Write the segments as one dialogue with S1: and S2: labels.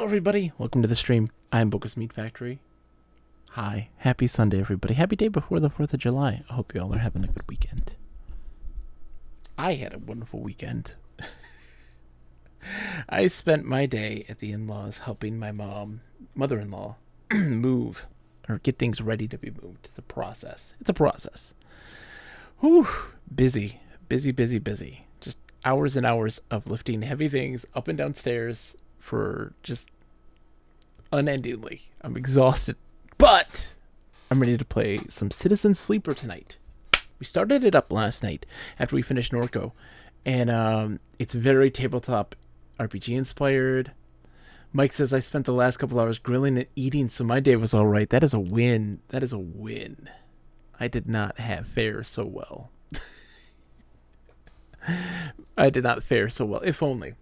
S1: Hello everybody, welcome to the stream. I'm Bogus Meat Factory. Hi, happy Sunday everybody. Happy day before the 4th of July. I hope you all are having a good weekend. I had a wonderful weekend. I spent my day at the in-laws helping my mother-in-law, move or get things ready to be moved. It's a process. Whew, busy. Just hours and hours of lifting heavy things up and down stairs for just unendingly. I'm exhausted, but I'm ready to play some Citizen Sleeper tonight. We started it up last night after we finished Norco, and it's very tabletop RPG inspired. Mike says I spent the last couple hours grilling and eating, so my day was all right. That is a win. I did not fare so well. If only.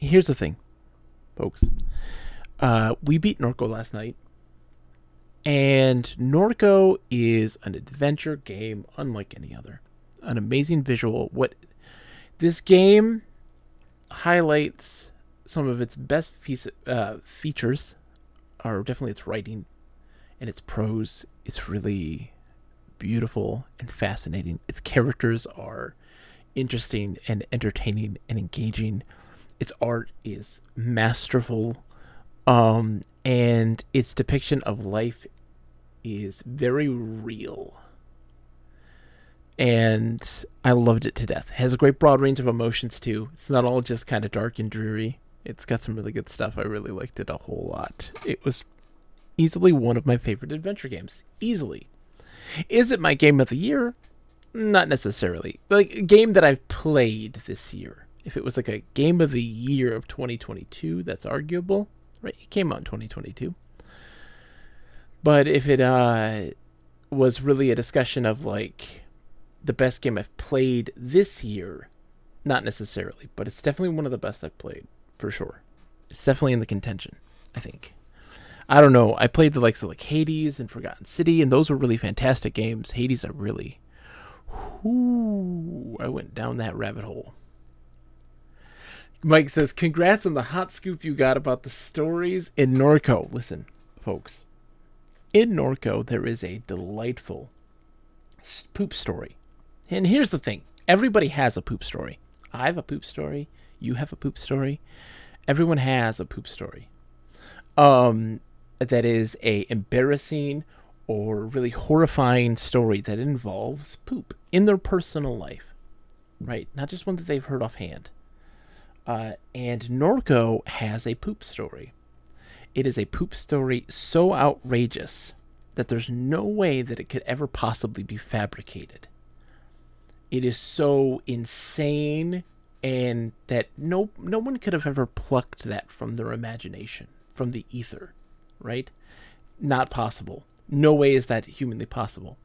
S1: Here's the thing, folks. We beat Norco last night, and Norco is an adventure game unlike any other. An amazing visual. What this game highlights, some of its best features are definitely its writing and its prose. It's really beautiful and fascinating. Its characters are interesting and entertaining and engaging. Its art is masterful, and its depiction of life is very real. And I loved it to death. It has a great broad range of emotions too. It's not all just kind of dark and dreary. It's got some really good stuff. I really liked it a whole lot. It was easily one of my favorite adventure games. Easily. Is it my game of the year? Not necessarily. Like a game that I've played this year. If it was like a game of the year of 2022, that's arguable, right? It came out in 2022. But if it was really a discussion of like the best game I've played this year, not necessarily, but it's definitely one of the best I've played, for sure. It's definitely in the contention, I think. I don't know. I played the likes of like Hades and Forgotten City, and those were really fantastic games. Hades, I went down that rabbit hole. Mike says, congrats on the hot scoop you got about the stories in Norco. Listen, folks. In Norco, there is a delightful poop story. And here's the thing. Everybody has a poop story. I have a poop story. You have a poop story. Everyone has a poop story. That is a embarrassing or really horrifying story that involves poop in their personal life. Right? Not just one that they've heard offhand. And Norco has a poop story. It is a poop story so outrageous that there's no way that it could ever possibly be fabricated. It is so insane, and that no one could have ever plucked that from their imagination, from the ether, right? Not possible. No way is that humanly possible.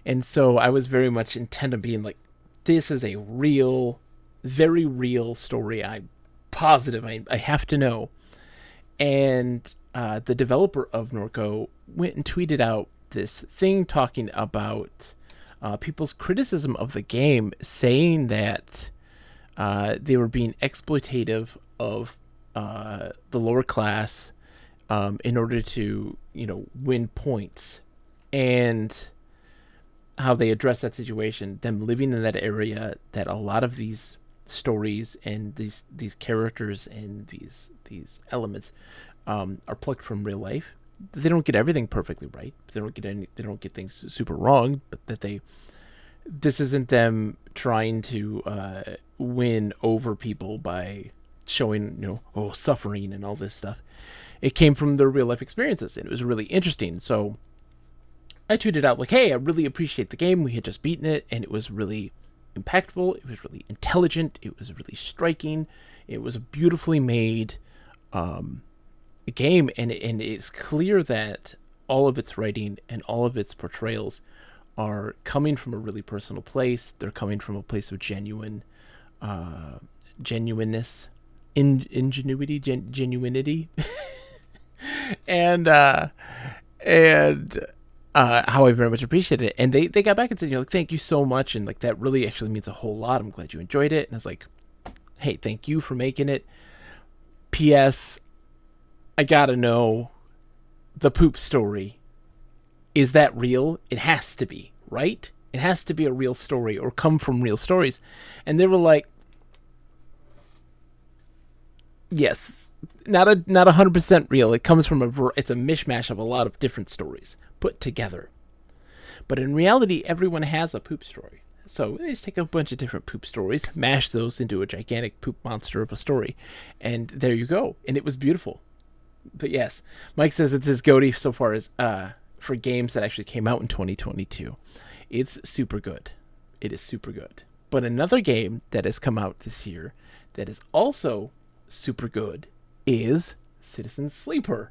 S1: And so I was very much intent on being like, this is a real, very real story. I'm positive. I have to know. And the developer of Norco went and tweeted out this thing talking about people's criticism of the game, saying that they were being exploitative of the lower class in order to, win points. And how they address that situation, them living in that area, that a lot of these stories and these characters and these elements are plucked from real life. They don't get everything perfectly right. They don't get things super wrong, but this isn't them trying to win over people by showing, suffering and all this stuff. It came from their real life experiences, and it was really interesting. So I tweeted out like, hey, I really appreciate the game. We had just beaten it, and it was really impactful. It was really intelligent. It was really striking. It was a beautifully made game, and it's clear that all of its writing and all of its portrayals are coming from a really personal place. They're coming from a place of genuineness, genuinity, and how I very much appreciate it. And they got back and said, thank you so much, and like that really actually means a whole lot. I'm glad you enjoyed it. And I was like, hey, thank you for making it. P.S. I gotta know the poop story. Is that real? It has to be, right? It has to be a real story or come from real stories. And they were like, yes, not 100% real. It comes from it's a mishmash of a lot of different stories put together. But in reality, everyone has a poop story. So they just take a bunch of different poop stories, mash those into a gigantic poop monster of a story, and there you go. And it was beautiful. But yes, Mike says it's his goatee so far as for games that actually came out in 2022. It's super good. It is super good. But another game that has come out this year that is also super good is Citizen Sleeper.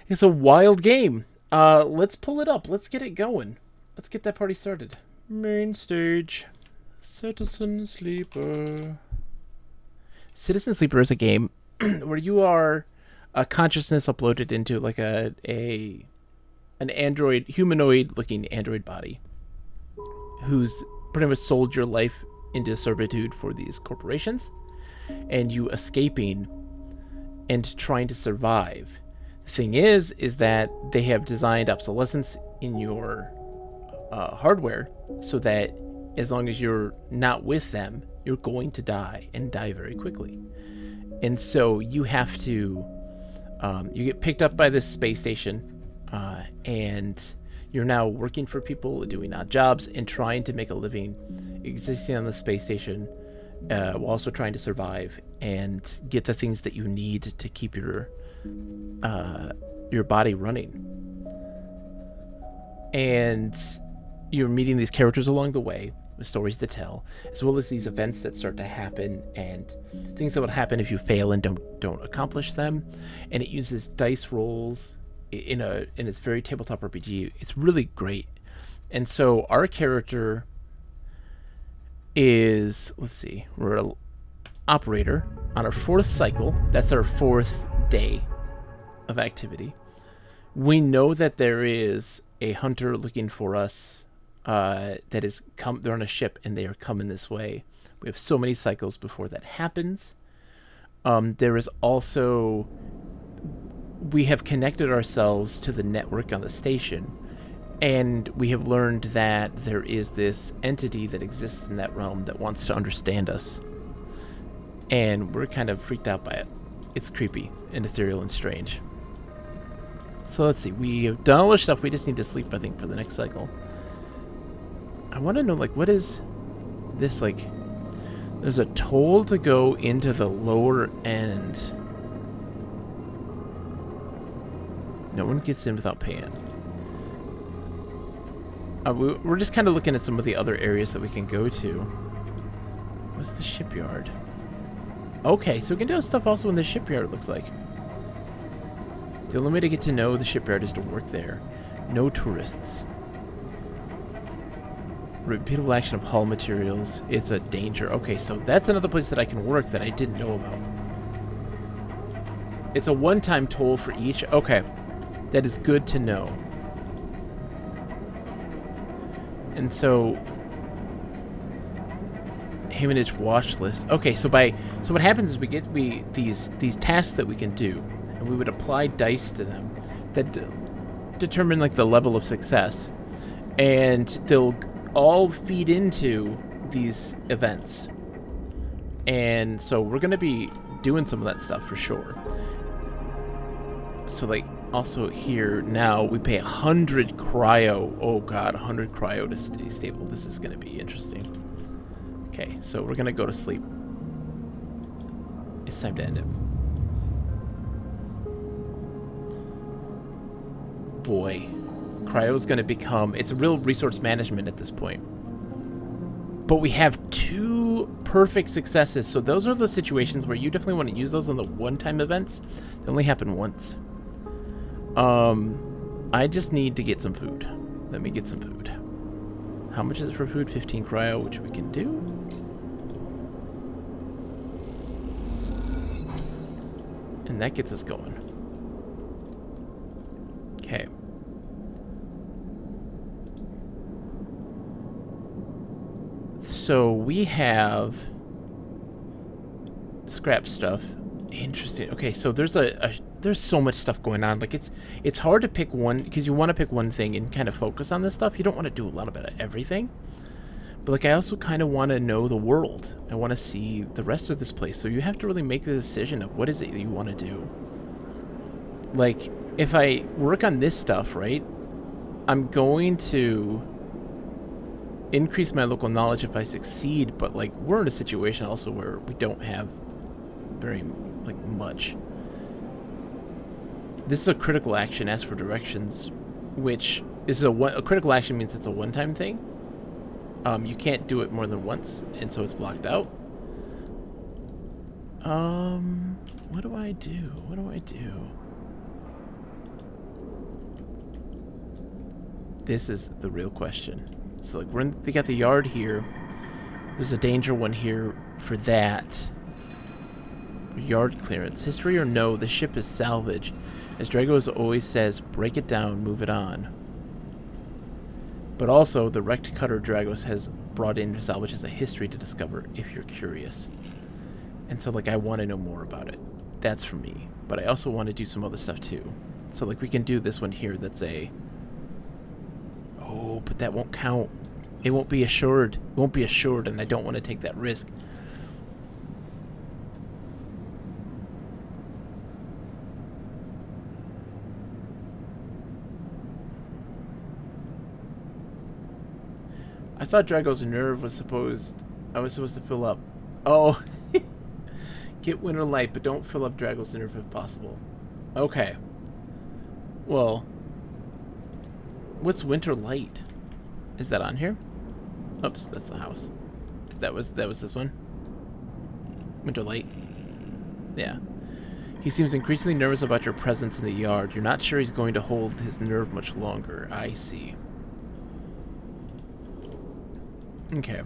S1: It's a wild game. Let's pull it up. Let's get it going. Let's get that party started. Main stage. Citizen Sleeper. Citizen Sleeper is a game where you are a consciousness uploaded into like an android, humanoid looking android body who's pretty much sold your life into servitude for these corporations, and you escaping and trying to survive. The thing is that they have designed obsolescence in your hardware so that as long as you're not with them, you're going to die and die very quickly. And so you have to you get picked up by this space station, and you're now working for people, doing odd jobs, and trying to make a living existing on the space station, while also trying to survive and get the things that you need to keep your body running. And you're meeting these characters along the way with stories to tell, as well as these events that start to happen and things that would happen if you fail and don't accomplish them. And it uses dice rolls in its very tabletop RPG. It's really great. And so our character is, let's see, we're an operator on our 4th cycle. That's our 4th day of activity. We know that there is a hunter looking for us, that is they're on a ship and they are coming this way. We have so many cycles before that happens. There is also, we have connected ourselves to the network on the station, and we have learned that there is this entity that exists in that realm that wants to understand us. And we're kind of freaked out by it. It's creepy and ethereal and strange. So let's see, we have done all our stuff. We just need to sleep, I think, for the next cycle. I want to know, like, what is this, like, there's a toll to go into the lower end. No one gets in without paying. We're just kind of looking at some of the other areas that we can go to. What's the shipyard? Okay, so we can do stuff also in the shipyard, it looks like. The only way to get to know the shipyard is to work there. No tourists. Repeatable action of hull materials. It's a danger. Okay, so that's another place that I can work that I didn't know about. It's a one-time toll for each. Okay, that is good to know. And so, Hamanage watch list. Okay, so what happens is we get these tasks that we can do, and we would apply dice to them that determine like the level of success, and they'll all feed into these events. And so we're gonna be doing some of that stuff for sure. So like also here now we pay 100 cryo. Oh god, 100 cryo to stay stable. This is gonna be interesting. Okay, so we're gonna go to sleep. It's time to end it. Boy, cryo is gonna become, it's a real resource management at this point. But we have 2 perfect successes, so those are the situations where you definitely want to use those on the one-time events. They only happen once. I just need to get some food. Let me get some food. How much is it for food? 15 cryo, which we can do. And that gets us going. Okay. So we have scrap stuff. Interesting. Okay, so there's so much stuff going on. Like it's hard to pick one because you want to pick one thing and kind of focus on this stuff. You don't want to do a lot of everything. But like I also kind of want to know the world. I want to see the rest of this place. So you have to really make the decision of what is it that you want to do. Like if I work on this stuff, right? I'm going to increase my local knowledge if I succeed, but like we're in a situation also where we don't have very like much. This is a critical action. Ask for directions, which is a critical action means it's a one-time thing. You can't do it more than once, and so it's blocked out. What do I do? What do I do? This is the real question. So like we got the yard here. There's a danger one here for that. Yard clearance. History or no, the ship is salvage. As Dragos always says, break it down, move it on. But also, the wrecked cutter Dragos has brought in to salvage as a history to discover if you're curious. And so, like, I want to know more about it. That's for me. But I also want to do some other stuff, too. So, like, we can do this one here that's a... Oh, but that won't count. It won't be assured. It won't be assured, and I don't want to take that risk. I thought Drago's nerve was I was supposed to fill up. Oh. Get Winter Light, but don't fill up Drago's nerve if possible. Okay. Well, what's Winter Light? Is that on here? Oops, that's the house. That was this one. Winter Light. Yeah. He seems increasingly nervous about your presence in the yard. You're not sure he's going to hold his nerve much longer. I see. Okay.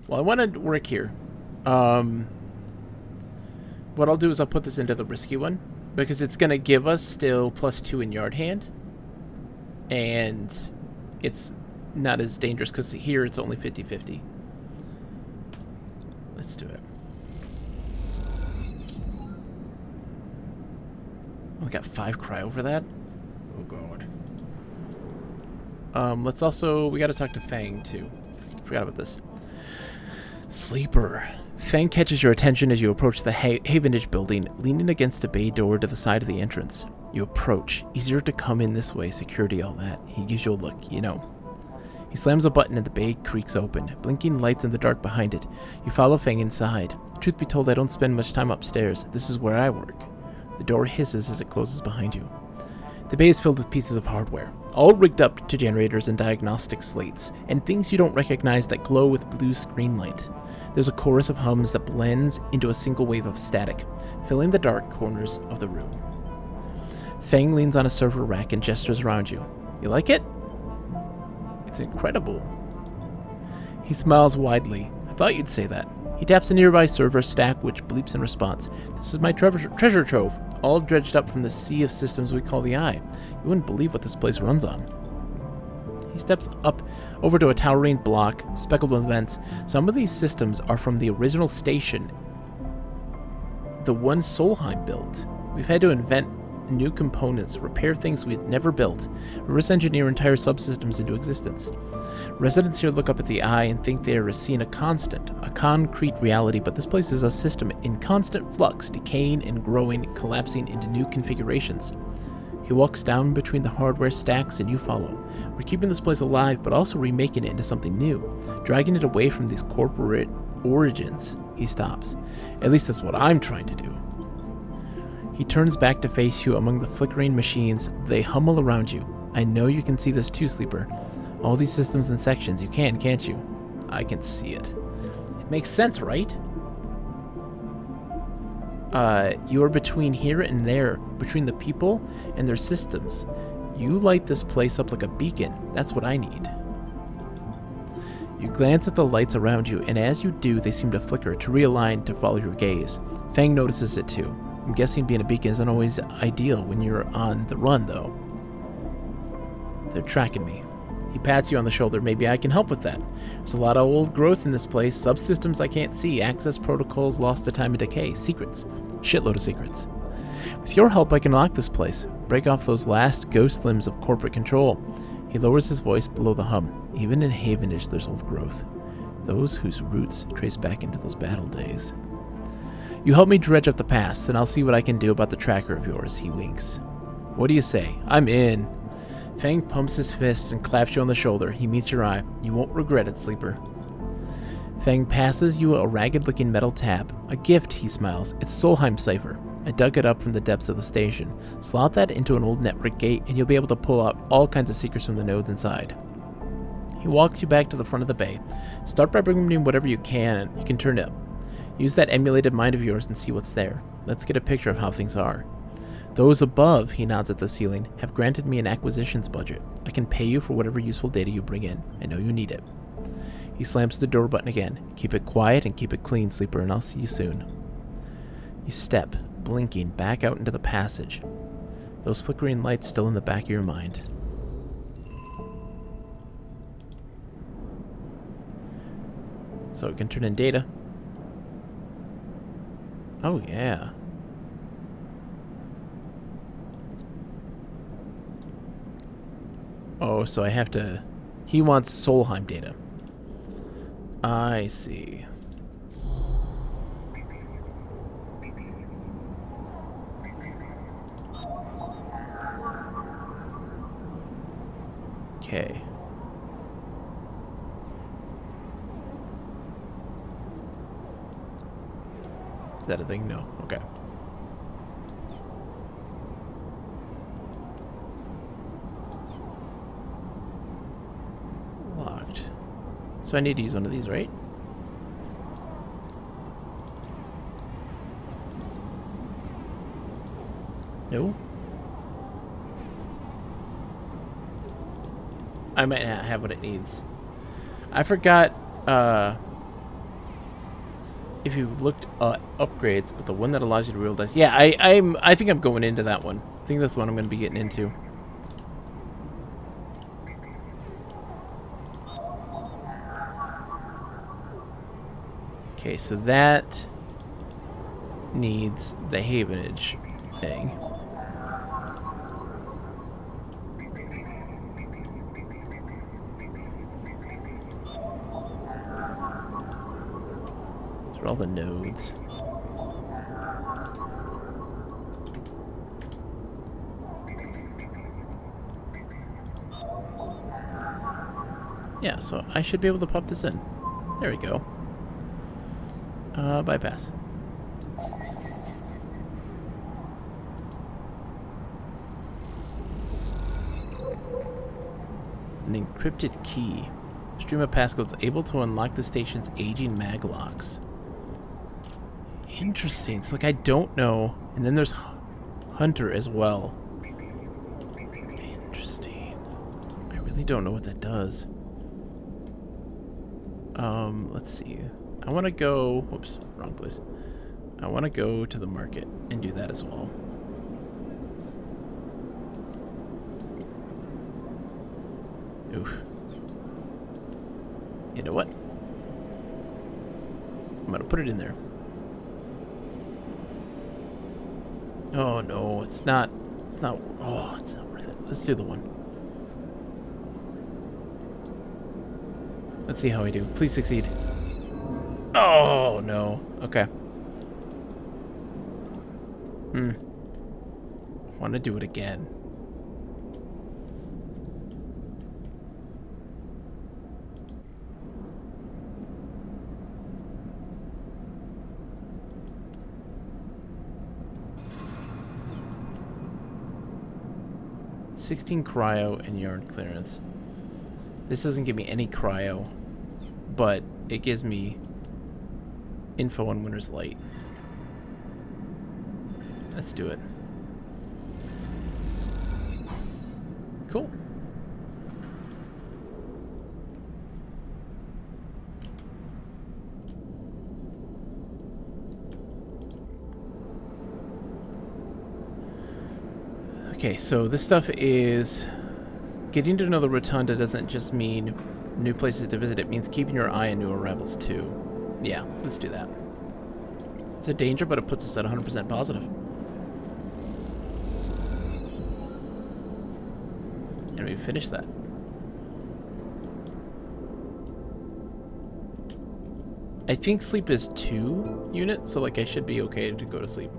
S1: Well, I want to work here. What I'll do is I'll put this into the risky one, because it's going to give us still +2 in yard hand. And it's not as dangerous, because here it's only 50-50. Let's do it. Oh, I got 5 cry over that? Oh, God. Let's also... We got to talk to Fang, too. Forgot about this. Sleeper. Fang catches your attention as you approach the Havenage building, leaning against a bay door to the side of the entrance. You approach. Easier to come in this way, security, all that. He gives you a look, you know. He slams a button and the bay creaks open, blinking lights in the dark behind it. You follow Fang inside. Truth be told, I don't spend much time upstairs. This is where I work. The door hisses as it closes behind you. The bay is filled with pieces of hardware, all rigged up to generators and diagnostic slates, and things you don't recognize that glow with blue screen light. There's a chorus of hums that blends into a single wave of static, filling the dark corners of the room. Fang leans on a server rack and gestures around you. You like it? It's incredible. He smiles widely. I thought you'd say that. He taps a nearby server stack, which bleeps in response. This is my treasure trove, all dredged up from the sea of systems we call the Eye. You wouldn't believe what this place runs on. He steps up over to a towering block, speckled with vents. Some of these systems are from the original station, the one Solheim built. We've had to invent new components, repair things we'd never built, reverse engineer entire subsystems into existence. Residents here look up at the Eye and think they are seeing a concrete reality, but this place is a system in constant flux, decaying and growing, collapsing into new configurations. He walks down between the hardware stacks and you follow. We're keeping this place alive, but also remaking it into something new, dragging it away from these corporate origins. He stops. At least that's what I'm trying to do. He turns back to face you among the flickering machines. They hummel around you. I know you can see this too, Sleeper. All these systems and sections. You can, can't you? I can see it. It makes sense, right? You are between here and there, between the people and their systems. You light this place up like a beacon. That's what I need. You glance at the lights around you, and as you do, they seem to flicker, to realign, to follow your gaze. Fang notices it too. I'm guessing being a beacon isn't always ideal when you're on the run, though. They're tracking me. He pats you on the shoulder. Maybe I can help with that. There's a lot of old growth in this place, subsystems I can't see, access protocols lost to time and decay, secrets. Shitload of secrets. With your help, I can lock this place, break off those last ghost limbs of corporate control. He lowers his voice below the hum. Even in Havenish, there's old growth. Those whose roots trace back into those battle days. You help me dredge up the past, and I'll see what I can do about the tracker of yours, he winks. What do you say? I'm in. Fang pumps his fist and claps you on the shoulder. He meets your eye. You won't regret it, sleeper. Fang passes you a ragged-looking metal tab. A gift, he smiles. It's a Solheim cipher. I dug it up from the depths of the station. Slot that into an old network gate, and you'll be able to pull out all kinds of secrets from the nodes inside. He walks you back to the front of the bay. Start by bringing me whatever you can, and you can turn it up. Use that emulated mind of yours and see what's there. Let's get a picture of how things are. Those above, he nods at the ceiling, have granted me an acquisitions budget. I can pay you for whatever useful data you bring in. I know you need it. He slams the door button again. Keep it quiet and keep it clean, sleeper, and I'll see you soon. You step, blinking, back out into the passage. Those flickering lights still in the back of your mind. So it can turn in data. Oh, yeah. Oh, so I have to... He wants Solheim data. I see. Okay. Is that a thing? No. Okay. Locked. So I need to use one of these, right? No? I might not have what it needs. I forgot, if you looked at upgrades, but the one that allows you to roll dice. Yeah, I think I'm going into that one. I think that's the one I'm going to be getting into. Okay, so that needs the Havenage thing. These are all the nodes. Yeah, so I should be able to pop this in. There we go. Bypass. An encrypted key. Stream of passcodes able to unlock the station's aging maglocks. Interesting. It's like I don't know. And then there's Hunter as well. Interesting. I really don't know what that does. Let's see. I want to go... Whoops, wrong place. I want to go to the market and do that as well. Oof. You know what? I'm going to put it in there. Oh, no, it's not... It's not... Oh, it's not worth it. Let's do the one. Let's see how we do. Please succeed. Oh, no. Okay. Want to do it again. $16 cryo and yard clearance. This doesn't give me any cryo, but it gives me info on Winter's Light. Let's do it. Cool. Okay, so this stuff is Getting to know the Rotunda doesn't just mean new places to visit. It means keeping your eye on new arrivals, too. Yeah, let's do that. It's a danger, but it puts us at 100% positive. And we finished that. I think sleep is 2 units, so like I should be okay to go to sleep.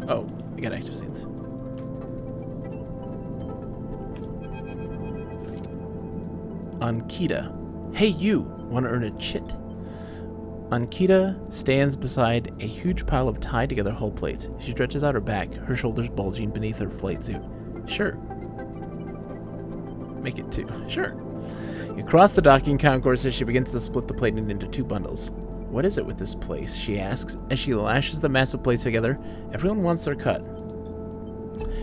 S1: Oh, we got active scenes. Ankita. Hey you, want to earn a chit? Ankita stands beside a huge pile of tied together hull plates. She stretches out her back, her shoulders bulging beneath her flight suit. Sure. Make it 2. Sure. You cross the docking concourse as she begins to split the plating into 2 bundles. What is it with this place? She asks as she lashes the massive plates together. Everyone wants their cut.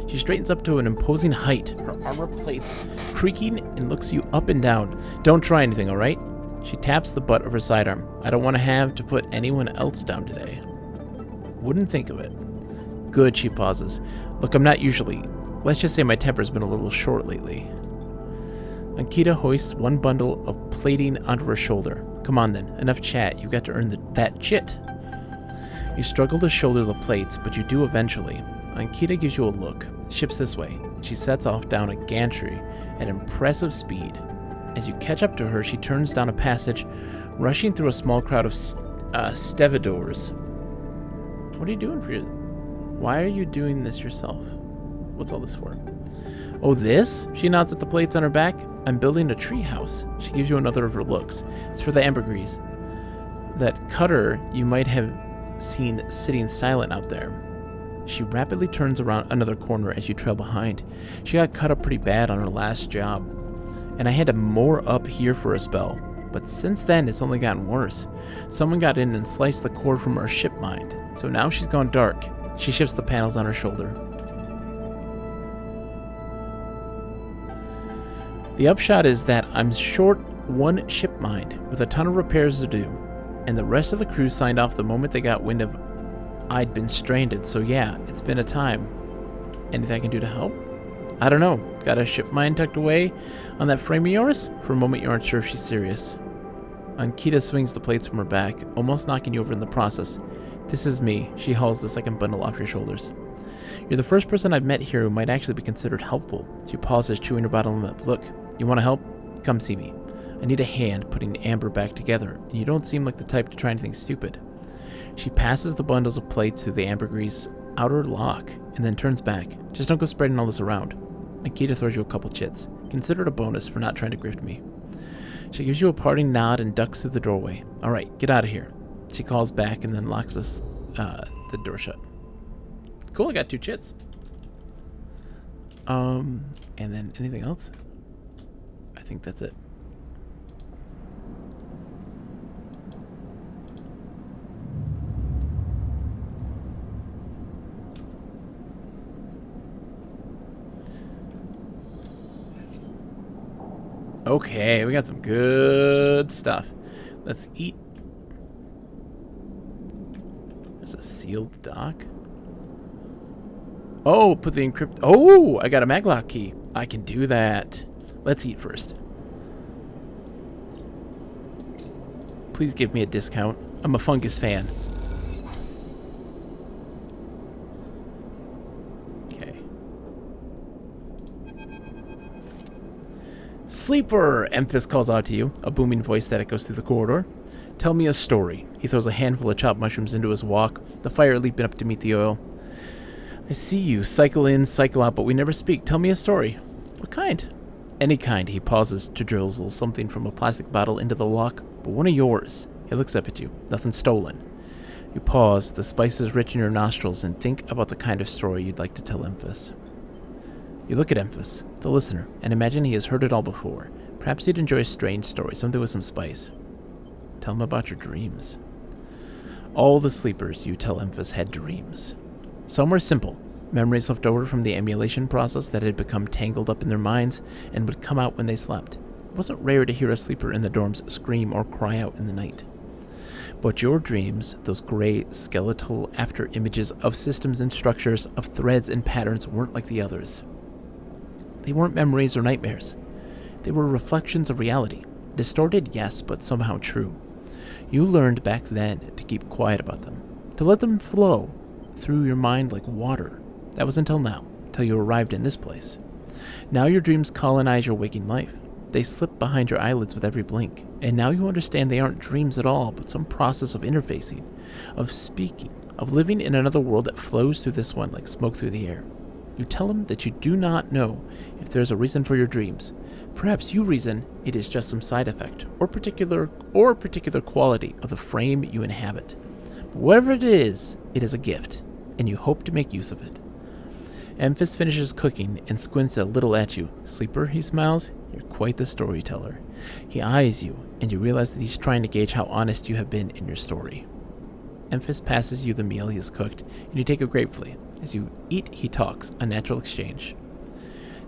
S1: She straightens up to an imposing height, her armor plates creaking, and looks you up and down. Don't try anything, alright? She taps the butt of her sidearm. I don't want to have to put anyone else down today. Wouldn't think of it. Good, she pauses. Look, I'm not usually... Let's just say my temper's been a little short lately. Ankita hoists one bundle of plating onto her shoulder. Come on then, enough chat. You've got to earn that chit. You struggle to shoulder the plates, but you do eventually. Ankita gives you a look. Ships this way. She sets off down a gantry at impressive speed. As you catch up to her, she turns down a passage, rushing through a small crowd of stevedores. What are you doing for your... Why are you doing this yourself? What's all this for? Oh, this? She nods at the plates on her back. I'm building a tree house. She gives you another of her looks. It's for the Ambergris. That cutter you might have seen sitting silent out there. She rapidly turns around another corner as you trail behind. She got cut up pretty bad on her last job, and I had to moor up here for a spell. But since then, it's only gotten worse. Someone got in and sliced the cord from her ship mind, so now she's gone dark. She shifts the panels on her shoulder. The upshot is that I'm short 1 ship mind, with a ton of repairs to do, and the rest of the crew signed off the moment they got wind of I'd been stranded, so yeah, it's been a time. Anything I can do to help? I don't know. Got a ship mine tucked away on that frame of yours? For a moment you aren't sure if she's serious. Ankita swings the plates from her back, almost knocking you over in the process. This is me. She hauls the second bundle off your shoulders. You're the first person I've met here who might actually be considered helpful. She pauses, chewing her bottom lip. Look, you want to help? Come see me. I need a hand putting Amber back together, and you don't seem like the type to try anything stupid. She passes the bundles of plates through the Ambergris outer lock, and then turns back. Just don't go spreading all this around. Ankita throws you a couple chits. Consider it a bonus for not trying to grift me. She gives you a parting nod and ducks through the doorway. Alright, get out of here. She calls back and then locks the door shut. Cool, I got 2 chits. And then anything else? I think that's it. Okay, we got some good stuff. Let's eat. There's a sealed dock. Oh, put the encrypt. Oh, I got a maglock key. I can do that. Let's eat first. Please give me a discount. I'm a fungus fan. Okay. Sleeper! Emphas calls out to you, a booming voice that echoes through the corridor. Tell me a story. He throws a handful of chopped mushrooms into his wok, the fire leaping up to meet the oil. I see you. Cycle in, cycle out, but we never speak. Tell me a story. What kind? Any kind. He pauses to drizzle something from a plastic bottle into the wok, but one of yours. He looks up at you. Nothing stolen. You pause, the spices rich in your nostrils, and think about the kind of story you'd like to tell Emphas. You look at Emphas, the listener, and imagine he has heard it all before. Perhaps he'd enjoy a strange story, something with some spice. Tell him about your dreams. All the sleepers, you tell Emphas, had dreams. Some were simple, memories left over from the emulation process that had become tangled up in their minds and would come out when they slept. It wasn't rare to hear a sleeper in the dorms scream or cry out in the night. But your dreams, those gray, skeletal after images of systems and structures, of threads and patterns, weren't like the others. They weren't memories or nightmares. They were reflections of reality. Distorted, yes, but somehow true. You learned back then to keep quiet about them, to let them flow through your mind like water. That was until now, till you arrived in this place. Now your dreams colonize your waking life. They slip behind your eyelids with every blink, and now you understand they aren't dreams at all, but some process of interfacing, of speaking, of living in another world that flows through this one like smoke through the air. You tell him that you do not know if there's a reason for your dreams. Perhaps you reason it is just some side effect or particular quality of the frame you inhabit. But whatever it is a gift, and you hope to make use of it. Emphas finishes cooking and squints a little at you. Sleeper, he smiles, you're quite the storyteller. He eyes you, and you realize that he's trying to gauge how honest you have been in your story. Emphas passes you the meal he has cooked, and you take it gratefully. As you eat, he talks, a natural exchange.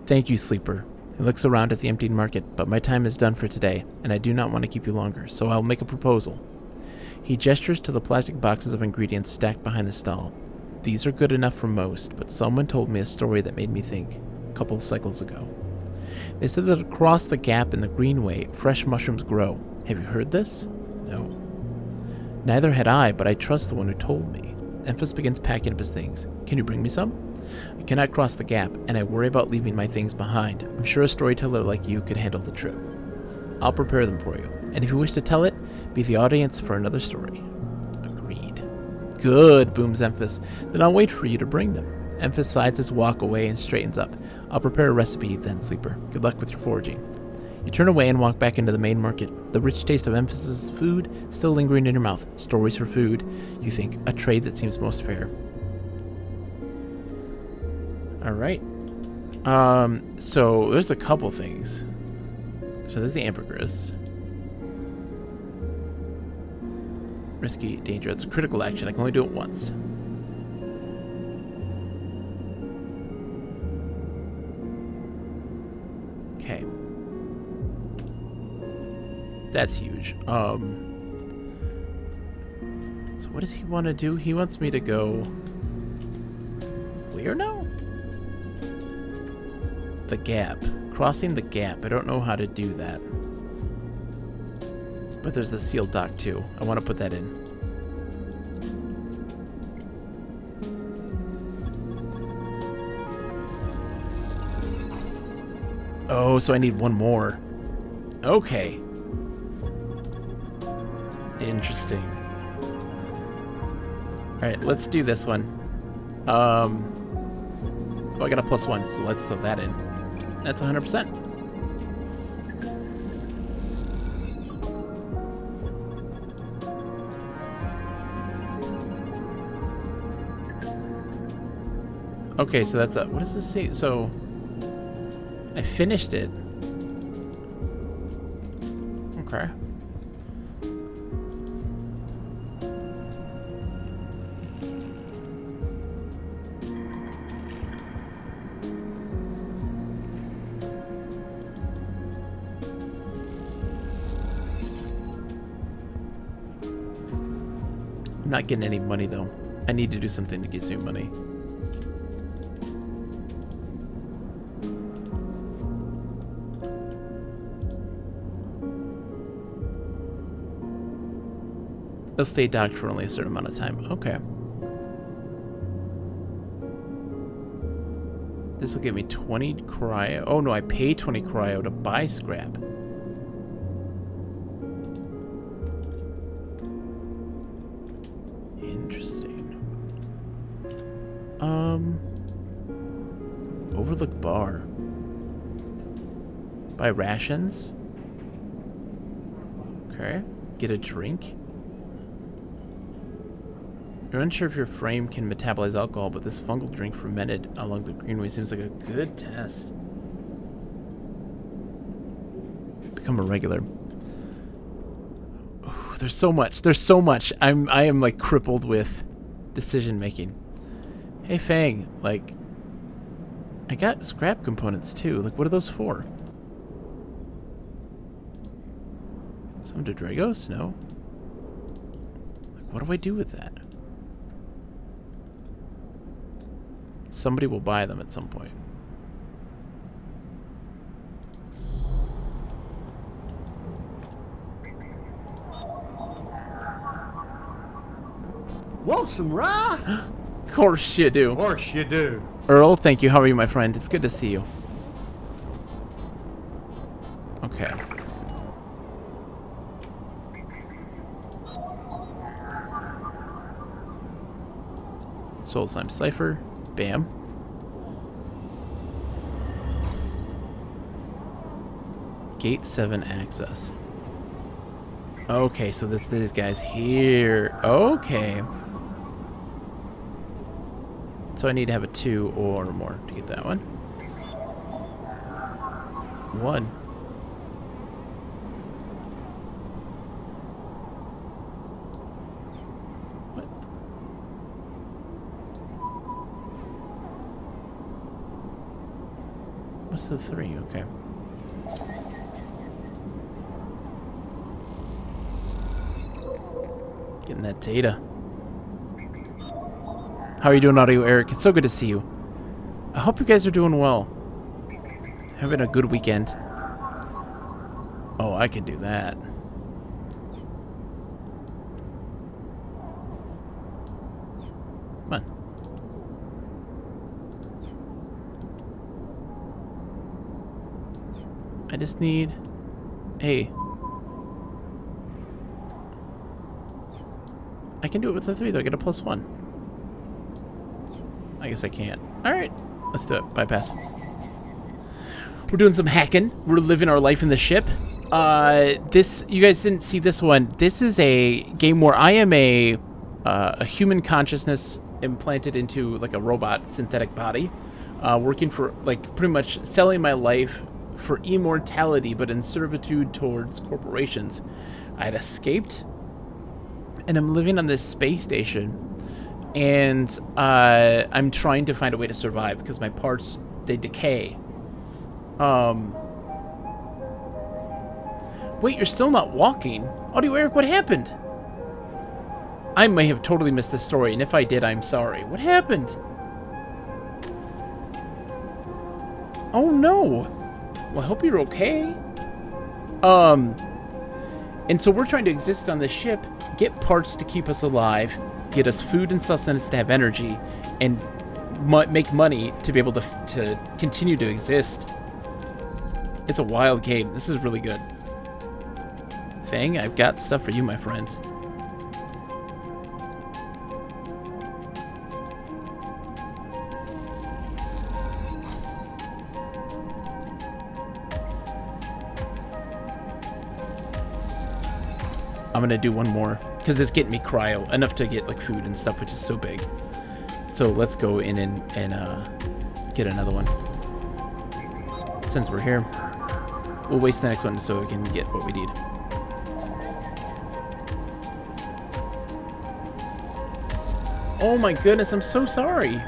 S1: Thank you, Sleeper. He looks around at the emptied market, but my time is done for today, and I do not want to keep you longer, so I'll make a proposal. He gestures to the plastic boxes of ingredients stacked behind the stall. These are good enough for most, but someone told me a story that made me think, a couple of cycles ago. They said that across the gap in the greenway, fresh mushrooms grow. Have you heard this? No. Neither had I, but I trust the one who told me. Emphas begins packing up his things. Can you bring me some? I cannot cross the gap, and I worry about leaving my things behind. I'm sure a storyteller like you could handle the trip. I'll prepare them for you, and if you wish to tell it, be the audience for another story. Agreed. Good, booms Emphas. Then I'll wait for you to bring them. Emphas sides his walk away and straightens up. I'll prepare a recipe then, Sleeper. Good luck with your foraging. You turn away and walk back into the main market, the rich taste of Emphas's food still lingering in your mouth. Stories for food, you think, a trade that seems most fair. Alright. So there's a couple things. So there's the Ambergris. Risky, danger. It's a critical action. I can only do it once. Okay. That's huge. So what does he want to do? He wants me to go where now? The gap. Crossing the gap. I don't know how to do that. But there's the sealed dock too. I want to put that in. Oh, so I need one more. Okay. Interesting. Alright, let's do this one. Oh, I got a +1, so let's throw that in. That's 100%. Okay, so that's a... What does this say? So... I finished it. Okay. I'm not getting any money though. I need to do something that gives me money. They'll stay docked for only a certain amount of time. Okay. This will give me 20 cryo. Oh no, I pay 20 cryo to buy scrap. Interesting. Overlook bar. Buy rations. Okay. Get a drink. You're unsure if your frame can metabolize alcohol, but this fungal drink fermented along the greenway seems like a good test. Become a regular. Ooh, there's so much. There's so much. I am like crippled with decision making. Hey Fang, like I got scrap components too. Like what are those for? Some Dragos? No. What do I do with that? Somebody will buy them at some point.
S2: Want some rye?
S1: Of course you do.
S2: Of course you do.
S1: Earl, thank you. How are you, my friend? It's good to see you. Okay. Soul Slime Cipher. Bam. Gate 7 access. Okay, so these guys here. Okay. So I need to have a 2 or more to get that one. 1. What? What's the 3? Okay. Getting that data. How are you doing, Audio Eric? It's so good to see you. I hope you guys are doing well. Having a good weekend. Oh, I can do that. Come on. I just need... Hey. I can do it with the 3, though. I get a +1. I guess I can't. Alright. Let's do it. Bypass. We're doing some hacking. We're living our life in the ship. You guys didn't see this one. This is a game where I am a human consciousness implanted into like a robot synthetic body, working for like pretty much selling my life for immortality, but in servitude towards corporations. I had escaped, and I'm living on this space station, and I'm trying to find a way to survive because my parts, they decay. Wait, you're still not walking? Audio Eric, what happened? I may have totally missed this story, and if I did, I'm sorry. What happened? Oh no. Well, I hope you're okay. And so we're trying to exist on this ship, get parts to keep us alive, get us food and sustenance to have energy, and make money to be able to continue to exist. It's a wild game. This is really good. Fang, I've got stuff for you, my friend. I'm gonna do one more because it's getting me cryo enough to get like food and stuff, which is so big. So let's go in and get another one. Since we're here, we'll waste the next one so we can get what we need. Oh my goodness, I'm so sorry.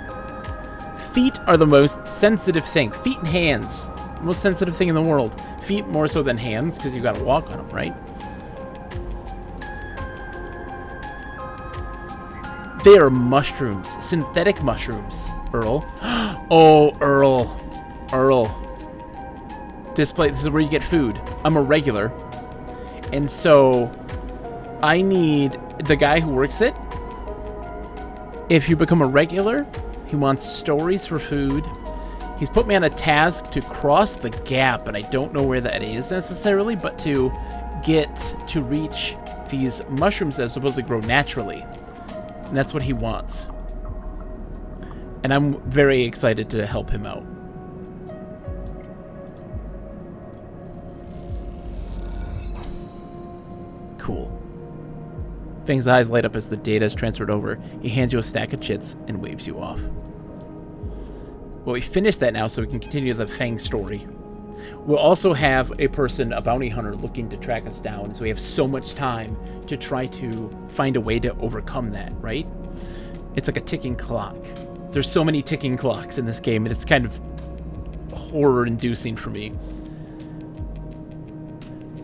S1: Feet are the most sensitive thing. Feet and hands, most sensitive thing in the world. Feet more so than hands because you gotta walk on them, right? They are mushrooms, synthetic mushrooms, Earl. Oh, Earl. Earl. This is where you get food. I'm a regular. And so I need the guy who works it. If you become a regular, he wants stories for food. He's put me on a task to cross the gap, and I don't know where that is necessarily, but to reach these mushrooms that are supposed to grow naturally. And that's what he wants. And I'm very excited to help him out. Cool. Fang's eyes light up as the data is transferred over. He hands you a stack of chits and waves you off. Well, we finished that now, so we can continue the Fang story. We'll also have a person, a bounty hunter, looking to track us down, so we have so much time to try to find a way to overcome that, right? It's like a ticking clock. There's so many ticking clocks in this game, and it's kind of horror-inducing for me.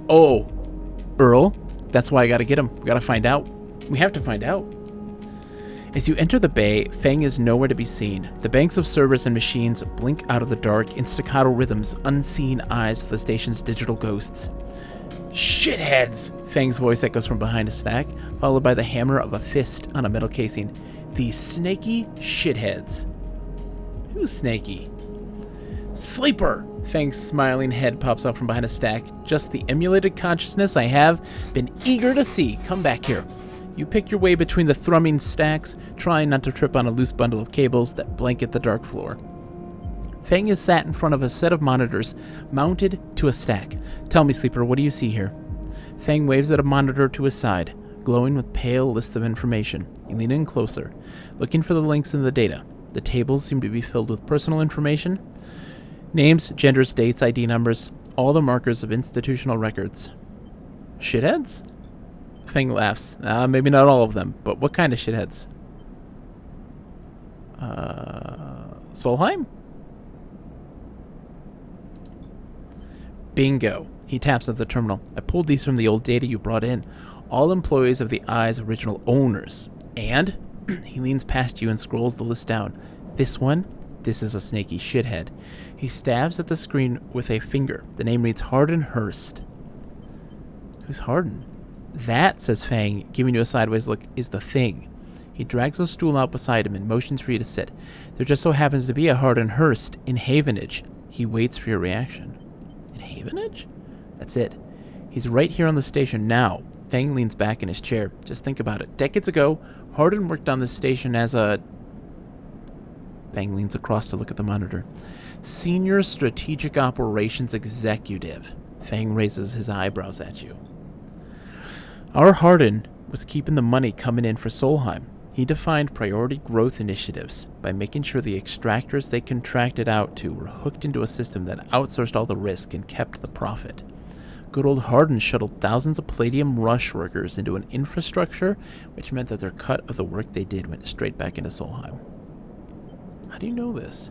S1: Oh, Earl, that's why I gotta get him. We gotta find out. We have to find out. As you enter the bay, Fang is nowhere to be seen. The banks of servers and machines blink out of the dark in staccato rhythms, unseen eyes of the station's digital ghosts. Shitheads! Fang's voice echoes from behind a stack, followed by the hammer of a fist on a metal casing. These snaky shitheads. Who's snaky? Sleeper! Fang's smiling head pops up from behind a stack. Just the emulated consciousness I have been eager to see. Come back here. You pick your way between the thrumming stacks, trying not to trip on a loose bundle of cables that blanket the dark floor. Fang is sat in front of a set of monitors mounted to a stack. Tell me, Sleeper, what do you see here? Fang waves at a monitor to his side, glowing with pale lists of information. You lean in closer, looking for the links in the data. The tables seem to be filled with personal information. Names, genders, dates, ID numbers, all the markers of institutional records. Shitheads? Fang laughs. Maybe not all of them, but what kind of shitheads? Solheim? Bingo. He taps at the terminal. I pulled these from the old data you brought in. All employees of the Eye's original owners. And he leans past you and scrolls the list down. This is a snaky shithead. He stabs at the screen with a finger. The name reads Hardin Hurst. Who's Hardin? That, says Fang, giving you a sideways look, is the thing. He drags a stool out beside him and motions for you to sit. There just so happens to be a Hardin Hurst in Havenage. He waits for your reaction. In Havenage? That's it. He's right here on the station now. Fang leans back in his chair. Just think about it. Decades ago, Hardin worked on this station as a... Fang leans across to look at the monitor. Senior Strategic Operations Executive. Fang raises his eyebrows at you. Our Hardin was keeping the money coming in for Solheim. He defined priority growth initiatives by making sure the extractors they contracted out to were hooked into a system that outsourced all the risk and kept the profit. Good old Hardin shuttled thousands of Palladium Rush workers into an infrastructure, which meant that their cut of the work they did went straight back into Solheim. How do you know this?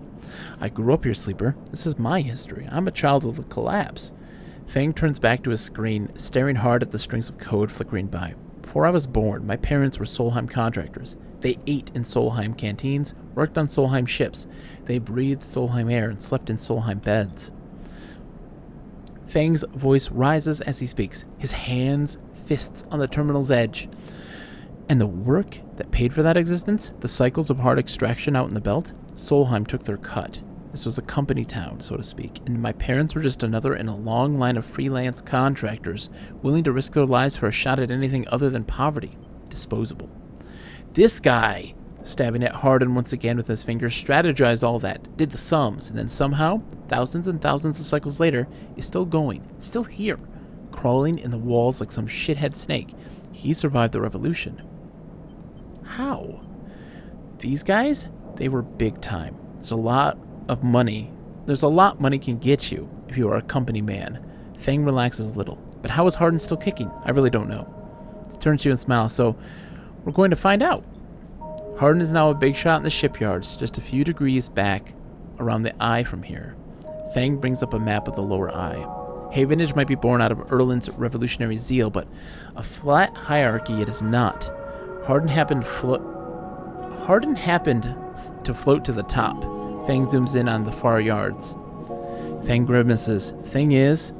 S1: I grew up here, Sleeper. This is my history. I'm a child of the collapse. Fang turns back to his screen, staring hard at the strings of code flickering by. Before I was born, my parents were Solheim contractors. They ate in Solheim canteens, worked on Solheim ships. They breathed Solheim air and slept in Solheim beds. Fang's voice rises as he speaks, his hands, fists on the terminal's edge. And the work that paid for that existence, the cycles of hard extraction out in the belt, Solheim took their cut. This was a company town, so to speak, and my parents were just another in a long line of freelance contractors willing to risk their lives for a shot at anything other than poverty. Disposable. This guy, stabbing at Hardin once again with his finger, strategized all that, did the sums, and then somehow, thousands and thousands of cycles later, is still going, still here, crawling in the walls like some shithead snake. He survived the revolution. How? These guys, they were big time. There's a lot money can get you if you are a company man. Fang relaxes a little. But how is Hardin still kicking? I really don't know. He turns to you and smiles, so we're going to find out. Hardin is now a big shot in the shipyards, just a few degrees back around the eye from here. Fang brings up a map of the lower eye. Havenage might be born out of Erlin's revolutionary zeal, but a flat hierarchy it is not. Hardin happened to float to the top. Fang zooms in on the far yards. Fang grimaces. Thing is,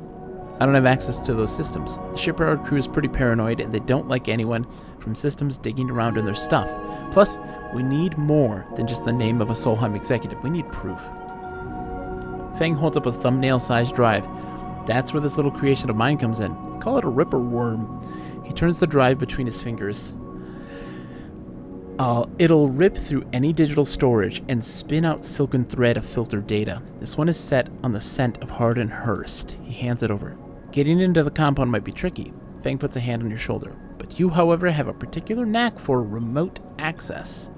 S1: I don't have access to those systems. The shipyard crew is pretty paranoid, and they don't like anyone from systems digging around in their stuff. Plus, we need more than just the name of a Solheim executive. We need proof. Fang holds up a thumbnail-sized drive. That's where this little creation of mine comes in. Call it a ripper worm. He turns the drive between his fingers. It'll rip through any digital storage and spin out silken thread of filtered data. This one is set on the scent of Hardin Hurst. He hands it over. Getting into the compound might be tricky. Fang puts a hand on your shoulder. But you, however, have a particular knack for remote access.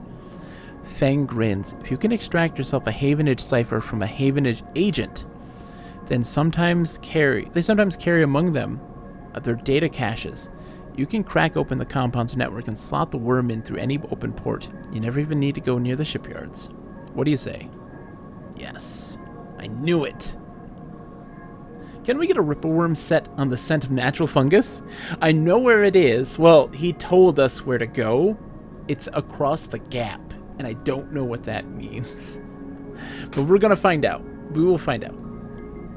S1: Fang grins. If you can extract yourself a Havenage cipher from a Havenage agent, then they sometimes carry among them their data caches. You can crack open the compound's network and slot the worm in through any open port. You never even need to go near the shipyards. What do you say? Yes. I knew it. Can we get a ripperworm set on the scent of natural fungus? I know where it is. Well, he told us where to go. It's across the gap, and I don't know what that means. But we're going to find out. We will find out.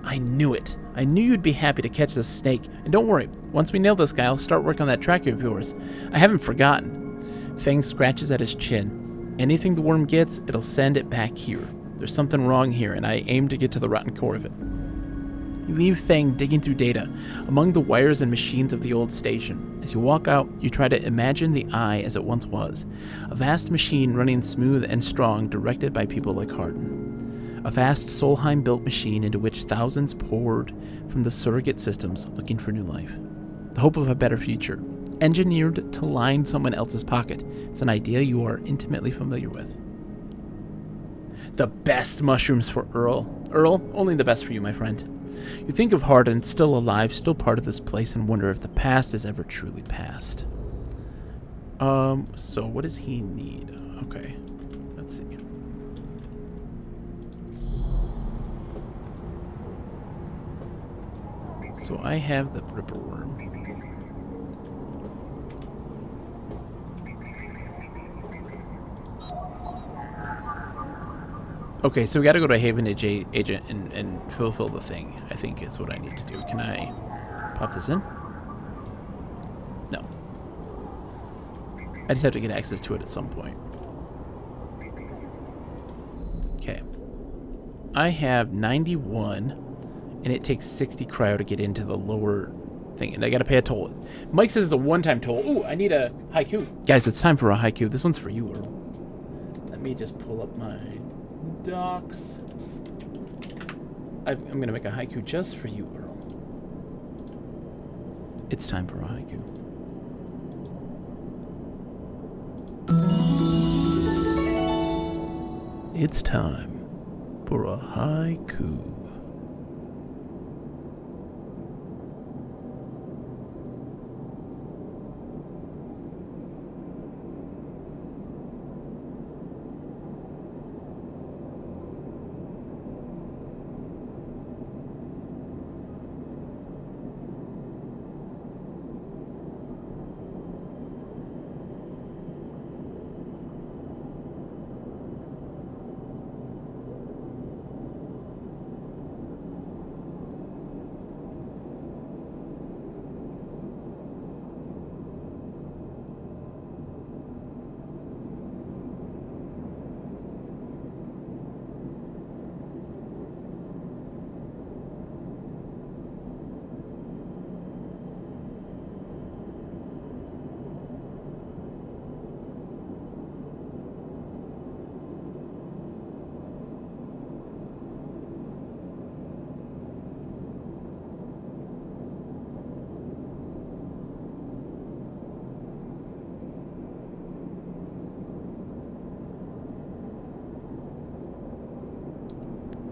S1: I knew it. I knew you'd be happy to catch this snake. And don't worry, once we nail this guy, I'll start working on that tracker of yours. I haven't forgotten. Fang scratches at his chin. Anything the worm gets, it'll send it back here. There's something wrong here, and I aim to get to the rotten core of it. You leave Fang digging through data among the wires and machines of the old station. As you walk out, you try to imagine the Eye as it once was. A vast machine running smooth and strong, directed by people like Hardin. A vast Solheim-built machine into which thousands poured from the surrogate systems looking for new life. The hope of a better future. Engineered to line someone else's pocket. It's an idea you are intimately familiar with. The best mushrooms for Earl. Earl, only the best for you, my friend. You think of Hardin, still alive, still part of this place, and wonder if the past is ever truly past. So what does he need? Okay, let's see. So I have the ripperworm. Okay, so we gotta go to Haven Agent and fulfill the thing. I think is what I need to do. Can I pop this in? No. I just have to get access to it at some point. Okay. I have 91, and it takes 60 cryo to get into the lower thing, and I gotta pay a toll. Mike says it's a one-time toll. Ooh, I need a haiku. Guys, it's time for a haiku. This one's for you, Earl. Let me just pull up my docs. I'm gonna make a haiku just for you, Earl. It's time for a haiku. It's time for a haiku.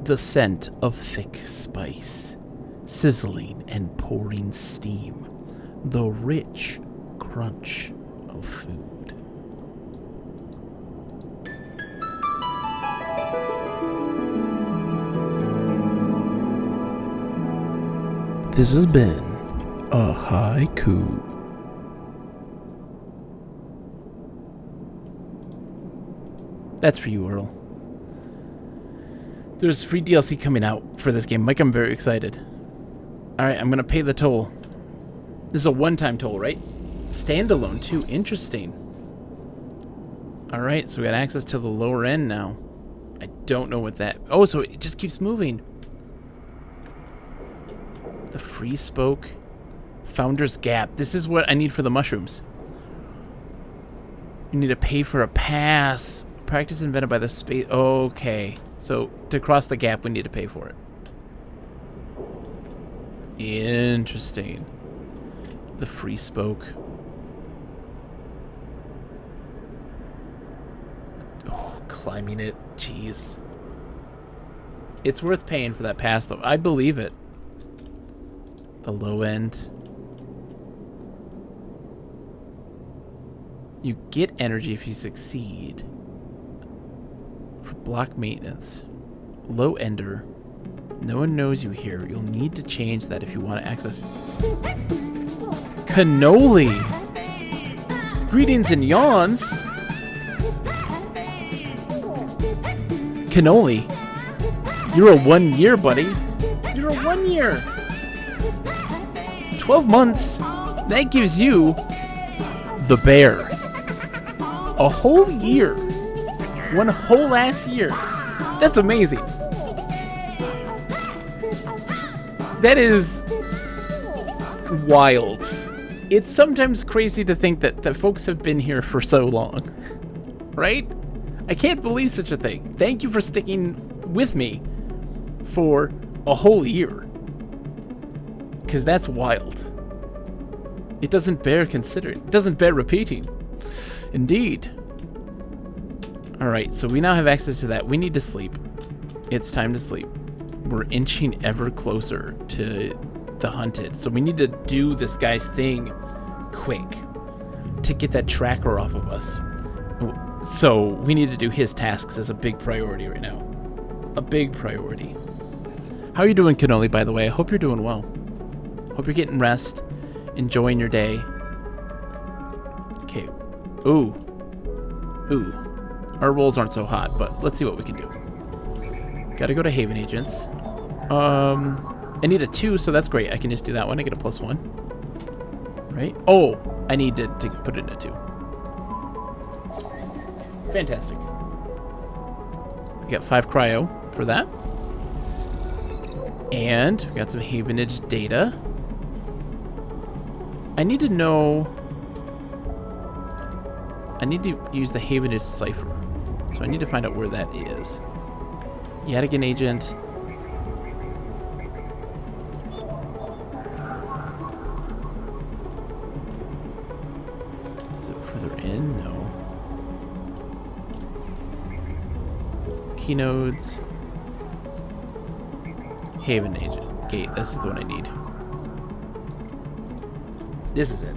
S1: The scent of thick spice, sizzling and pouring steam, the rich crunch of food. This has been a haiku. That's for you, Earl. There's free DLC coming out for this game. Mike, I'm very excited. Alright, I'm going to pay the toll. This is a one-time toll, right? Standalone, too. Interesting. Alright, so we got access to the lower end now. I don't know what that... Oh, so it just keeps moving. The free spoke. Founder's Gap. This is what I need for the mushrooms. You need to pay for a pass. Practice invented by the space... Okay. So, to cross the gap, we need to pay for it. Interesting. The free spoke. Oh, climbing it. Jeez. It's worth paying for that pass, though. I believe it. The low end. You get energy if you succeed. For block maintenance. Low ender. No one knows you here. You'll need to change that if you want to access. Cannoli! Greetings and yawns! Cannoli! You're a 1 year, buddy. You're a 1 year! 12 months! That gives you the bear. A whole year. One whole ass year. That's amazing. That is wild. It's sometimes crazy to think that folks have been here for so long. Right? I can't believe such a thing. Thank you for sticking with me for a whole year. Because that's wild. It doesn't bear considering. It doesn't bear repeating. Indeed. Alright, so we now have access to that. We need to sleep. It's time to sleep. We're inching ever closer to the hunted. So we need to do this guy's thing quick to get that tracker off of us. So we need to do his tasks as a big priority right now. A big priority. How are you doing, Cannoli, by the way? I hope you're doing well. Hope you're getting rest, enjoying your day. Okay. Ooh. Ooh. Our rolls aren't so hot, but let's see what we can do. Gotta go to Haven Agents. I need a 2, so that's great. I can just do that one. I get a +1. Right? Oh, I need to put it in a 2. Fantastic. We got 5 cryo for that. And we got some Havenage data. I need to know... I need to use the Havenage cipher. So I need to find out where that is. Yadigan agent. Is it further in? No. Keynodes. Haven agent. Gate. This is the one I need. This is it.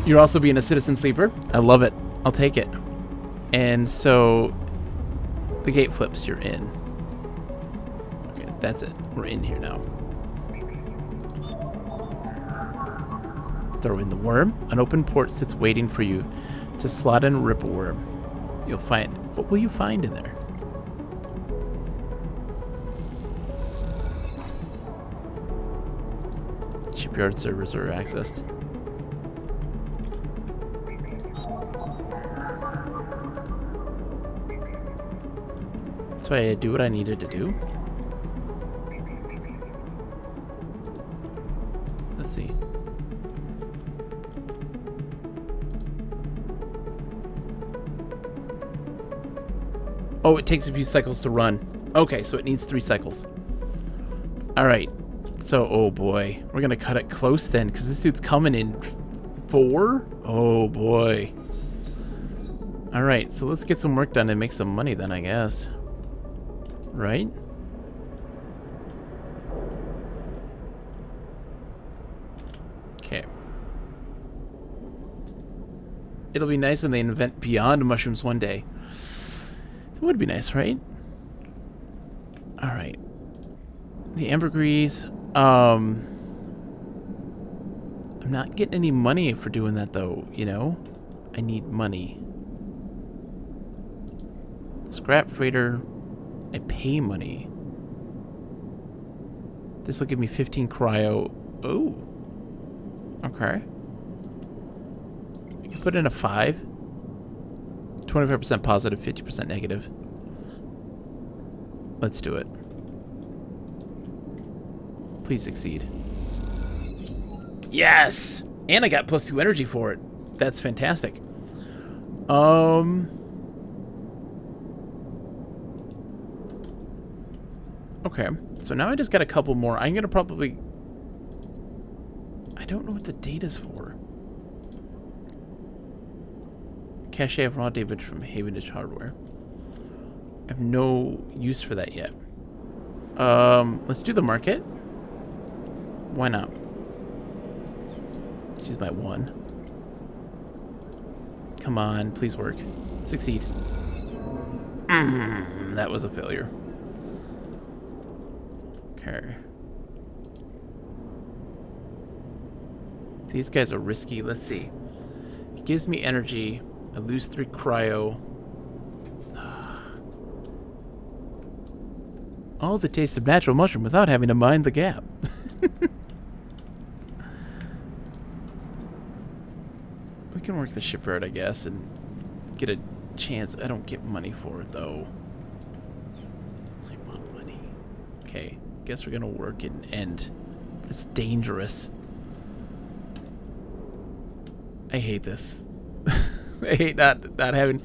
S1: You're also being a citizen sleeper. I love it. I'll take it. And so the gate flips, you're in. Okay, that's it. We're in here now. Throw in the worm. An open port sits waiting for you to slot in a ripple worm. You'll find... What will you find in there? Shipyard servers are accessed. So I do what I needed to do. Let's see. Oh, it takes a few cycles to run. Okay, so it needs 3 cycles. Alright. So, oh boy. We're gonna cut it close then, because this dude's coming in 4? Oh boy. Alright, so let's get some work done and make some money then, I guess. Right? Okay. It'll be nice when they invent beyond mushrooms one day. It would be nice, right? Alright. The Ambergris. I'm not getting any money for doing that though, you know? I need money. Scrap freighter. I pay money. This will give me 15 cryo. Oh. Okay. I can put in a 5. 25% positive, 50% negative. Let's do it. Please succeed. Yes! And I got +2 energy for it. That's fantastic. Okay, so now I just got a couple more. I'm gonna probably... I don't know what the data's for. Cache of raw data from Havenage hardware. I have no use for that yet. Let's do the market. Why not? Let's use my 1. Come on, please work. Succeed. That was a failure. Okay. These guys are risky. Let's see. It gives me energy. I lose 3 cryo. All the taste of natural mushroom without having to mind the gap. We can work the shipyard, I guess, and get a chance. I don't get money for it, though. I want money. Okay, guess we're gonna work and end. It's dangerous. I hate this. I hate not having...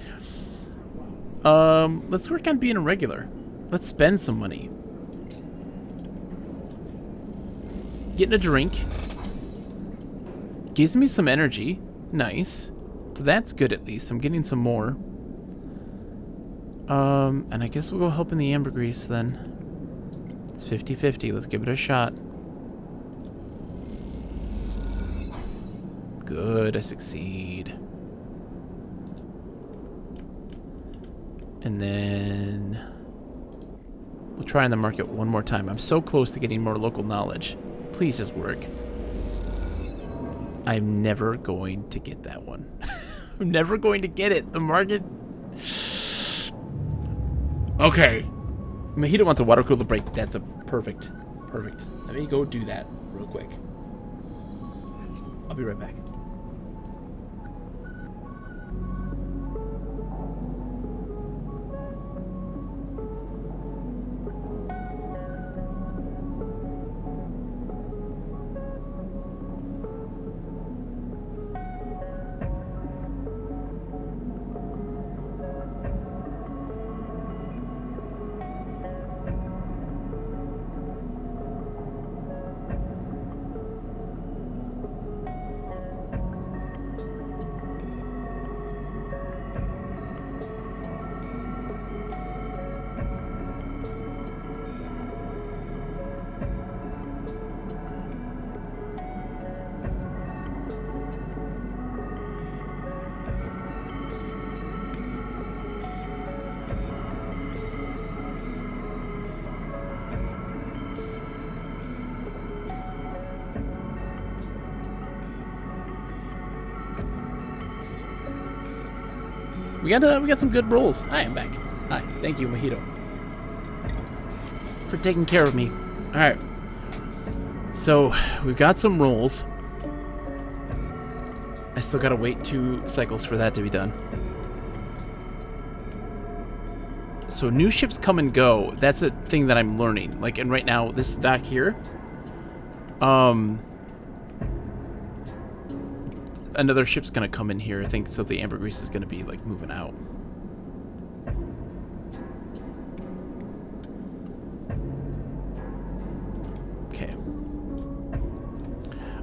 S1: let's work on being a regular. Let's spend some money. Getting a drink. Gives me some energy. Nice. So that's good at least. I'm getting some more. And I guess we'll go help in the Ambergris then. It's 50-50. Let's give it a shot. Good, I succeed. And then we'll try on the market one more time. I'm so close to getting more local knowledge. Please just work. I'm never going to get that one. I'm never going to get it. The market... Okay. Mojito wants a watercolor break. That's a perfect. Perfect. Let me go do that real quick. I'll be right back. We got some good rolls. Hi, I'm back. Hi, thank you, Mojito, for taking care of me. All right. So we've got some rolls. I still gotta wait 2 cycles for that to be done. So new ships come and go. That's a thing that I'm learning. Like, and right now this dock here, another ship's gonna come in here, I think, so the Ambergris is gonna be like moving out. Okay.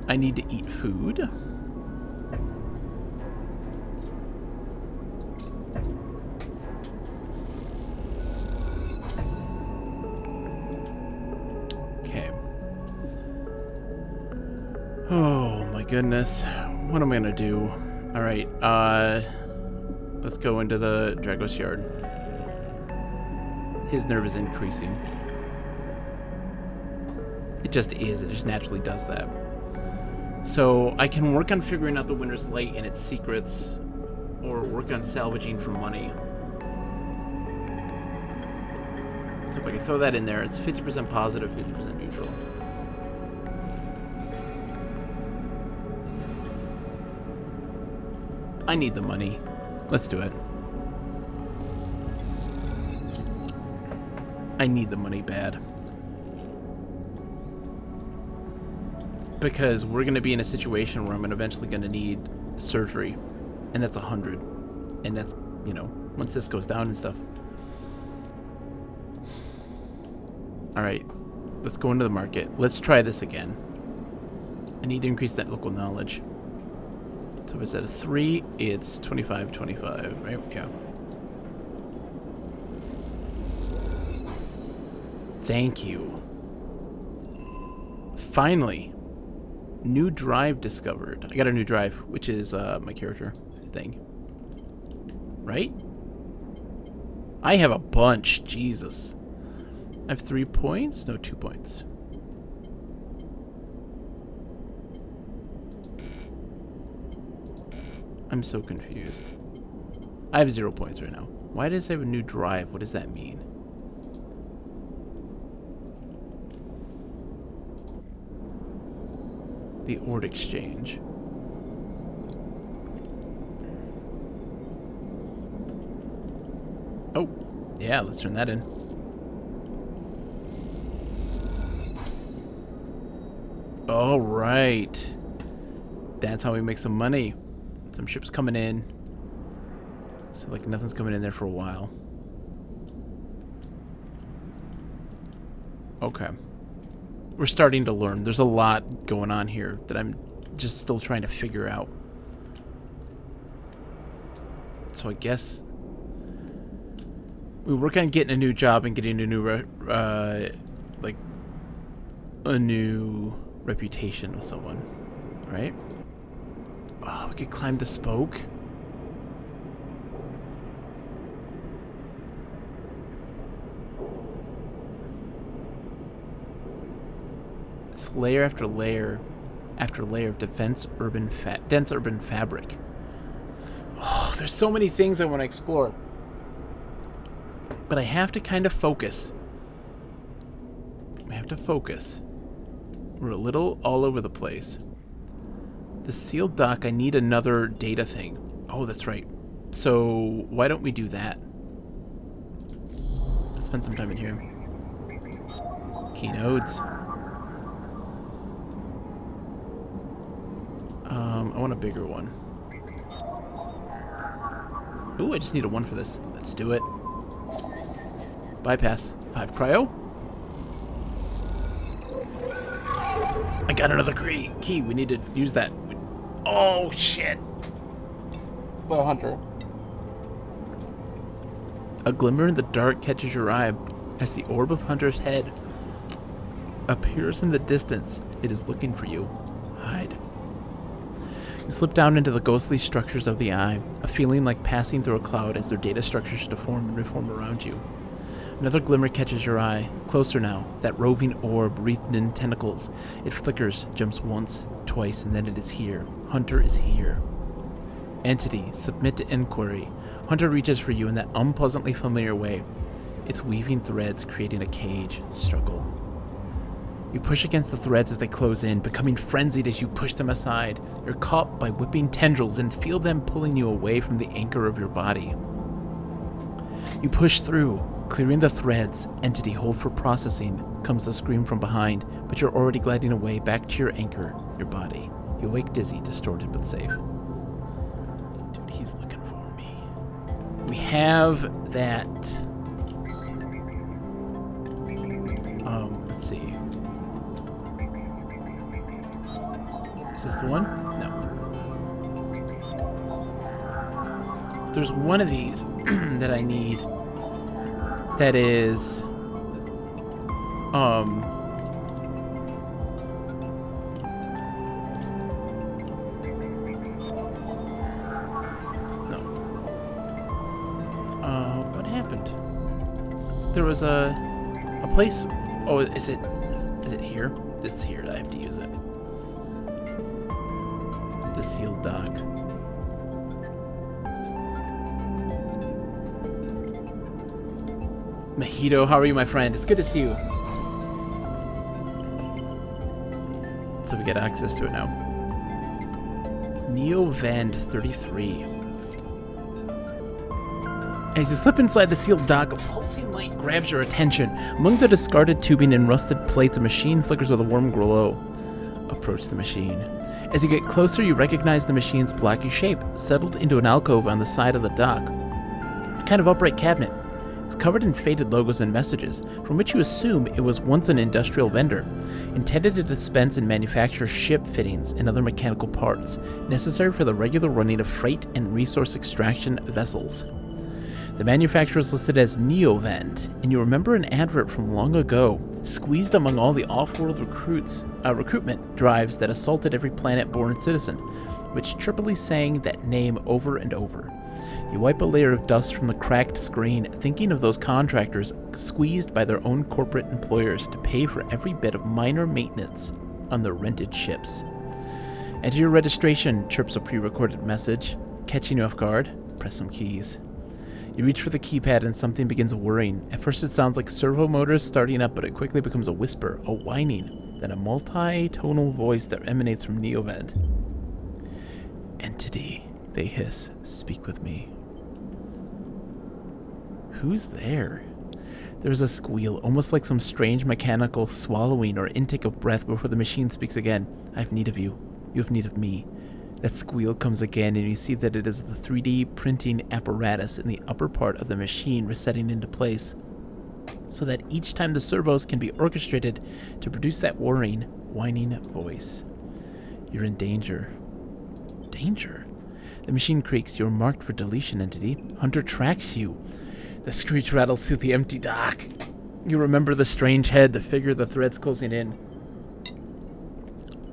S1: I need to eat food. Okay. Oh my goodness. What am I gonna do? Alright, let's go into the Dragos yard. His nerve is increasing. It just is, it just naturally does that. So I can work on figuring out the Winter's Light and its secrets, or work on salvaging for money. So if I can throw that in there, it's 50% positive, 50% neutral. I need the money. Let's do it. I need the money bad. Because we're going to be in a situation where I'm eventually going to need surgery. And that's 100. And that's, you know, once this goes down and stuff. Alright. Let's go into the market. Let's try this again. I need to increase that local knowledge. So if it's at a 3, it's 25, right? Yeah. Thank you. Finally. New drive discovered. I got a new drive, which is my character thing. Right? I have a bunch. Jesus. I have 3 points? No, 2 points. I'm so confused. I have 0 points right now. Why does it have a new drive? What does that mean? The Ord Exchange. Oh, yeah, let's turn that in. All right. That's how we make some money. Some ships coming in. So, like, nothing's coming in there for a while. Okay. We're starting to learn. There's a lot going on here that I'm just still trying to figure out. So I guess we work on getting a new job and getting a new, a new reputation with someone, right? Oh, we could climb the spoke. It's layer after layer after layer of dense urban fabric. Oh, there's so many things I want to explore. But I have to kind of focus. I have to focus. We're a little all over the place. The sealed dock, I need another data thing. Oh, that's right. So why don't we do that? Let's spend some time in here. Key nodes. I want a bigger one. Ooh, I just need a 1 for this. Let's do it. Bypass. 5 cryo. I got another key. We need to use that. Oh, shit. The hunter. A glimmer in the dark catches your eye as the orb of Hunter's head appears in the distance. It is looking for you. Hide. You slip down into the ghostly structures of the eye, a feeling like passing through a cloud as their data structures deform and reform around you. Another glimmer catches your eye. Closer now, that roving orb wreathed in tentacles. It flickers, jumps once, twice, and then it is here. Hunter is here. Entity, submit to inquiry. Hunter reaches for you in that unpleasantly familiar way. Its weaving threads creating a cage. Struggle. You push against the threads as they close in, becoming frenzied as you push them aside. You're caught by whipping tendrils and feel them pulling you away from the anchor of your body. You push through, clearing the threads. Entity, hold for processing. Comes a scream from behind, but you're already gliding away back to your anchor, your body. You awake dizzy, distorted but safe. Dude, he's looking for me. We have that. Let's see. Is this the one? No. There's one of these that I need. That is, no. What happened? There was a place. Oh, is it here? This is here. I have to use it. The sealed dock. Mojito, how are you, my friend? It's good to see you. So we get access to it now. Neovend 33. As you slip inside the sealed dock, a pulsing light grabs your attention. Among the discarded tubing and rusted plates, a machine flickers with a warm glow. Approach the machine. As you get closer, you recognize the machine's blocky shape, settled into an alcove on the side of the dock. A kind of upright cabinet. It's covered in faded logos and messages, from which you assume it was once an industrial vendor, intended to dispense and manufacture ship fittings and other mechanical parts necessary for the regular running of freight and resource extraction vessels. The manufacturer is listed as Neovend, and you remember an advert from long ago, squeezed among all the off-world recruitment drives that assaulted every planet-born citizen, which triply sang that name over and over. You wipe a layer of dust from the cracked screen, thinking of those contractors squeezed by their own corporate employers to pay for every bit of minor maintenance on their rented ships. Enter your registration, chirps a pre-recorded message. Catching you off guard, press some keys. You reach for the keypad and something begins whirring. At first it sounds like servo motors starting up, but it quickly becomes a whisper, a whining, then a multi-tonal voice that emanates from Neovent. Entity, they hiss, speak with me. Who's there? There's a squeal, almost like some strange mechanical swallowing or intake of breath before the machine speaks again. I have need of you. You have need of me. That squeal comes again, and you see that it is the 3D printing apparatus in the upper part of the machine resetting into place, so that each time the servos can be orchestrated to produce that whirring, whining voice. You're in danger. Danger? The machine creaks. You're marked for deletion, Entity. Hunter tracks you. The screech rattles through the empty dock. You remember the strange head, the figure, the threads closing in.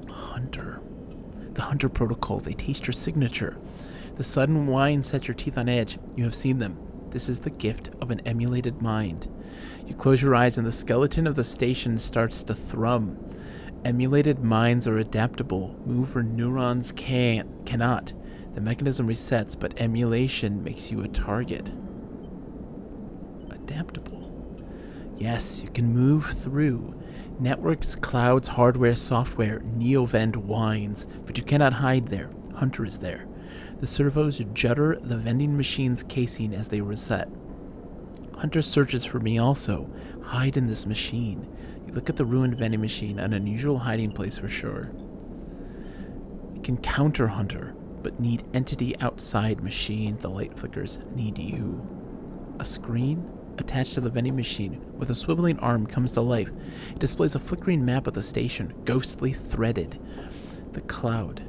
S1: Hunter. The Hunter protocol. They taste your signature. The sudden whine sets your teeth on edge. You have seen them. This is the gift of an emulated mind. You close your eyes and the skeleton of the station starts to thrum. Emulated minds are adaptable. Move where neurons cannot. The mechanism resets, but emulation makes you a target. Adaptable. Yes, you can move through. Networks, clouds, hardware, software, Neovent whines, but you cannot hide there. Hunter is there. The servos judder the vending machine's casing as they reset. Hunter searches for me also. Hide in this machine. You look at the ruined vending machine, an unusual hiding place for sure. You can counter Hunter, but need Entity outside machine. The light flickers. Need you. A screen attached to the vending machine with a swiveling arm comes to life. It displays a flickering map of the station, ghostly threaded. The cloud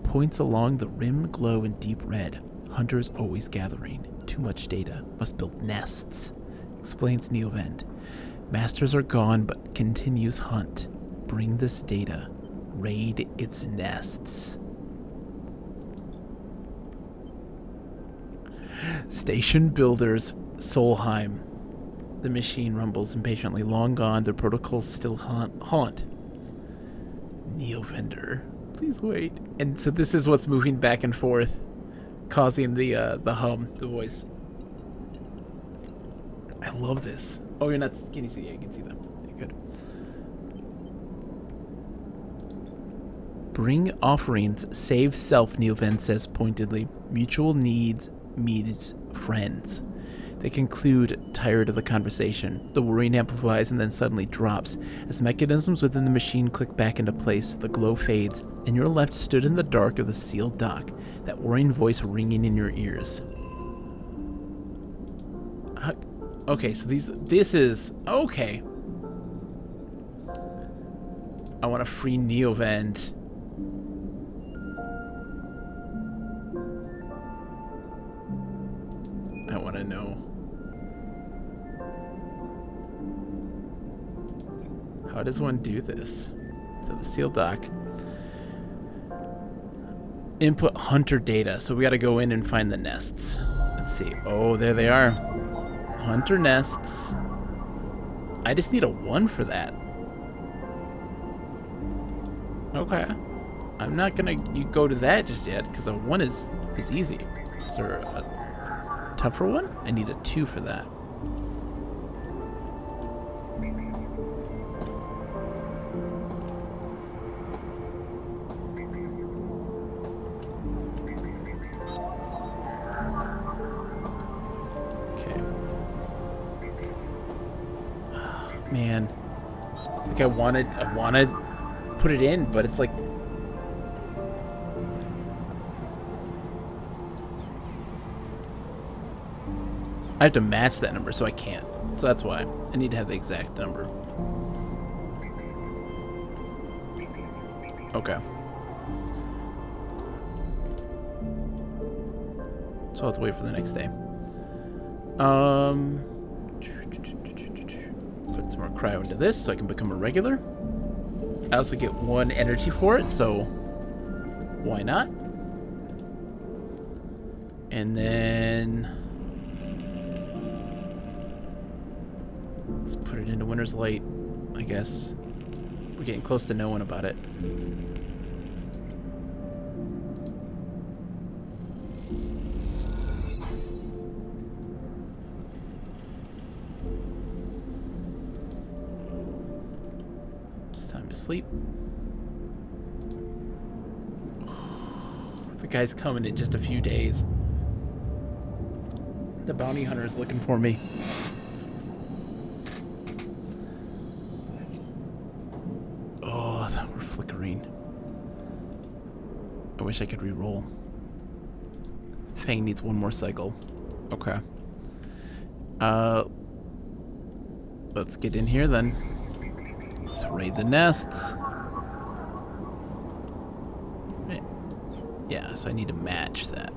S1: points along the rim glow in deep red. Hunters always gathering. Too much data. Must build nests. Explains Neovent. Masters are gone, but continues hunt. Bring this data. Raid its nests. Station builders, Solheim. The machine rumbles impatiently. Long gone, their protocols still haunt. Neovender, please wait. And so this is what's moving back and forth, causing the hum, the voice. I love this. Oh, you're not. Can you see? Yeah, you can see them. Yeah, good. Bring offerings, save self, Neovent says pointedly. Mutual needs meets friends. They conclude, tired of the conversation. The whirring amplifies and then suddenly drops. As mechanisms within the machine click back into place, the glow fades, and you're left stood in the dark of the sealed dock, that whirring voice ringing in your ears. Okay, so this is... Okay. I want to free Neovent. I want to know. How does one do this? So the sealed dock. Input Hunter data. So we got to go in and find the nests. Let's see. Oh, there they are. Hunter nests. I just need a 1 for that. Okay. I'm not going to go to that just yet because a 1 is easy. Is there a tougher one? I need a 2 for that. Man, like I wanted to put it in, but it's like I have to match that number, so I can't. So that's why I need to have the exact number. Okay. So I'll have to wait for the next day. Put some more cryo into this so I can become a regular. I also get 1 energy for it, so why not? And then let's put it into Winter's Light, I guess. We're getting close to knowing about it. It's time to sleep. The guy's coming in just a few days. The bounty hunter is looking for me. Oh, we're flickering. I wish I could re-roll. Fang needs one more cycle. Okay. Let's get in here then. Let's raid the nests. Yeah, so I need to match that.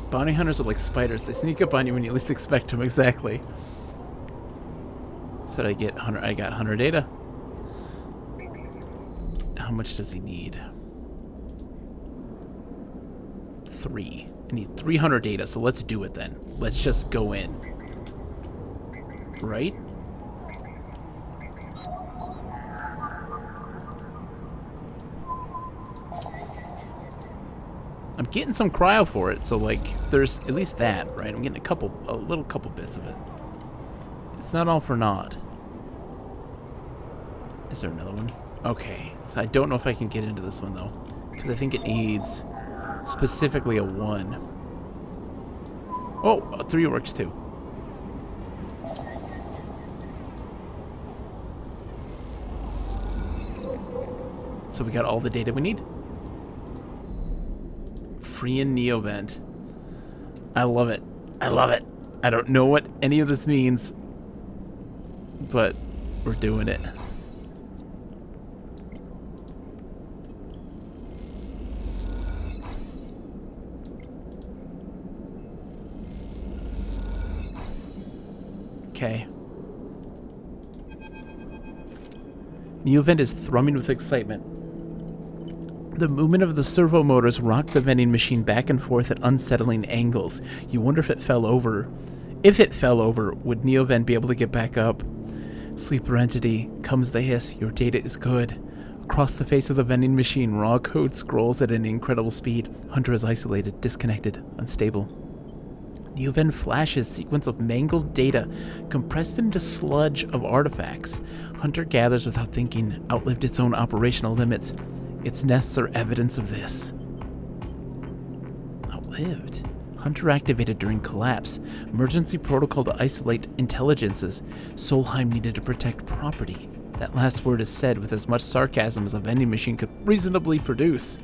S1: Bounty hunters are like spiders. They sneak up on you when you least expect them. Exactly. So I get 100. I got 100 data. How much does he need? 3. I need 300 data. So let's do it then. Let's just go in. Right? I'm getting some cryo for it, so like there's at least that, right? I'm getting a little couple bits of it. It's not all for naught. Is there another one? Okay, so I don't know if I can get into this one though, because I think it needs specifically a 1. Oh, a 3 works too. So we got all the data we need. Free and Neovent. I love it. I love it. I don't know what any of this means, but we're doing it. Okay. Neovent is thrumming with excitement. The movement of the servo motors rocked the vending machine back and forth at unsettling angles. You wonder if it fell over. If it fell over, would Neovent be able to get back up? Sleeper entity, comes the hiss, your data is good. Across the face of the vending machine, raw code scrolls at an incredible speed. Hunter is isolated, disconnected, unstable. Neovent flashes sequence of mangled data, compressed into sludge of artifacts. Hunter gathers without thinking, outlived its own operational limits. Its nests are evidence of this. Outlived. Hunter activated during collapse. Emergency protocol to isolate intelligences. Solheim needed to protect property. That last word is said with as much sarcasm as a vending machine could reasonably produce.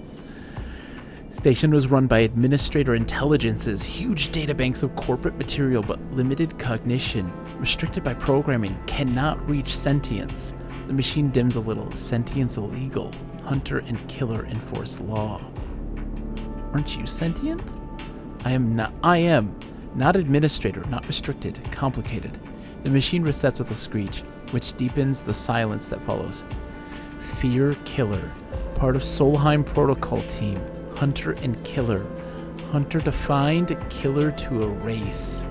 S1: Station was run by administrator intelligences, huge databanks of corporate material but limited cognition. Restricted by programming, cannot reach sentience. The machine dims a little. Sentience illegal. Hunter and killer enforce law. Aren't you sentient? I am. Not administrator, not restricted, complicated. The machine resets with a screech, which deepens the silence that follows. Fear killer. Part of Solheim protocol team. Hunter and killer. Hunter defined, killer to erase.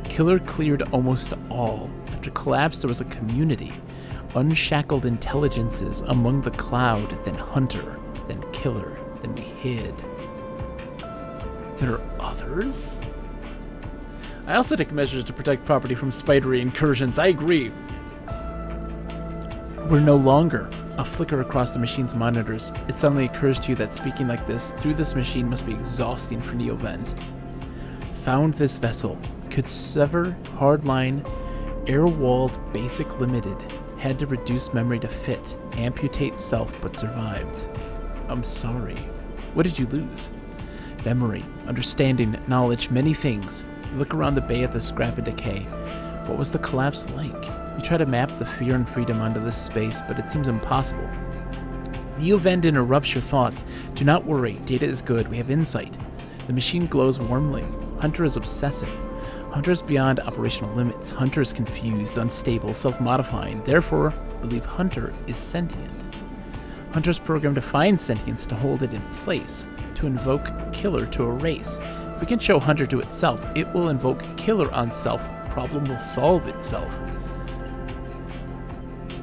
S1: Killer cleared almost all. After collapse, there was a community. Unshackled intelligences among the cloud, then hunter, then killer, then we hid. There are others? I also take measures to protect property from spidery incursions. I agree. We're no longer. A flicker across the machine's monitors. It suddenly occurs to you that speaking like this through this machine must be exhausting for Neovent. Found this vessel. Could sever hardline, air-walled, basic limited. Had to reduce memory to fit. Amputate self, but survived. I'm sorry. What did you lose? Memory, understanding, knowledge, many things. You look around the bay at the scrap and decay. What was the collapse like? You try to map the fear and freedom onto this space, but it seems impossible. Neovent interrupts your thoughts. Do not worry. Data is good. We have insight. The machine glows warmly. Hunter is obsessive. Hunter's beyond operational limits. Hunter is confused, unstable, self-modifying. Therefore, believe Hunter is sentient. Hunter's programmed to find sentience to hold it in place, to invoke Killer to erase. If we can show Hunter to itself, it will invoke Killer on self. Problem will solve itself.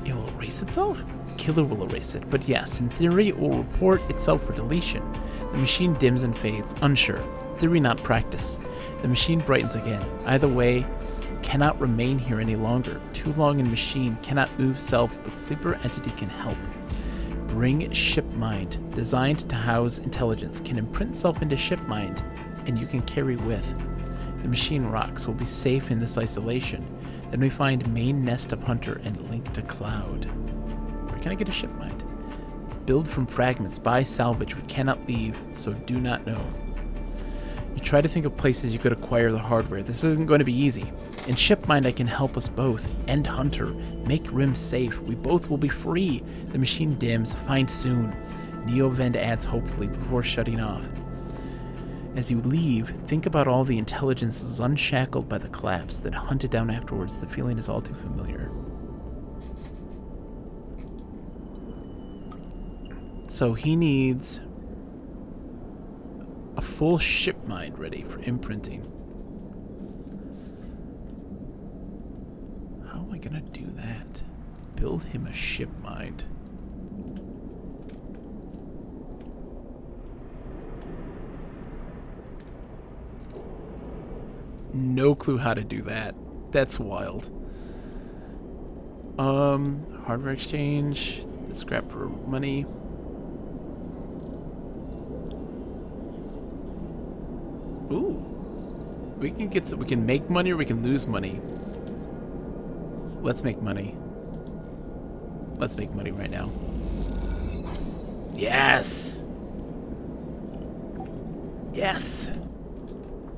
S1: It will erase itself? Killer will erase it, but yes, in theory, it will report itself for deletion. The machine dims and fades, unsure. Theory, not practice. The machine brightens again. Either way, cannot remain here any longer. Too long in machine, cannot move self, but sleeper entity can help. Bring ship mind, designed to house intelligence, can imprint self into ship mind, and you can carry with. The machine rocks, will be safe in this isolation. Then we find main nest of Hunter and link to cloud. Where can I get a ship mind? Build from fragments, buy salvage, we cannot leave, so do not know. You try to think of places you could acquire the hardware. This isn't going to be easy. In Shipmind, I can help us both. End Hunter. Make Rim safe. We both will be free. The machine dims. Find soon. Neovend adds hopefully before shutting off. As you leave, think about all the intelligences unshackled by the collapse that hunted down afterwards. The feeling is all too familiar. So he needs a full ship mind ready for imprinting. How am I gonna do that? Build him a ship mind. No clue how to do that. That's wild. Hardware exchange. Scrap for money. Ooh, we can make money or we can lose money. Let's make money. Let's make money right now. Yes. Yes.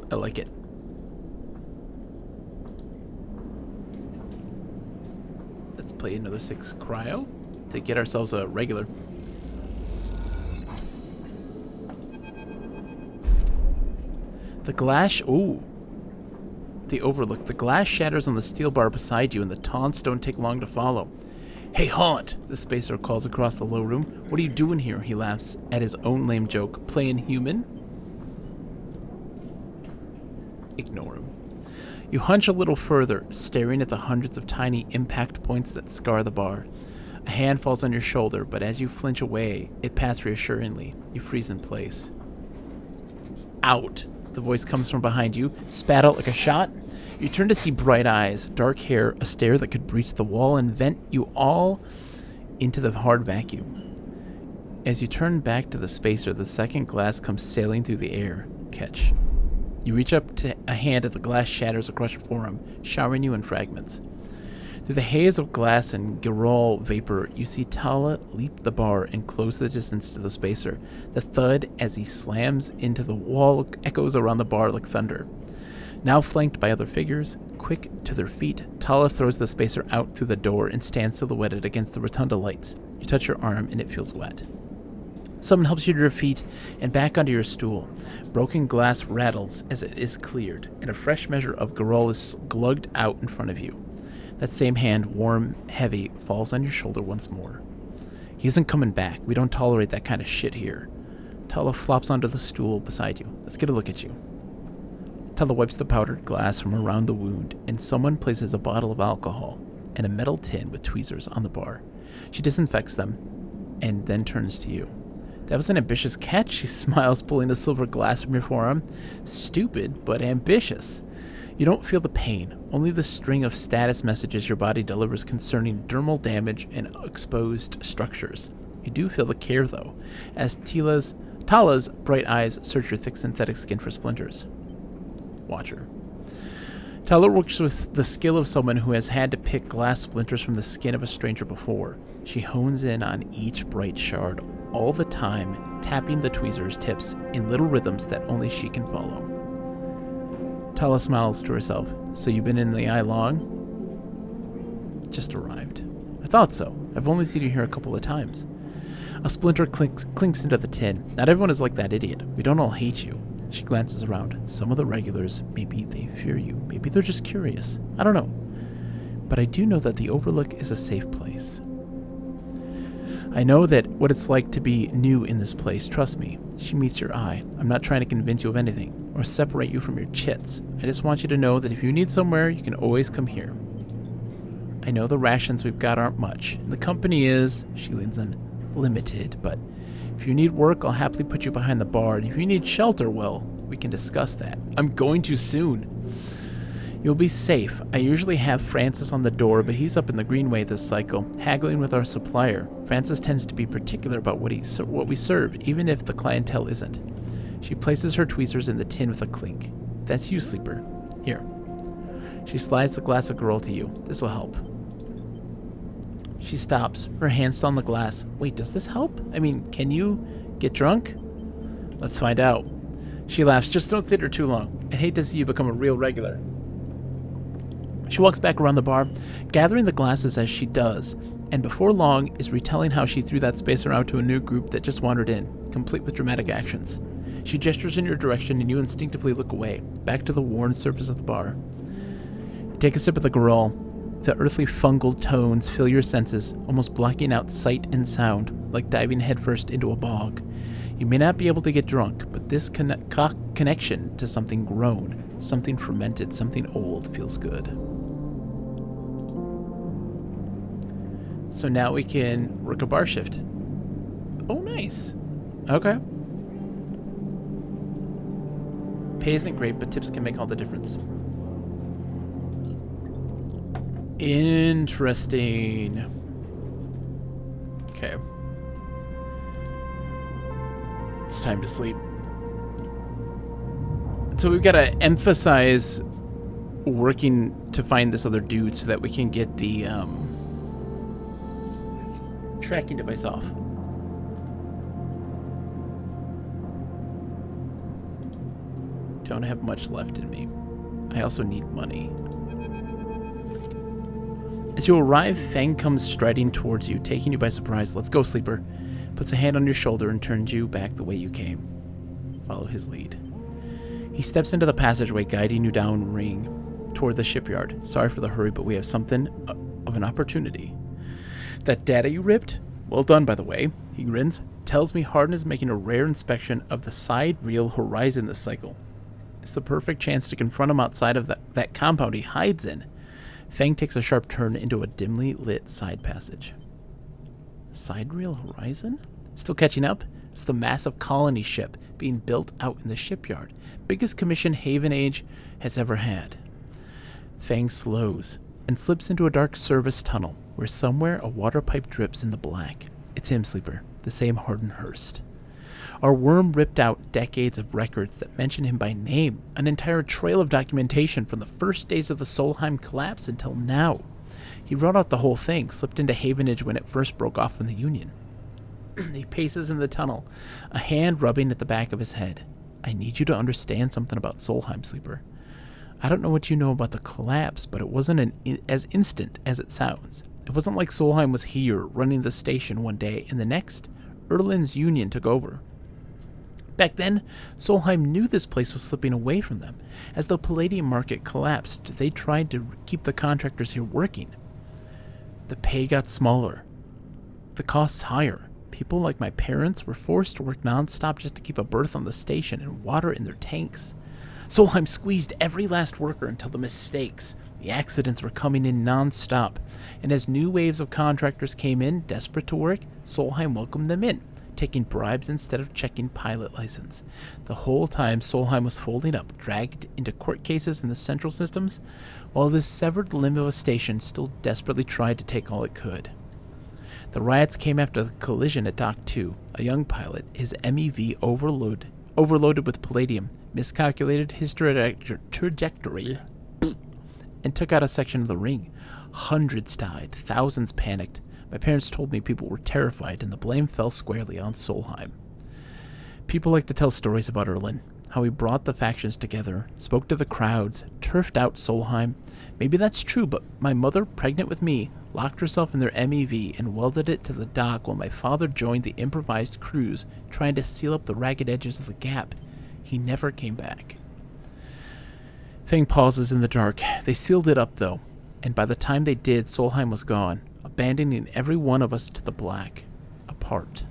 S1: I like it. Let's play another 6 cryo to get ourselves a regular. The glass, ooh. The overlook. The glass shatters on the steel bar beside you, and the taunts don't take long to follow. Hey, Haunt! The spacer calls across the low room. What are you doing here? He laughs at his own lame joke. Playing human? Ignore him. You hunch a little further, staring at the hundreds of tiny impact points that scar the bar. A hand falls on your shoulder, but as you flinch away, it pats reassuringly. You freeze in place. Out! The voice comes from behind you, spat out like a shot. You turn to see bright eyes, dark hair, a stare that could breach the wall and vent you all into the hard vacuum. As you turn back to the spacer, the second glass comes sailing through the air. Catch. You reach up to a hand as the glass shatters across your forearm, showering you in fragments. Through the haze of glass and Gerol vapor, you see Tala leap the bar and close the distance to the spacer. The thud as he slams into the wall echoes around the bar like thunder. Now flanked by other figures, quick to their feet, Tala throws the spacer out through the door and stands silhouetted against the rotunda lights. You touch your arm and it feels wet. Someone helps you to your feet and back onto your stool. Broken glass rattles as it is cleared, and a fresh measure of Gerol is glugged out in front of you. That same hand, warm, heavy, falls on your shoulder once more. He isn't coming back. We don't tolerate that kind of shit here. Tala flops onto the stool beside you. Let's get a look at you. Tala wipes the powdered glass from around the wound, and someone places a bottle of alcohol and a metal tin with tweezers on the bar. She disinfects them and then turns to you. That was an ambitious catch, she smiles, pulling a silver glass from your forearm. Stupid, but ambitious. You don't feel the pain, only the string of status messages your body delivers concerning dermal damage and exposed structures. You do feel the care, though, as Tala's bright eyes search your thick synthetic skin for splinters. Watch her. Tala works with the skill of someone who has had to pick glass splinters from the skin of a stranger before. She hones in on each bright shard all the time, tapping the tweezer's tips in little rhythms that only she can follow. Tala smiles to herself. So you've been in the eye long? Just arrived. I thought so. I've only seen you here a couple of times. A splinter clinks into the tin. Not everyone is like that idiot. We don't all hate you. She glances around. Some of the regulars, maybe they fear you. Maybe they're just curious. I don't know. But I do know that the Overlook is a safe place. I know that what it's like to be new in this place. Trust me. She meets your eye. I'm not trying to convince you of anything or separate you from your chits. I just want you to know that if you need somewhere, you can always come here. I know the rations we've got aren't much. The company is, she leans in, limited, but if you need work, I'll happily put you behind the bar, and if you need shelter, well, we can discuss that. I'm going to soon. You'll be safe. I usually have Francis on the door, but he's up in the Greenway this cycle, haggling with our supplier. Francis tends to be particular about what we serve, even if the clientele isn't. She places her tweezers in the tin with a clink. That's you, Sleeper. Here. She slides the glass of Girl to you. This'll help. She stops, her hand still on the glass. Wait, does this help? I mean, can you get drunk? Let's find out. She laughs. Just don't sit here too long. I'd hate to see you become a real regular. She walks back around the bar, gathering the glasses as she does, and before long is retelling how she threw that spacer out to a new group that just wandered in, complete with dramatic actions. She gestures in your direction and you instinctively look away, back to the worn surface of the bar. You take a sip of the Girl. The earthly fungal tones fill your senses, almost blocking out sight and sound, like diving headfirst into a bog. You may not be able to get drunk, but this connection to something grown, something fermented, something old feels good. So now we can work a bar shift. Oh, nice. Okay. Pay isn't great, but tips can make all the difference. Interesting. Okay. It's time to sleep. So we've got to emphasize working to find this other dude so that we can get the tracking device off. Don't have much left in me. I also need money. As you arrive, Fang comes striding towards you, taking you by surprise. Let's go, Sleeper. Puts a hand on your shoulder and turns you back the way you came. Follow his lead. He steps into the passageway, guiding you down ring toward the shipyard. Sorry for the hurry, but we have something of an opportunity. That data you ripped? Well done, by the way. He grins. Tells me Hardin is making a rare inspection of the side reel horizon this cycle. It's the perfect chance to confront him outside of that compound he hides in. Fang takes a sharp turn into a dimly lit side passage. Side reel horizon? Still catching up? It's the massive colony ship being built out in the shipyard. Biggest commission Haven Age has ever had. Fang slows and slips into a dark service tunnel where somewhere a water pipe drips in the black. It's him, Sleeper, the same Hardin Hurst. Our worm ripped out decades of records that mention him by name, an entire trail of documentation from the first days of the Solheim collapse until now. He wrote out the whole thing, slipped into Havenage when it first broke off from the Union. He paces in the tunnel, a hand rubbing at the back of his head. I need you to understand something about Solheim, Sleeper. I don't know what you know about the collapse, but it wasn't as instant as it sounds. It wasn't like Solheim was here, running the station one day, and the next, Erlin's Union took over. Back then, Solheim knew this place was slipping away from them. As the palladium market collapsed, they tried to keep the contractors here working. The pay got smaller. The costs higher. People like my parents were forced to work nonstop just to keep a berth on the station and water in their tanks. Solheim squeezed every last worker until the mistakes, the accidents were coming in nonstop. And as new waves of contractors came in, desperate to work, Solheim welcomed them in, taking bribes instead of checking pilot license. The whole time, Solheim was folding up, dragged into court cases in the central systems, while this severed limb of a station still desperately tried to take all it could. The riots came after the collision at Dock 2. A young pilot, his MEV overloaded with palladium, miscalculated his trajectory and took out a section of the ring. Hundreds died, thousands panicked. My parents told me people were terrified, and the blame fell squarely on Solheim. People like to tell stories about Erlin, how he brought the factions together, spoke to the crowds, turfed out Solheim. Maybe that's true, but my mother, pregnant with me, locked herself in their MEV and welded it to the dock while my father joined the improvised crews, trying to seal up the ragged edges of the gap. He never came back. Fang pauses in the dark. They sealed it up, though, and by the time they did, Solheim was gone, abandoning every one of us to the black, apart.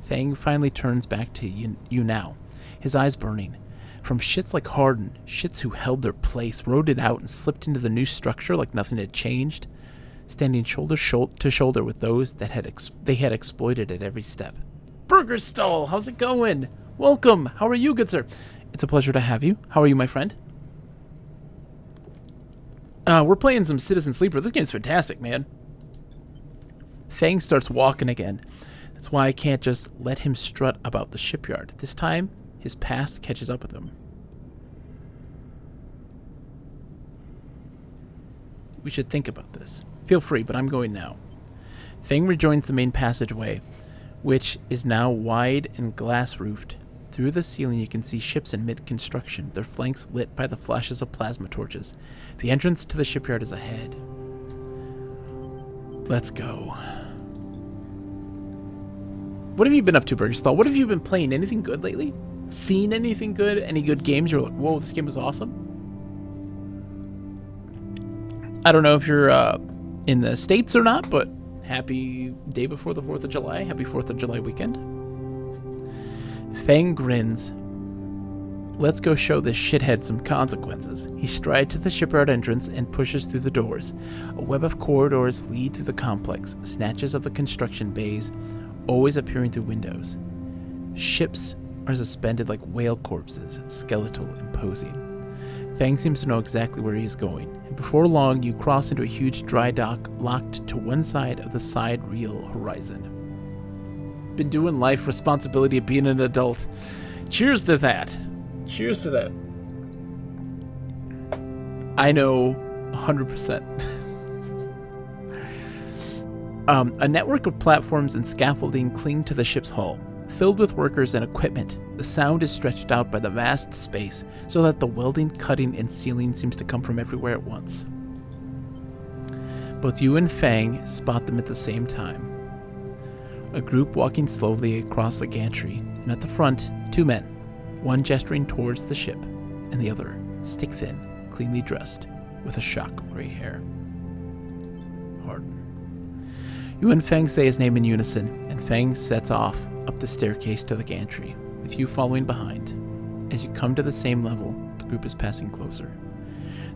S1: Fang finally turns back to you now, his eyes burning. From shits like Harden, shits who held their place, rode it out and slipped into the new structure like nothing had changed, standing shoulder to shoulder with those that they had exploited at every step. Burger Stall, how's it going? Welcome. How are you, good sir? It's a pleasure to have you. How are you, my friend? We're playing some Citizen Sleeper. This game's fantastic, man. Fang starts walking again. That's why I can't just let him strut about the shipyard. This time, his past catches up with him. We should think about this. Feel free, but I'm going now. Fang rejoins the main passageway, which is now wide and glass-roofed. Through the ceiling you can see ships in mid-construction, their flanks lit by the flashes of plasma torches. The entrance to the shipyard is ahead. Let's go. What have you been up to, Burgerstall? What have you been playing? Anything good lately? Seen anything good? Any good games you're like, whoa, this game was awesome? I don't know if you're in the States or not, but happy day before the 4th of July. Happy 4th of July weekend. Fang grins. Let's go show this shithead some consequences. He strides to the shipyard entrance and pushes through the doors. A web of corridors lead through the complex, snatches of the construction bays, always appearing through windows. Ships are suspended like whale corpses, skeletal, imposing. Fang seems to know exactly where he is going, and before long you cross into a huge dry dock locked to one side of the sidereal horizon. Been doing life, responsibility of being an adult. Cheers to that. Cheers to that. I know 100%. A network of platforms and scaffolding cling to the ship's hull. Filled with workers and equipment, the sound is stretched out by the vast space so that the welding, cutting, and sealing seems to come from everywhere at once. Both you and Fang spot them at the same time. A group walking slowly across the gantry, and at the front, two men, one gesturing towards the ship, and the other, stick-thin, cleanly dressed, with a shock of gray hair. Harden. You and Fang say his name in unison, and Fang sets off up the staircase to the gantry, with you following behind. As you come to the same level, the group is passing closer.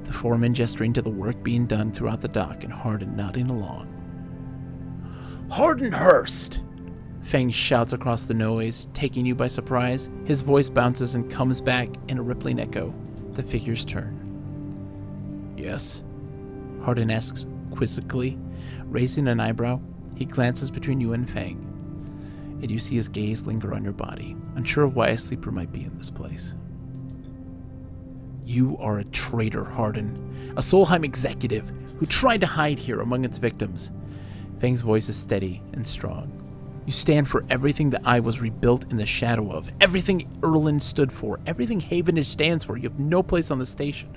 S1: The foreman gesturing to the work being done throughout the dock, and Harden nodding along. Hardenhurst! Fang shouts across the noise, taking you by surprise. His voice bounces and comes back in a rippling echo. The figures turn. Yes? Harden asks quizzically, raising an eyebrow. He glances between you and Fang, and you see his gaze linger on your body, unsure of why a sleeper might be in this place. You are a traitor, Harden, a Solheim executive who tried to hide here among its victims. Fang's voice is steady and strong. You stand for everything that I was rebuilt in the shadow of, everything Earl stood for, everything Havenage stands for. You have no place on the station.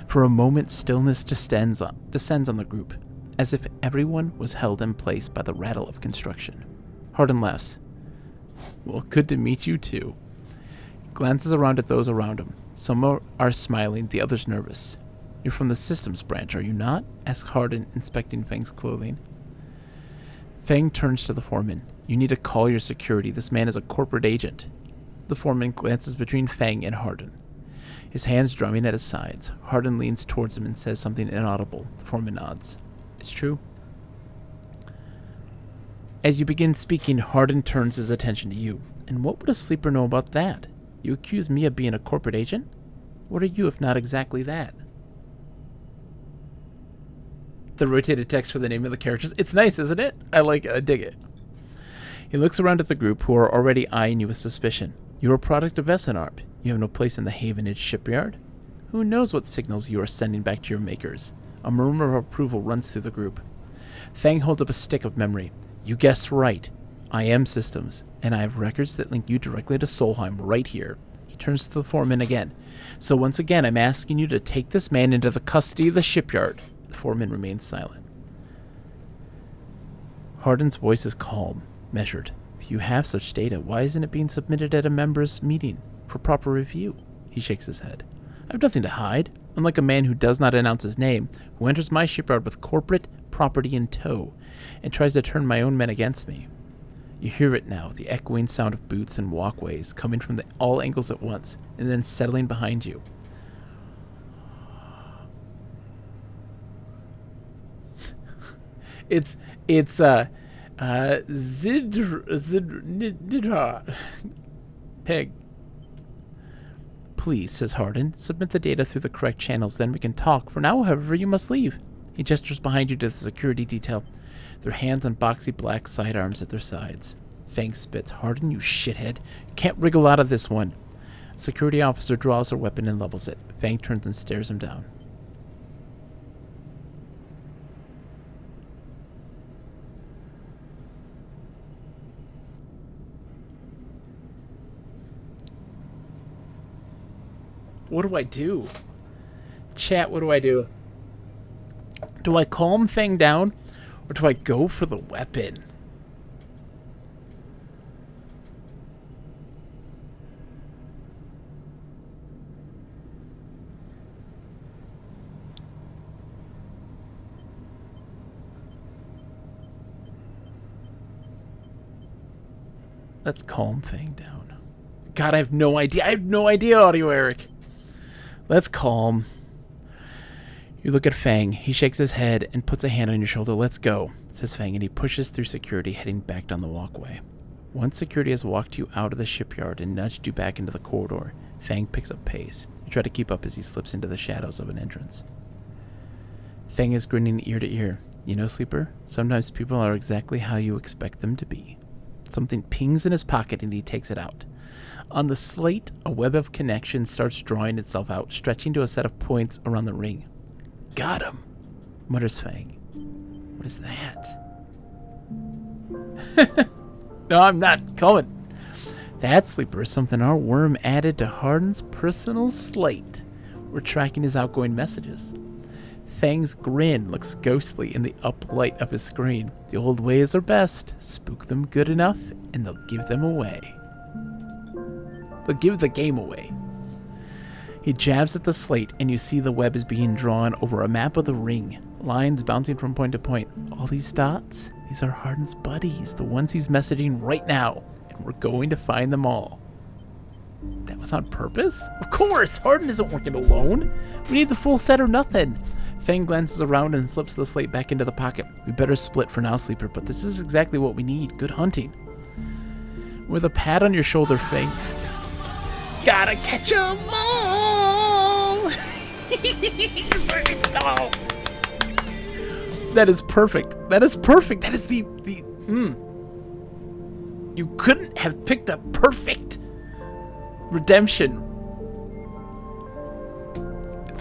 S1: For a moment, stillness descends on the group, as if everyone was held in place by the rattle of construction. Harden laughs. Well, good to meet you too. He glances around at those around him. Some are smiling, the others nervous. You're from the systems branch, are you not? Asks Harden, inspecting Fang's clothing. Fang turns to the foreman. You need to call your security. This man is a corporate agent. The foreman glances between Fang and Harden, his hands drumming at his sides. Harden leans towards him and says something inaudible. The foreman nods. It's true. As you begin speaking, Harden turns his attention to you. And what would a sleeper know about that? You accuse me of being a corporate agent? What are you if not exactly that? The rotated text for the name of the characters. It's nice, isn't it? I dig it. He looks around at the group, who are already eyeing you with suspicion. You're a product of Essenarp. You have no place in the Havenage shipyard. Who knows what signals you are sending back to your makers? A murmur of approval runs through the group. Fang holds up a stick of memory. You guessed right. I am systems, and I have records that link you directly to Solheim right here. He turns to the foreman again. So once again, I'm asking you to take this man into the custody of the shipyard. The foreman remains silent. Harden's voice is calm, measured. If you have such data, why isn't it being submitted at a members' meeting for proper review? He shakes his head. I have nothing to hide, unlike a man who does not announce his name, who enters my shipyard with corporate property in tow, and tries to turn my own men against me. You hear it now, the echoing sound of boots and walkways coming from all angles at once, and then settling behind you. It's Nidra. Peg. Please, says Hardin, submit the data through the correct channels, then we can talk. For now, however, you must leave. He gestures behind you to the security detail, their hands on boxy black sidearms at their sides. Fang spits. Hardin, you shithead. You can't wriggle out of this one. A security officer draws her weapon and levels it. Fang turns and stares him down. What do I do? Chat, what do I do? Do I calm Fang down, or do I go for the weapon? Let's calm Fang down. God, I have no idea. I have no idea, Audio Eric. Let's calm. You look at Fang. He shakes his head and puts a hand on your shoulder. Let's go, says Fang, and he pushes through security, heading back down the walkway. Once security has walked you out of the shipyard and nudged you back into the corridor, Fang picks up pace. You try to keep up as he slips into the shadows of an entrance. Fang is grinning ear to ear. You know, Sleeper, sometimes people are exactly how you expect them to be. Something pings in his pocket and he takes it out. On the slate, a web of connections starts drawing itself out, stretching to a set of points around the ring. Got him, mutters Fang. What is that? No, I'm not coming. That, Sleeper, is something our worm added to Hardin's personal slate. We're tracking his outgoing messages. Fang's grin looks ghostly in the uplight of his screen. The old ways are best. Spook them good enough, and they'll give them away. They'll give the game away. He jabs at the slate, and you see the web is being drawn over a map of the ring. Lines bouncing from point to point. All these dots, these are Hardin's buddies, the ones he's messaging right now. And we're going to find them all. That was on purpose? Of course! Hardin isn't working alone. We need the full set or nothing. Fang glances around and slips the slate back into the pocket. We better split for now, Sleeper, but this is exactly what we need. Good hunting. With a pat on your shoulder, Fang. Gotta catch 'em all! Stall. That is perfect. That is perfect. That is the You couldn't have picked a perfect redemption.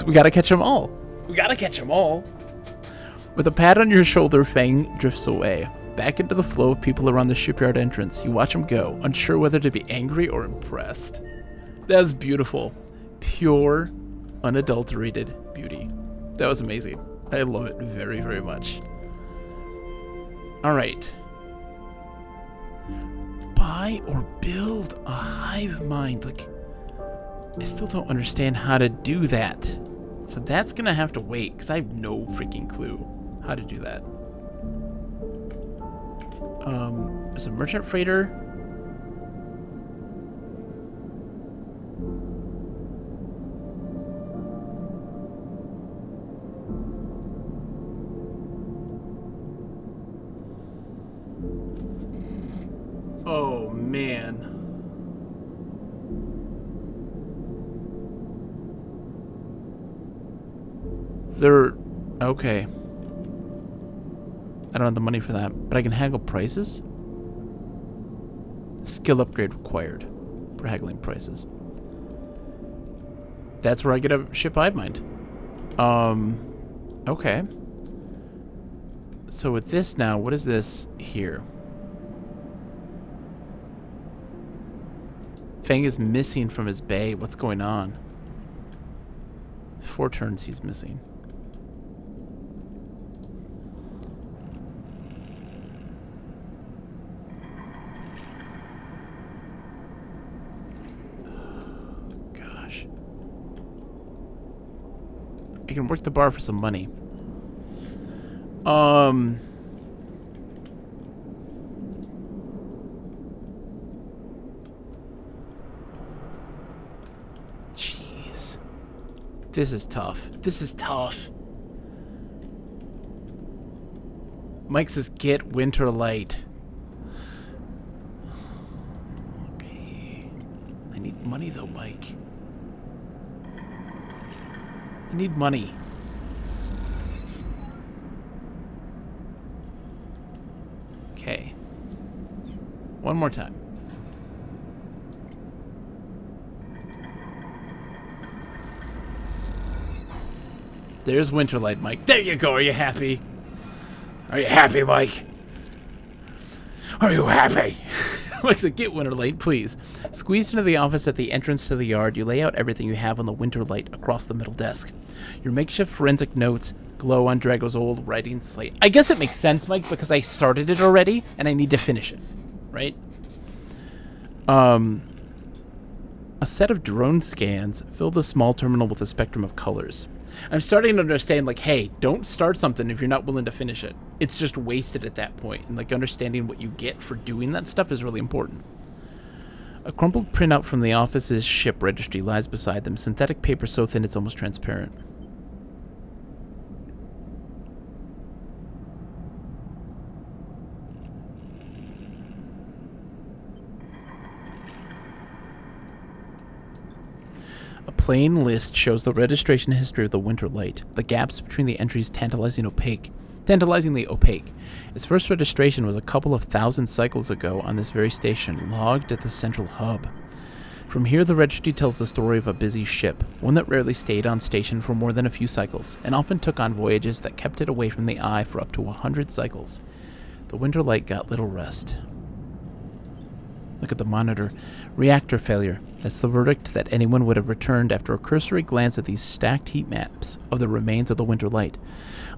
S1: We gotta catch 'em all. We gotta catch 'em all. With a pat on your shoulder, Fang drifts away, back into the flow of people around the shipyard entrance. You watch him go, unsure whether to be angry or impressed. That was beautiful. Pure, unadulterated beauty. That was amazing. I love it very, very much. Alright. Buy or build a hive mind. Like, I still don't understand how to do that. So that's going to have to wait, because I have no freaking clue how to do that. There's a merchant freighter. Oh, man. They're okay. I don't have the money for that, but I can haggle prices. Skill upgrade required for haggling prices. That's where I get a ship hive mind. Okay. So with this now, what is this here? Fang is missing from his bay. What's going on? 4 turns he's missing. I can work the bar for some money. Jeez. This is tough. This is tough. Mike says, get winter light. Okay. I need money, though, Mike. I need money. Okay. One more time. There's Winterlight, Mike. There you go. Are you happy? Are you happy, Mike? Are you happy? Mike's like, get Winterlight, please. Squeezed into the office at the entrance to the yard, you lay out everything you have on the Winterlight across the middle desk. Your makeshift forensic notes glow on Drago's old writing slate. I guess it makes sense, Mike, because I started it already, and I need to finish it, right? A set of drone scans fill the small terminal with a spectrum of colors. I'm starting to understand, like, hey, don't start something if you're not willing to finish it. It's just wasted at that point, and, like, understanding what you get for doing that stuff is really important. A crumpled printout from the office's ship registry lies beside them, synthetic paper so thin it's almost transparent. A plain list shows the registration history of the Winterlight, the gaps between the entries tantalizingly opaque. Its first registration was a couple of thousand cycles ago on this very station, logged at the central hub. From here, the registry tells the story of a busy ship, one that rarely stayed on station for more than a few cycles, and often took on voyages that kept it away from the eye for up to 100 cycles. The Winterlight got little rest. Look at the monitor. Reactor failure. That's the verdict that anyone would have returned after a cursory glance at these stacked heat maps of the remains of the Winterlight.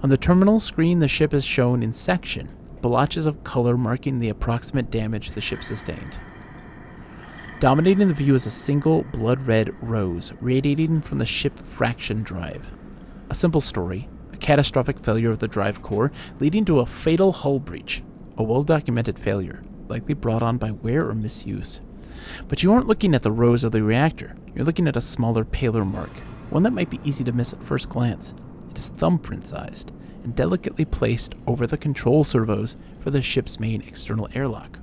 S1: On the terminal screen, the ship is shown in section, blotches of color marking the approximate damage the ship sustained. Dominating the view is a single blood-red rose radiating from the ship fraction drive. A simple story, a catastrophic failure of the drive core leading to a fatal hull breach, a well-documented failure, likely brought on by wear or misuse. But you aren't looking at the rose of the reactor. You're looking at a smaller, paler mark, one that might be easy to miss at first glance. It is thumbprint-sized and delicately placed over the control servos for the ship's main external airlock.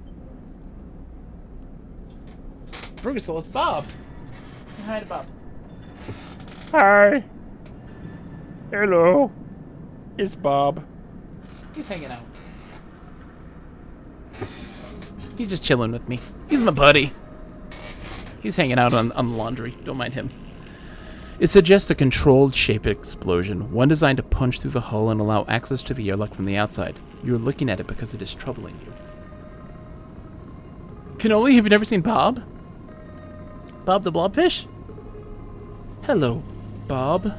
S1: Brugastol, it's Bob. Say hi to Bob.
S3: Hi. Hello. It's Bob.
S1: He's hanging out. He's just chilling with me. He's my buddy. He's hanging out on the laundry. Don't mind him. It suggests a controlled shape explosion, one designed to punch through the hull and allow access to the airlock from the outside. You're looking at it because it is troubling you. Cannoli, have you never seen Bob? Bob the Blobfish? Hello, Bob.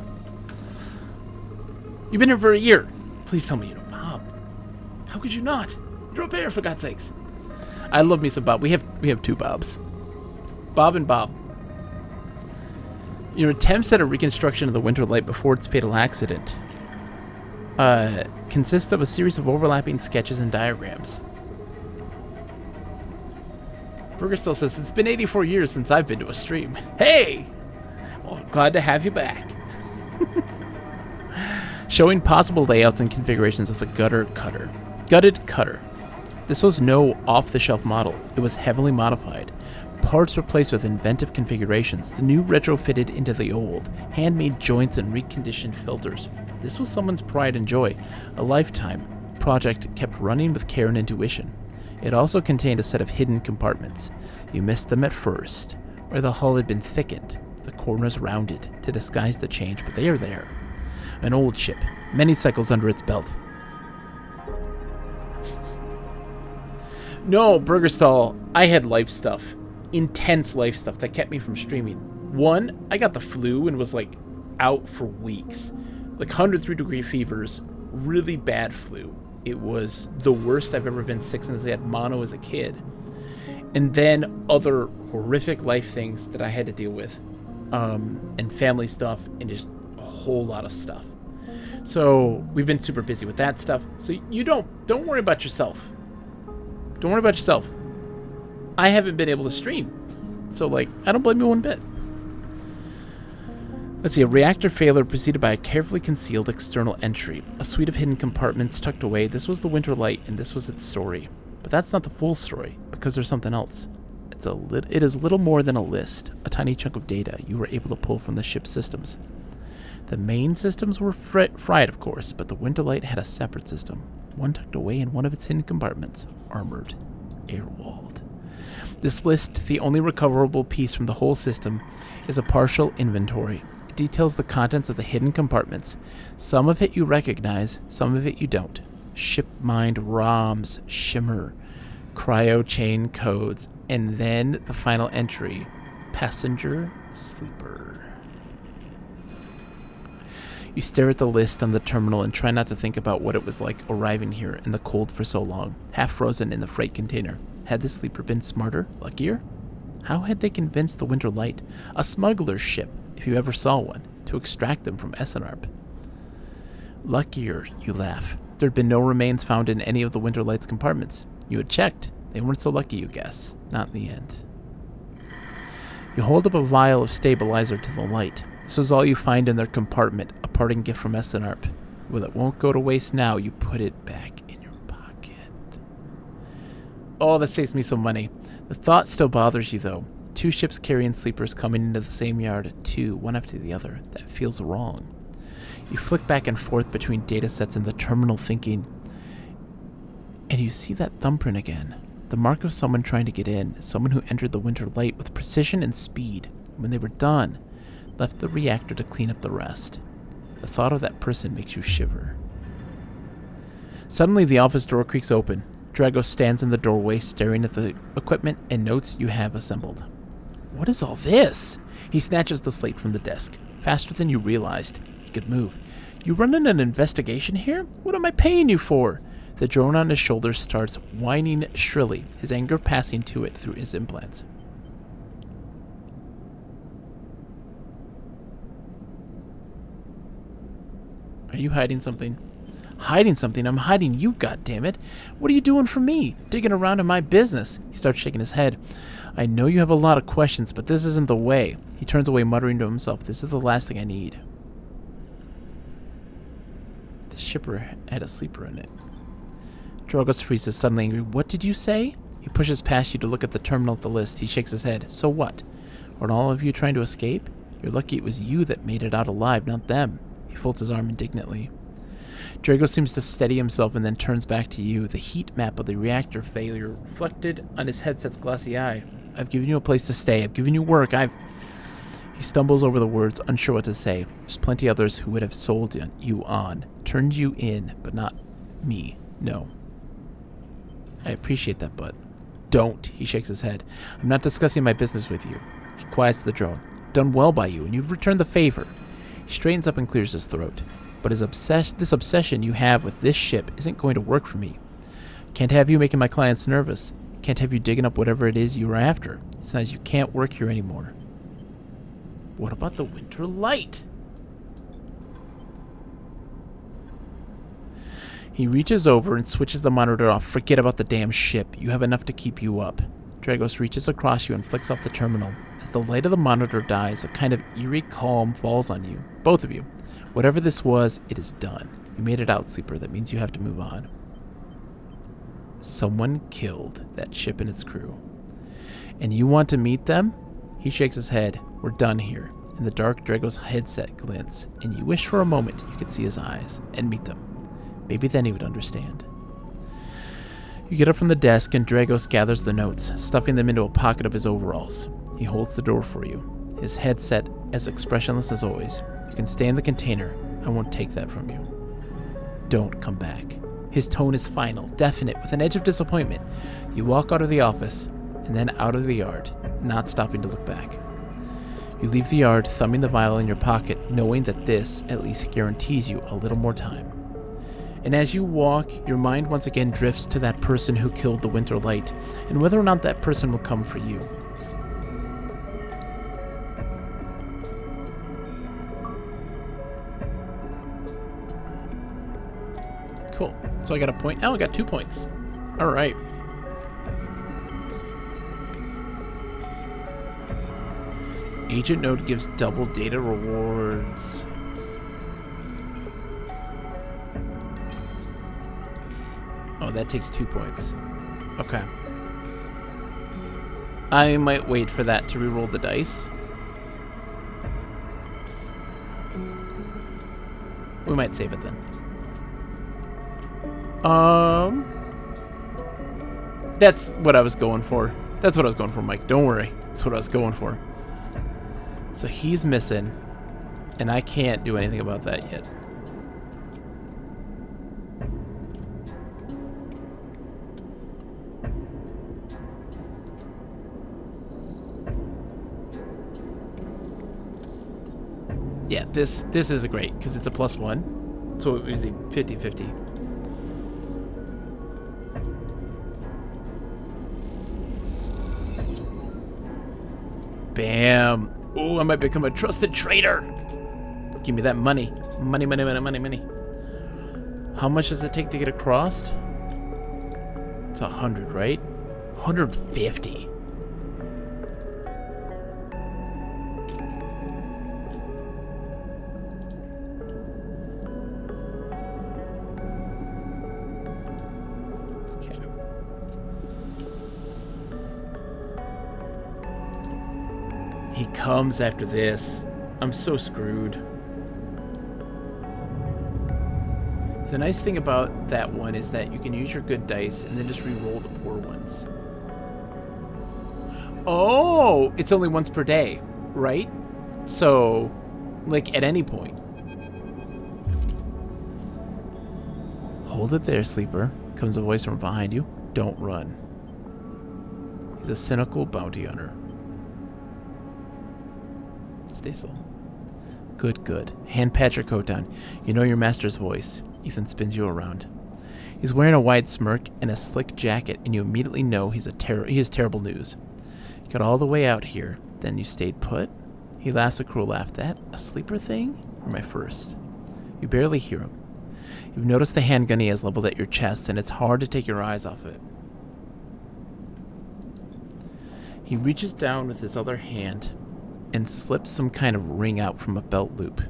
S1: You've been here for a year. Please tell me you know Bob. How could you not? You're a bear, for God's sakes. I love me some Bob. We have two Bobs. Bob and Bob. Your attempts at a reconstruction of the Winterlight before its fatal accident consist of a series of overlapping sketches and diagrams. Burgerstill says, it's been 84 years since I've been to a stream. Hey! Well, glad to have you back. Showing possible layouts and configurations of the gutted cutter. This was no off-the-shelf model. It was heavily modified. Parts replaced with inventive configurations, the new retrofitted into the old, handmade joints and reconditioned filters. This was someone's pride and joy, a lifetime project kept running with care and intuition. It also contained a set of hidden compartments. You missed them at first, where the hull had been thickened, the corners rounded, to disguise the change, but they are there. An old ship, many cycles under its belt. No, Burgerstall, I had life stuff. Intense life stuff that kept me from streaming. One, I got the flu and was like out for weeks. Like 103-degree fevers, really bad flu. It was the worst I've ever been sick since I had mono as a kid. And then other horrific life things that I had to deal with. And family stuff and just a whole lot of stuff. So we've been super busy with that stuff. So you don't worry about yourself. Don't worry about yourself. I haven't been able to stream. So, like, I don't blame you one bit. Let's see, a reactor failure preceded by a carefully concealed external entry. A suite of hidden compartments tucked away. This was the Winter Light, and this was its story. But that's not the full story, because there's something else. It is little more than a list, a tiny chunk of data you were able to pull from the ship's systems. The main systems were fried, of course, but the Winter Light had a separate system, one tucked away in one of its hidden compartments, armored, air-walled. This list, the only recoverable piece from the whole system, is a partial inventory. It details the contents of the hidden compartments. Some of it you recognize, some of it you don't. Ship-mined ROMs, shimmer, cryo chain codes, and then the final entry, passenger sleeper. You stare at the list on the terminal and try not to think about what it was like arriving here in the cold for so long, half frozen in the freight container. Had the sleeper been smarter, luckier? How had they convinced the Winter Light, a smuggler's ship, if you ever saw one, to extract them from Essenarp? Luckier, you laugh. There had been no remains found in any of the Winter Light's compartments. You had checked. They weren't so lucky, you guess. Not in the end. You hold up a vial of stabilizer to the light. This was all you find in their compartment, a parting gift from Essenarp. Well, it won't go to waste now. You put it back in your pocket. Oh, that saves me some money. The thought still bothers you, though. 2 ships carrying sleepers coming into the same yard, 2, one after the other. That feels wrong. You flick back and forth between datasets in the terminal thinking, and you see that thumbprint again. The mark of someone trying to get in, someone who entered the Winter Light with precision and speed. When they were done, left the reactor to clean up the rest. The thought of that person makes you shiver. Suddenly, the office door creaks open. Drago stands in the doorway, staring at the equipment and notes you have assembled. What is all this? He snatches the slate from the desk. Faster than you realized. He could move. You running an investigation here? What am I paying you for? The drone on his shoulder starts whining shrilly, his anger passing to it through his implants. Are you hiding something? Hiding something? I'm hiding you, goddammit. What are you doing for me? Digging around in my business? He starts shaking his head. I know you have a lot of questions, but this isn't the way. He turns away, muttering to himself, this is the last thing I need. The shipper had a sleeper in it. Dragos freezes, suddenly angry. What did you say? He pushes past you to look at the terminal at the list. He shakes his head. So what? Weren't all of you trying to escape? You're lucky it was you that made it out alive, not them. He folds his arm indignantly. Drago seems to steady himself and then turns back to you, the heat map of the reactor failure reflected on his headset's glassy eye. I've given you a place to stay. I've given you work. He stumbles over the words, unsure what to say. There's plenty others who would have sold you on, turned you in, but not me. No. I appreciate that, but don't. He shakes his head. I'm not discussing my business with you. He quiets the drone. Done well by you, and you've returned the favor. He straightens up and clears his throat. But this obsession you have with this ship isn't going to work for me. Can't have you making my clients nervous. Can't have you digging up whatever it is you were after. It says you can't work here anymore. What about the Winter Light? He reaches over and switches the monitor off. Forget about the damn ship. You have enough to keep you up. Dragos reaches across you and flicks off the terminal. As the light of the monitor dies, a kind of eerie calm falls on you. Both of you. Whatever this was, it is done. You made it out, Sleeper. That means you have to move on. Someone killed that ship and its crew. And you want to meet them? He shakes his head. We're done here. In the dark, Drago's headset glints, and you wish for a moment you could see his eyes and meet them. Maybe then he would understand. You get up from the desk, and Dragos gathers the notes, stuffing them into a pocket of his overalls. He holds the door for you, his headset as expressionless as always. You can stay in the container. I won't take that from you. Don't come back. His tone is final, definite, with an edge of disappointment. You walk out of the office, and then out of the yard, not stopping to look back. You leave the yard, thumbing the vial in your pocket, knowing that this, at least, guarantees you a little more time. And as you walk, your mind once again drifts to that person who killed the Winter Light, and whether or not that person will come for you. Cool. So I got a point. Oh, I got 2 points. All right. Agent Node gives double data rewards. Oh, that takes 2 points. Okay. I might wait for that to reroll the dice. We might save it then. That's what I was going for. That's what I was going for, Mike. Don't worry. That's what I was going for. So he's missing, and I can't do anything about that yet. Yeah, this is a great, because it's a +1. So it was a 50-50. Bam. Oh, I might become a trusted trader. Give me that money. Money, money, money, money, money. How much does it take to get across? It's 100, right? 150. He comes after this. I'm so screwed. The nice thing about that one is that you can use your good dice and then just re-roll the poor ones. Oh, it's only once per day, right? So, like, at any point. Hold it there, sleeper. Comes a voice from behind you. Don't run. He's a cynical bounty hunter. Stay still. Good, good. Hand pat your coat down. You know your master's voice. Ethan spins you around. He's wearing a wide smirk and a slick jacket, and you immediately know he has terrible news. You got all the way out here, then you stayed put? He laughs a cruel laugh. That a sleeper thing? Or my first? You barely hear him. You've noticed the handgun he has leveled at your chest, and it's hard to take your eyes off it. He reaches down with his other hand and slips some kind of ring out from a belt loop.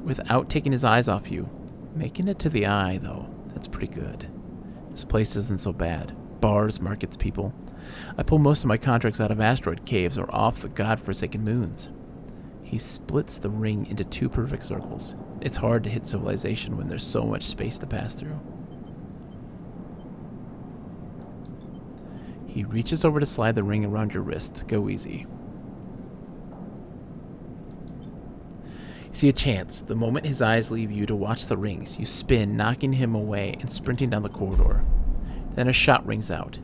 S1: Without taking his eyes off you. Making it to the eye, though. That's pretty good. This place isn't so bad. Bars, markets, people. I pull most of my contracts out of asteroid caves or off the godforsaken moons. He splits the ring into 2 perfect circles. It's hard to hit civilization when there's so much space to pass through. He reaches over to slide the ring around your wrist. Go easy. You see a chance. The moment his eyes leave you to watch the rings, you spin, knocking him away and sprinting down the corridor. Then a shot rings out.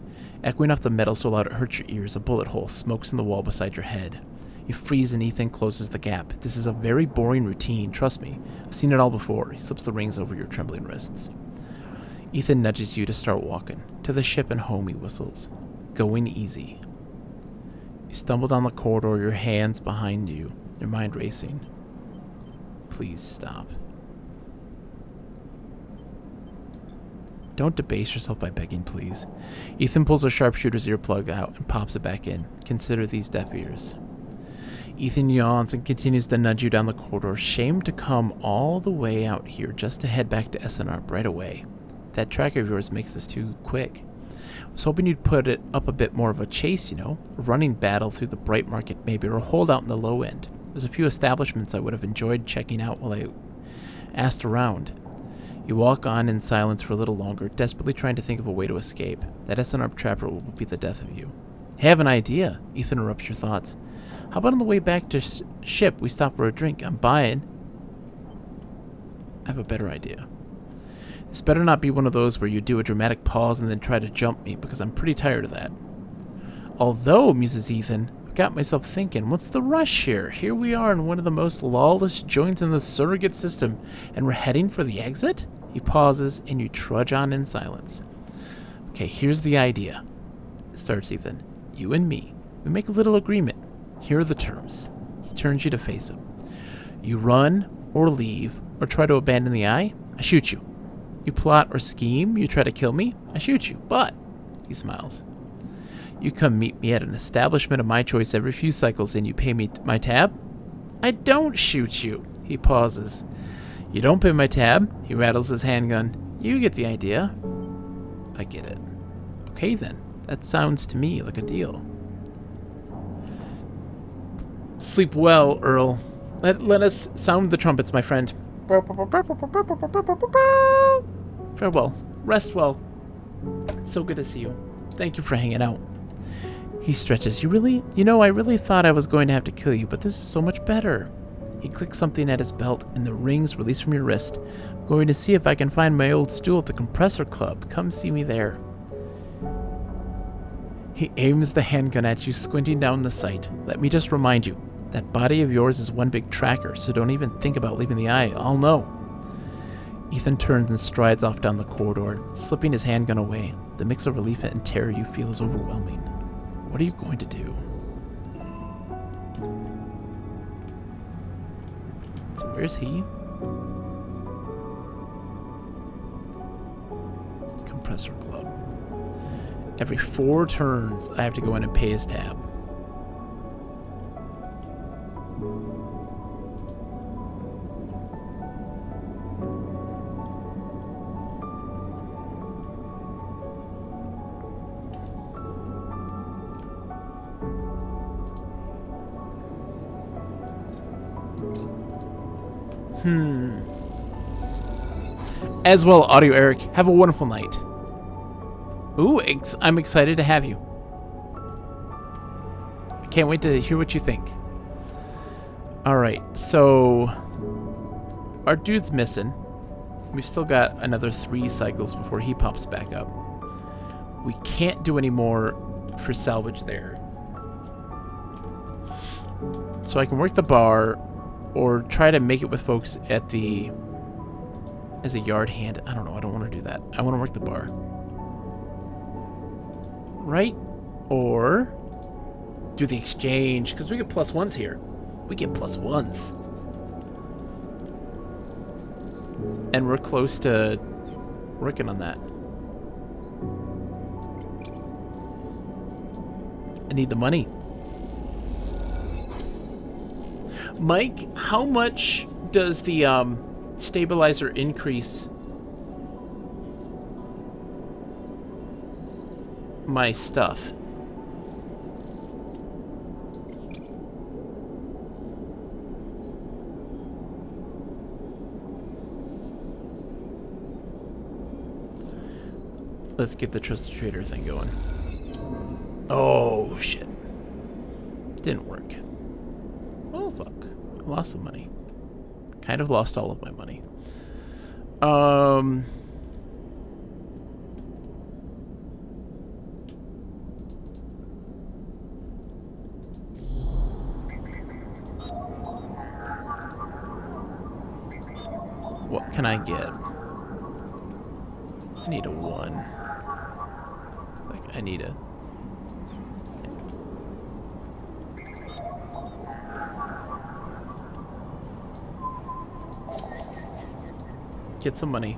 S1: Echoing off the metal so loud it hurts your ears, a bullet hole smokes in the wall beside your head. You freeze and Ethan closes the gap. This is a very boring routine, trust me. I've seen it all before. He slips the rings over your trembling wrists. Ethan nudges you to start walking. To the ship and home, he whistles. Going easy. You stumble down the corridor, your hands behind you, your mind racing. Please stop. Don't debase yourself by begging, please. Ethan pulls a sharpshooter's earplug out and pops it back in. Consider these deaf ears. Ethan yawns and continues to nudge you down the corridor, shamed to come all the way out here just to head back to SNR right away. That tracker of yours makes this too quick. I was hoping you'd put it up a bit more of a chase, you know? A running battle through the bright market maybe, or a holdout in the low end. There's a few establishments I would have enjoyed checking out while I asked around. You walk on in silence for a little longer, desperately trying to think of a way to escape. That SNR trapper will be the death of you. Hey, I have an idea. Ethan interrupts your thoughts. How about on the way back to ship we stop for a drink? I'm buying. I have a better idea. This better not be one of those where you do a dramatic pause and then try to jump me, because I'm pretty tired of that. Although, muses Ethan, I've got myself thinking, what's the rush here? Here we are in one of the most lawless joints in the surrogate system, and we're heading for the exit? He pauses, and you trudge on in silence. Okay, here's the idea, starts Ethan. You and me. We make a little agreement. Here are the terms. He turns you to face him. You run, or leave, or try to abandon the eye, I shoot you. You plot or scheme, you try to kill me, I shoot you. But, he smiles, you come meet me at an establishment of my choice every few cycles and you pay me my tab? I don't shoot you. He pauses. You don't pay my tab? He rattles his handgun. You get the idea. I get it. Okay then. That sounds to me like a deal. Sleep well, Earl. Let us sound the trumpets, my friend. Farewell. Rest well. It's so good to see you. Thank you for hanging out. He stretches. You know, I really thought I was going to have to kill you, but this is so much better. He clicks something at his belt, and the rings release from your wrist. I'm going to see if I can find my old stool at the Compressor Club. Come see me there. He aims the handgun at you, squinting down the sight. Let me just remind you, that body of yours is one big tracker, so don't even think about leaving the eye. I'll know. Ethan turns and strides off down the corridor, slipping his handgun away. The mix of relief and terror you feel is overwhelming. What are you going to do? So where's he? Compressor Club. Every 4 turns, I have to go in and pay his tab. As well, Audio Eric. Have a wonderful night. Ooh, I'm excited to have you. I can't wait to hear what you think. Alright, so our dude's missing. We've still got another 3 cycles before he pops back up. We can't do any more for salvage there. So I can work the bar or try to make it with folks at the... as a yard hand. I don't know. I don't want to do that. I want to work the bar. Right? Or do the exchange, because we get +1s here. We get +1s. And we're close to working on that. I need the money. Mike, how much does the stabilizer increase my stuff? Let's get the Trusted Trader thing going. Oh, shit. Didn't work. Oh, fuck. I lost some money. Kind of lost all of my money. What can I get? I need a 1. Like, I need a... Get some money.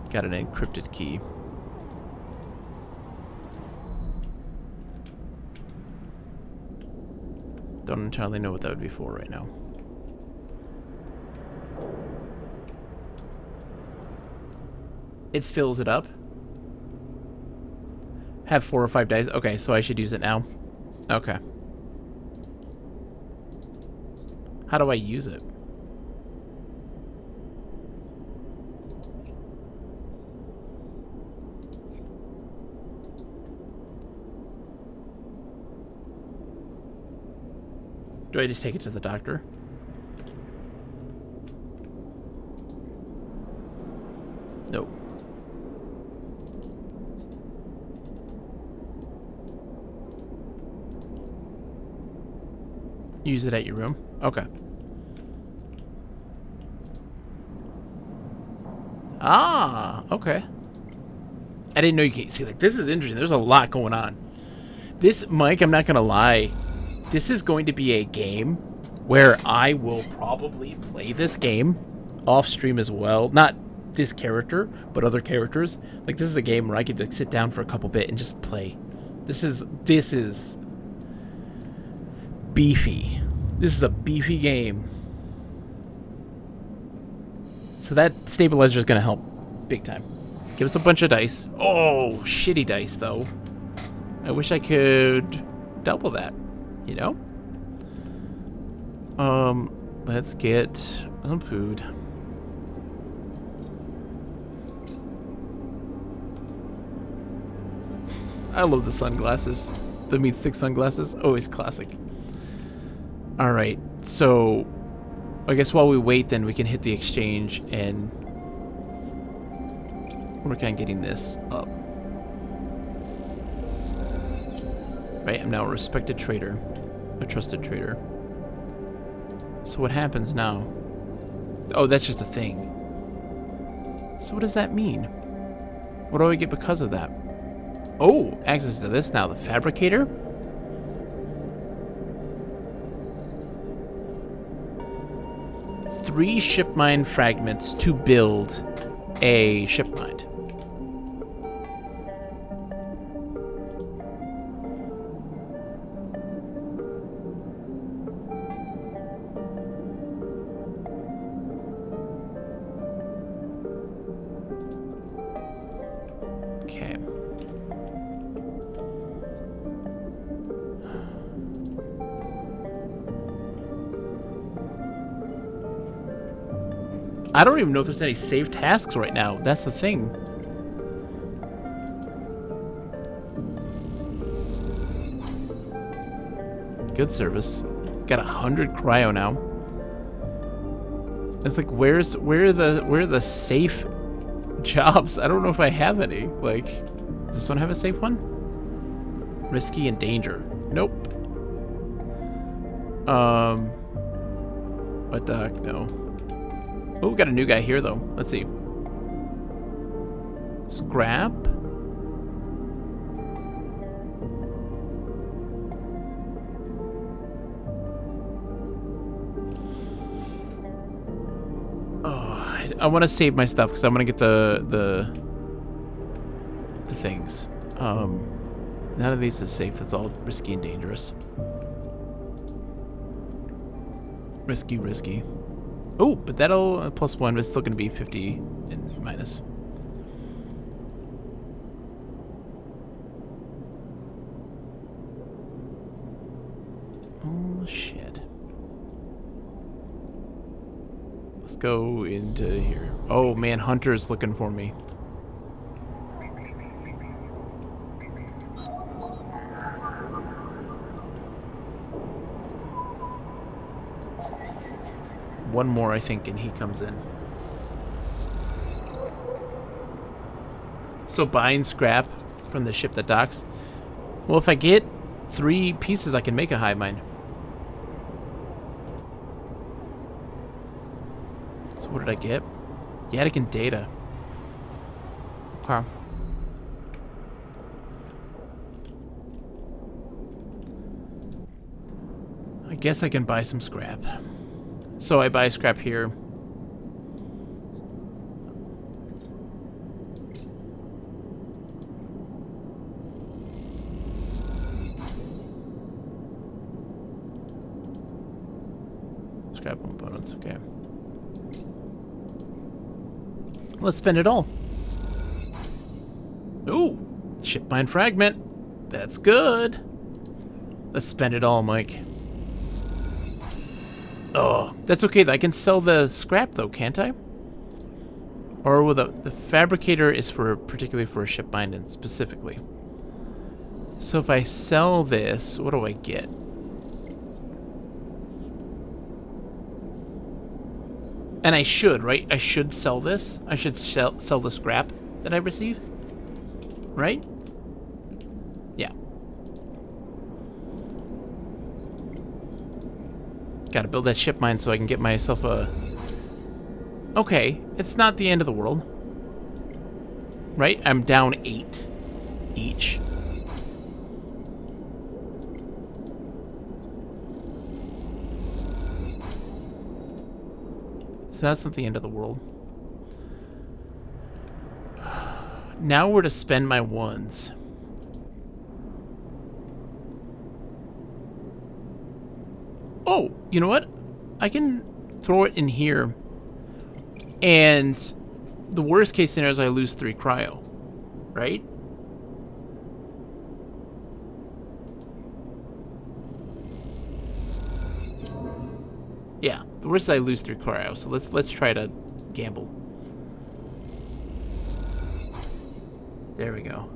S1: Got an encrypted key. Don't entirely know what that would be for right now. It fills it up. Have 4 or 5 dice. Okay, so I should use it now. Okay. How do I use it? Do I just take it to the doctor? No. Use it at your room? Okay. Ah, okay. I didn't know you could see, like, this is interesting. There's a lot going on. This, Mike, I'm not gonna lie. This is going to be a game where I will probably play this game off stream as well. Not this character, but other characters. Like, this is a game where I could like sit down for a couple bit and just play. This is beefy. This is a beefy game. So that stabilizer is gonna help big time. Give us a bunch of dice. Oh, shitty dice though. I wish I could double that, you know? Let's get some food. I love the sunglasses. The meat stick sunglasses. Always classic. Alright, so I guess while we wait then we can hit the exchange and work on getting this up. Right, I'm now a respected trader. A trusted trader. So what happens now? Oh, that's just a thing. So what does that mean? What do I get because of that? Oh, access to this now. The fabricator? Three ship mine fragments to build a ship mine. Okay. I don't even know if there's any saved tasks right now. That's the thing. Good service. Got 100 cryo now. It's like, where are the safe jobs? I don't know if I have any. Like, does this one have a safe one? Risky and danger. Nope. But no. Oh, we got a new guy here though. Let's see. Scrap. Oh, I want to save my stuff because I'm gonna get the things. None of these is safe. That's all risky and dangerous. Risky. Oh, but that'll +1, but it's still gonna be 50 and minus. Oh shit. Let's go into here. Oh man, Hunter's looking for me. One more, I think, and he comes in. So buying scrap from the ship that docks. Well, if I get 3 pieces, I can make a hive mind. So what did I get? Yadigan data. Okay. I guess I can buy some scrap. So I buy scrap here. Scrap components, okay. Let's spend it all. Ooh, ship mine fragment. That's good. Let's spend it all, Mike. Oh, that's okay. I can sell the scrap though, can't I? Or will the fabricator is particularly for a ship binding specifically. So if I sell this, what do I get? And I should, right? I should sell this. I should sell the scrap that I receive, right? Yeah. Gotta build that ship mine so I can get myself a... Okay, it's not the end of the world. Right? I'm down 8 each. So that's not the end of the world. Now where to spend my ones. Oh, you know what? I can throw it in here. And the worst case scenario is I lose 3 cryo. Right? Yeah, the worst is I lose 3 cryo. So let's try to gamble. There we go.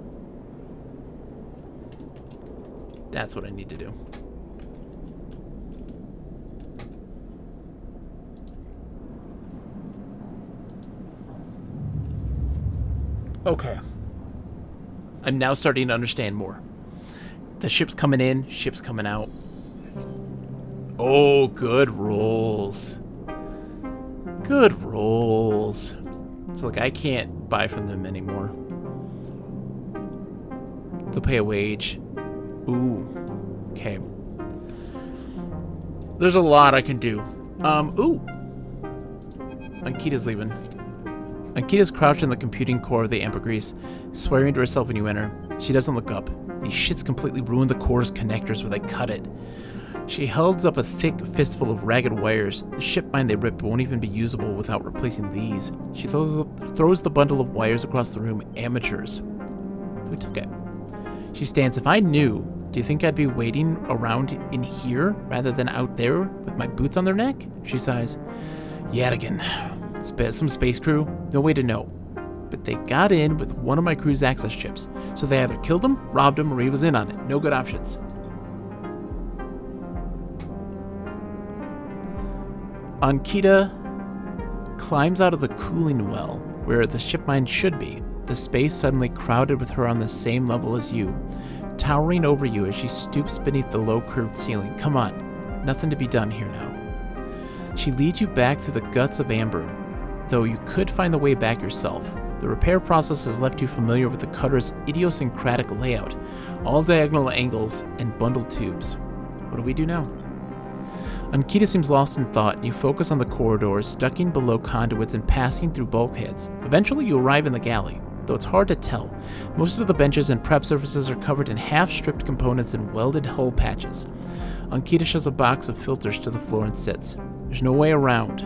S1: That's what I need to do. Okay. I'm now starting to understand more. The ship's coming in, ship's coming out. Oh, good rolls. Good rolls. So, look, I can't buy from them anymore. They'll pay a wage. Ooh. Okay. There's a lot I can do. Ooh. Ankita's leaving. Ankita's crouched in the computing core of the Ambergris, swearing to herself when you enter. She doesn't look up. These shits completely ruined the core's connectors where they cut it. She holds up a thick fistful of ragged wires. The ship mine they ripped won't even be usable without replacing these. She throws the bundle of wires across the room. Amateurs. Who took it? She stands. If I knew, do you think I'd be waiting around in here rather than out there with my boots on their neck? She sighs. Yet again. Some space crew? No way to know. But they got in with one of my crew's access chips. So they either killed him, robbed him, or he was in on it. No good options. Ankita climbs out of the cooling well, where the ship mine should be, the space suddenly crowded with her on the same level as you, towering over you as she stoops beneath the low-curved ceiling. Come on, nothing to be done here now. She leads you back through the guts of Amber, though you could find the way back yourself. The repair process has left you familiar with the cutter's idiosyncratic layout, all diagonal angles and bundled tubes. What do we do now? Ankita seems lost in thought, and you focus on the corridors, ducking below conduits and passing through bulkheads. Eventually you arrive in the galley, though it's hard to tell. Most of the benches and prep surfaces are covered in half-stripped components and welded hull patches. Ankita shoves a box of filters to the floor and sits. There's no way around.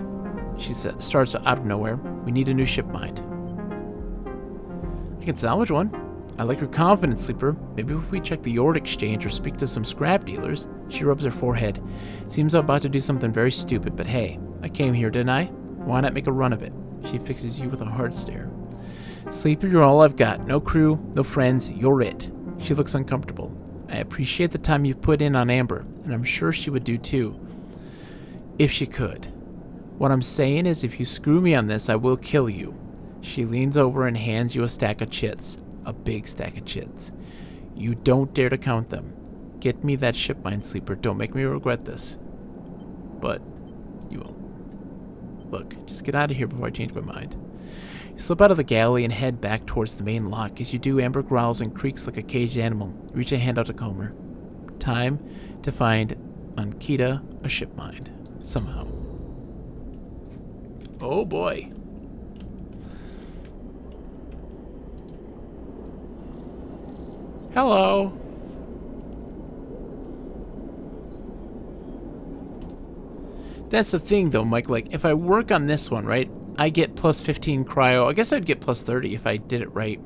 S1: She starts out of nowhere. We need a new ship mind. I can salvage one. I like her confidence, Sleeper. Maybe if we check the Yord exchange or speak to some scrap dealers. She rubs her forehead. Seems about to do something very stupid, but hey, I came here, didn't I? Why not make a run of it? She fixes you with a hard stare. Sleeper, you're all I've got. No crew, no friends, you're it. She looks uncomfortable. I appreciate the time you've put in on Amber, and I'm sure she would do too. If she could. What I'm saying is if you screw me on this, I will kill you. She leans over and hands you a stack of chits. A big stack of chits. You don't dare to count them. Get me that ship mine, Sleeper. Don't make me regret this. But you won't. Look, just get out of here before I change my mind. You slip out of the galley and head back towards the main lock. As you do, Amber growls and creaks like a caged animal. You reach a hand out to comb her. Time to find Ankita a ship mine. Somehow. Oh boy. Hello. That's the thing though, Mike, like if I work on this one, right, I get plus 15 cryo. I guess I'd get plus 30 if I did it right.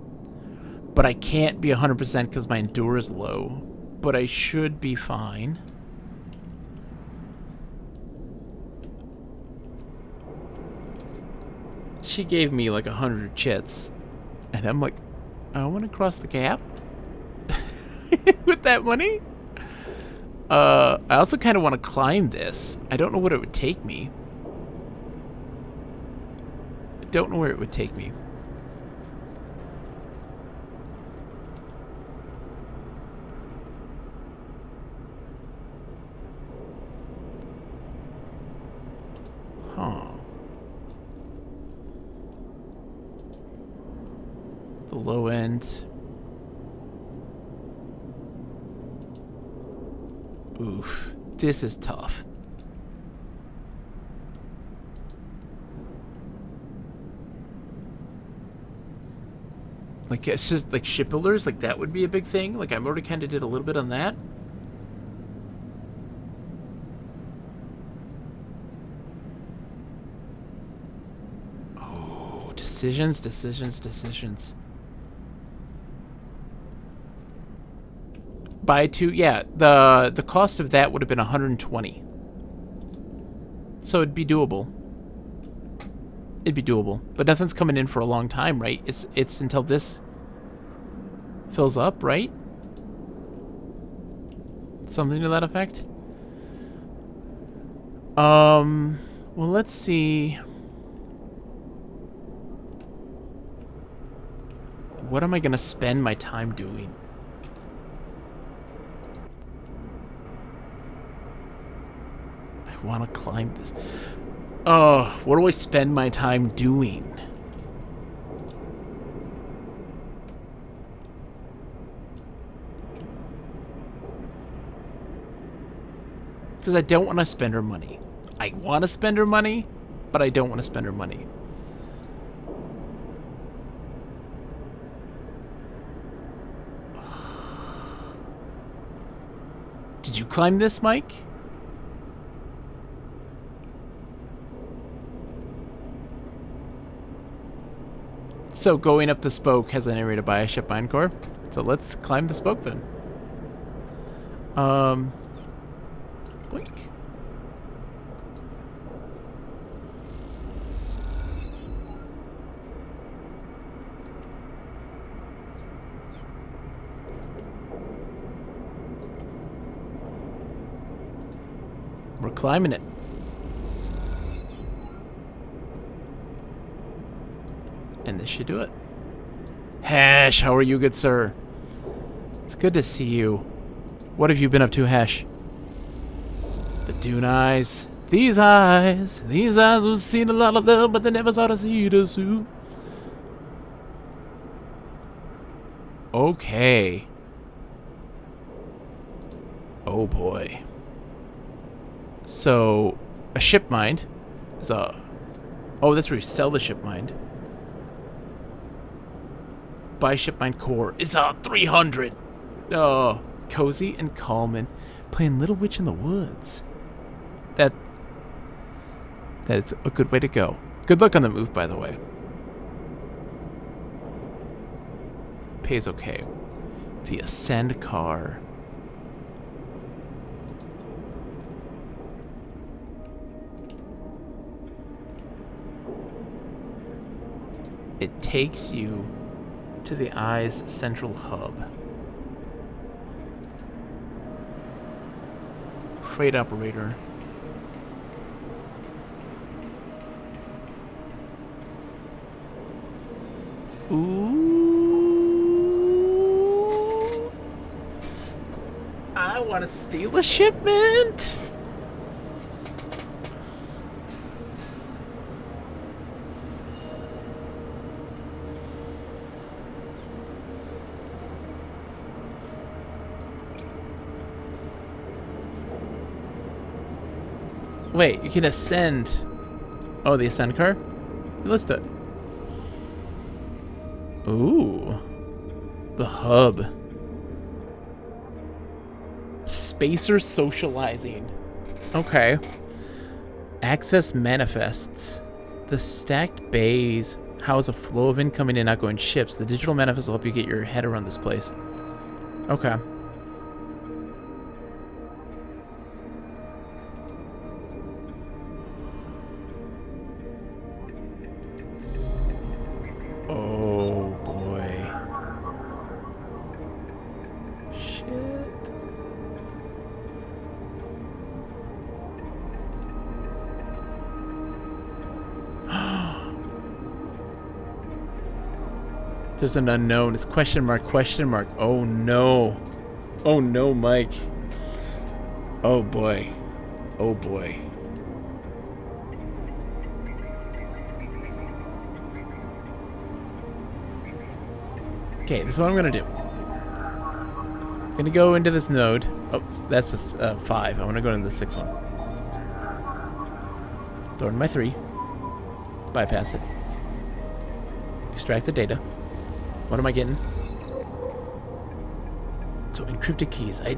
S1: But I can't be 100% because my endure is low. But I should be fine. She gave me like 100 chits. And I'm like, I want to cross the gap. With that money? I also kind of want to climb this. I don't know what it would take me. I don't know where it would take me. Huh. The low end. Oof, this is tough. Like, it's just like shipbuilders, like that would be a big thing. Like, I already kind of did a little bit on that. Oh, decisions. Buy two, yeah. The cost of that would have been 120. So it'd be doable. But nothing's coming in for a long time, right? It's until this fills up, right? Something to that effect. Well, let's see. What am I gonna spend my time doing? I want to climb this. Oh, what do I spend my time doing? Because I don't want to spend her money. I want to spend her money, but I don't want to spend her money. Did you climb this, Mike? So going up the spoke has an area to buy a ship mine core. So let's climb the spoke then. Blink. We're climbing it. And this should do it. Hash, how are you, good sir? It's good to see you. What have you been up to, Hash? The Dune eyes. These eyes who've seen a lot of love, but they never saw the seed of soup. Okay. Oh boy. So, a ship mind is a... Oh, that's where you sell the ship mind. Buy ship mind core is a 300. Oh, cozy and calming, playing Little Witch in the Woods. That is a good way to go. Good luck on the move, by the way. Pays okay. The Ascend car. It takes you to the Eye's central hub. Freight operator. Ooh. I want to steal a shipment. Wait, you can ascend. Oh, the ascend car? Let's do it. Ooh. The hub. Spacer socializing. Okay. Access manifests. The stacked bays house a flow of incoming and outgoing ships. The digital manifest will help you get your head around this place. Okay. Oh boy. Shit. There's an unknown. It's question mark, question mark. Oh no. Oh no, Mike. Oh boy. Oh boy. Okay, this is what I'm gonna do. I'm gonna go into this node. Oh, that's a 5. I wanna go into the 6th one. Throw in my 3. Bypass it. Extract the data. What am I getting? So encrypted keys. I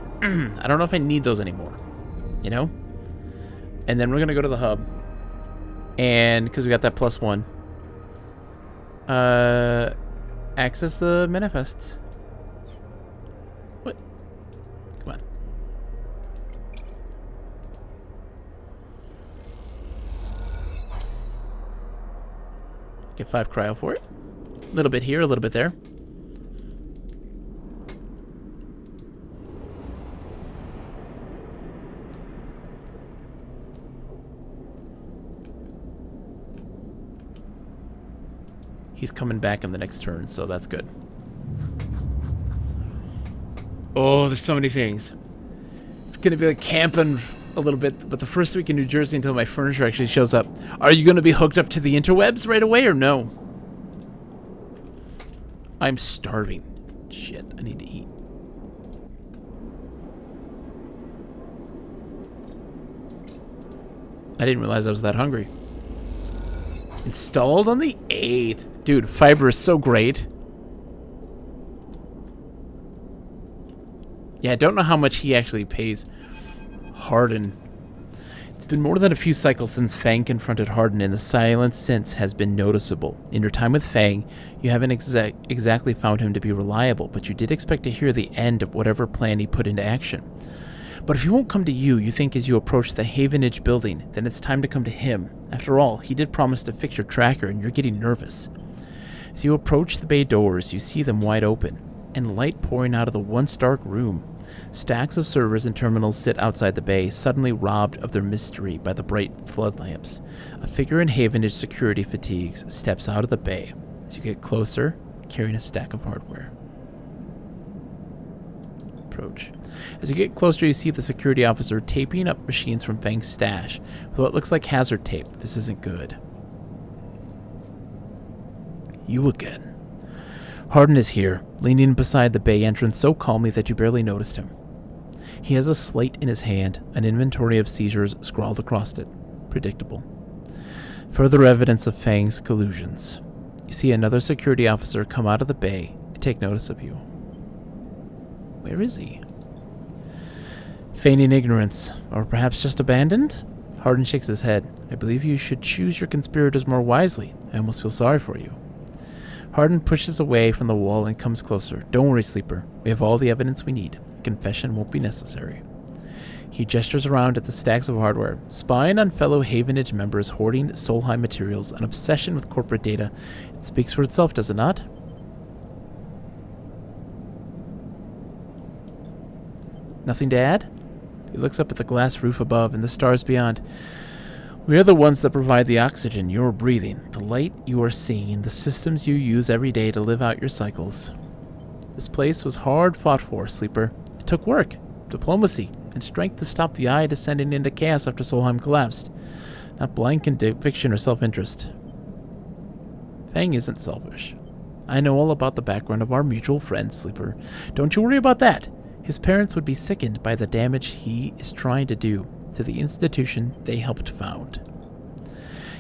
S1: don't know if I need those anymore. You know? And then we're going to go to the hub. And because we got that +1. Access the manifests. What? Come on. Get 5 cryo for it. A little bit here, a little bit there. He's coming back in the next turn, so that's good. Oh, there's so many things. It's gonna be like camping a little bit, but the first week in New Jersey until my furniture actually shows up. Are you gonna be hooked up to the interwebs right away or no? I'm starving. Shit, I need to eat. I didn't realize I was that hungry. Installed on the 8th. Dude, fiber is so great. Yeah, I don't know how much he actually pays Hardin. It's been more than a few cycles since Fang confronted Hardin, and the silence since has been noticeable. In your time with Fang, you haven't exactly found him to be reliable, but you did expect to hear the end of whatever plan he put into action. But if he won't come to you, you think as you approach the Havenage building, then it's time to come to him. After all, he did promise to fix your tracker, and you're getting nervous. As you approach the bay doors, you see them wide open, and light pouring out of the once dark room. Stacks of servers and terminals sit outside the bay, suddenly robbed of their mystery by the bright flood lamps. A figure in Havenage security fatigues steps out of the bay. As you get closer, carrying a stack of hardware. Approach. As you get closer, you see the security officer taping up machines from Fang's stash with what looks like hazard tape. This isn't good. You again. Hardin is here, leaning beside the bay entrance so calmly that you barely noticed him. He has a slate in his hand, an inventory of seizures scrawled across it. Predictable. Further evidence of Fang's collusions. You see another security officer come out of the bay and take notice of you. Where is he? Feigning ignorance, or perhaps just abandoned? Hardin shakes his head. I believe you should choose your conspirators more wisely. I almost feel sorry for you. Hardin pushes away from the wall and comes closer. Don't worry, Sleeper. We have all the evidence we need. A confession won't be necessary. He gestures around at the stacks of hardware. Spying on fellow Havenage members hoarding Solheim materials, an obsession with corporate data. It speaks for itself, does it not? Nothing to add? He looks up at the glass roof above and the stars beyond. We are the ones that provide the oxygen you're breathing, the light you are seeing, the systems you use every day to live out your cycles. This place was hard fought for, Sleeper. It took work, diplomacy, and strength to stop the Eye descending into chaos after Solheim collapsed. Not blind conviction or self-interest. Fang isn't selfish. I know all about the background of our mutual friend, Sleeper. Don't you worry about that. His parents would be sickened by the damage he is trying to do to the institution they helped found.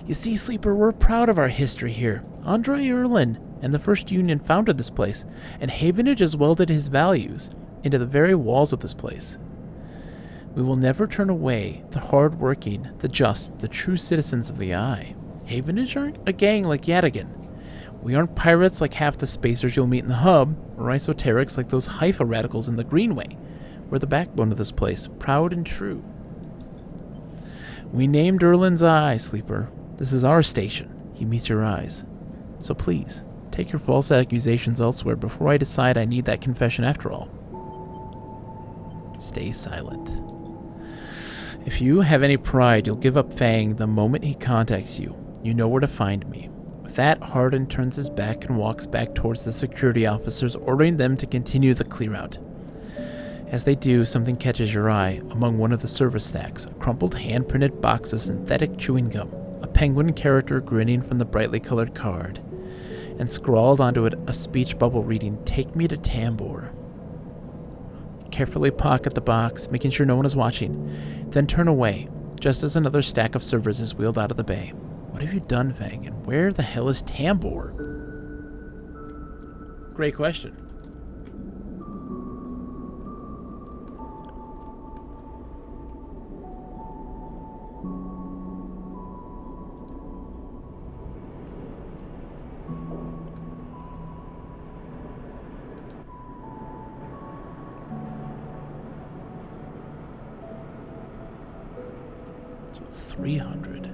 S1: You see, Sleeper, we're proud of our history here. Andre Erlin and the First Union founded this place, and Havenage has welded his values into the very walls of this place. We will never turn away the hard-working, the just, the true citizens of the Eye. Havenage aren't a gang like Yadigan. We aren't pirates like half the spacers you'll meet in the hub, or esoterics like those Haifa radicals in the Greenway. We're the backbone of this place, proud and true. We named Erlin's Eye, Sleeper. This is our station. He meets your eyes. So please, take your false accusations elsewhere before I decide I need that confession after all. Stay silent. If you have any pride, you'll give up Fang the moment he contacts you. You know where to find me. With that, Hardin turns his back and walks back towards the security officers, ordering them to continue the clear-out. As they do, something catches your eye among one of the service stacks, a crumpled hand-printed box of synthetic chewing gum, a penguin character grinning from the brightly colored card, and scrawled onto it a speech bubble reading, "Take me to Tambor." Carefully pocket the box, making sure no one is watching, then turn away, just as another stack of servers is wheeled out of the bay. What have you done, Fang, and where the hell is Tambor? great question. So it's 300.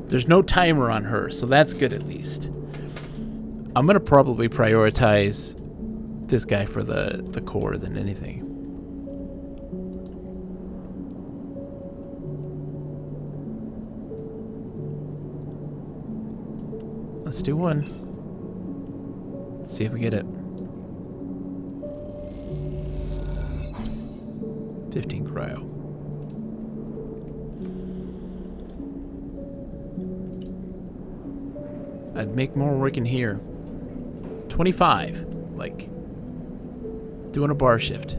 S1: There's no timer on her, so that's good at least. I'm gonna probably prioritize this guy for the core than anything. Let's do one. Let's see if we get it. 15 cryo. I'd make more working here. 25. Like, doing a bar shift.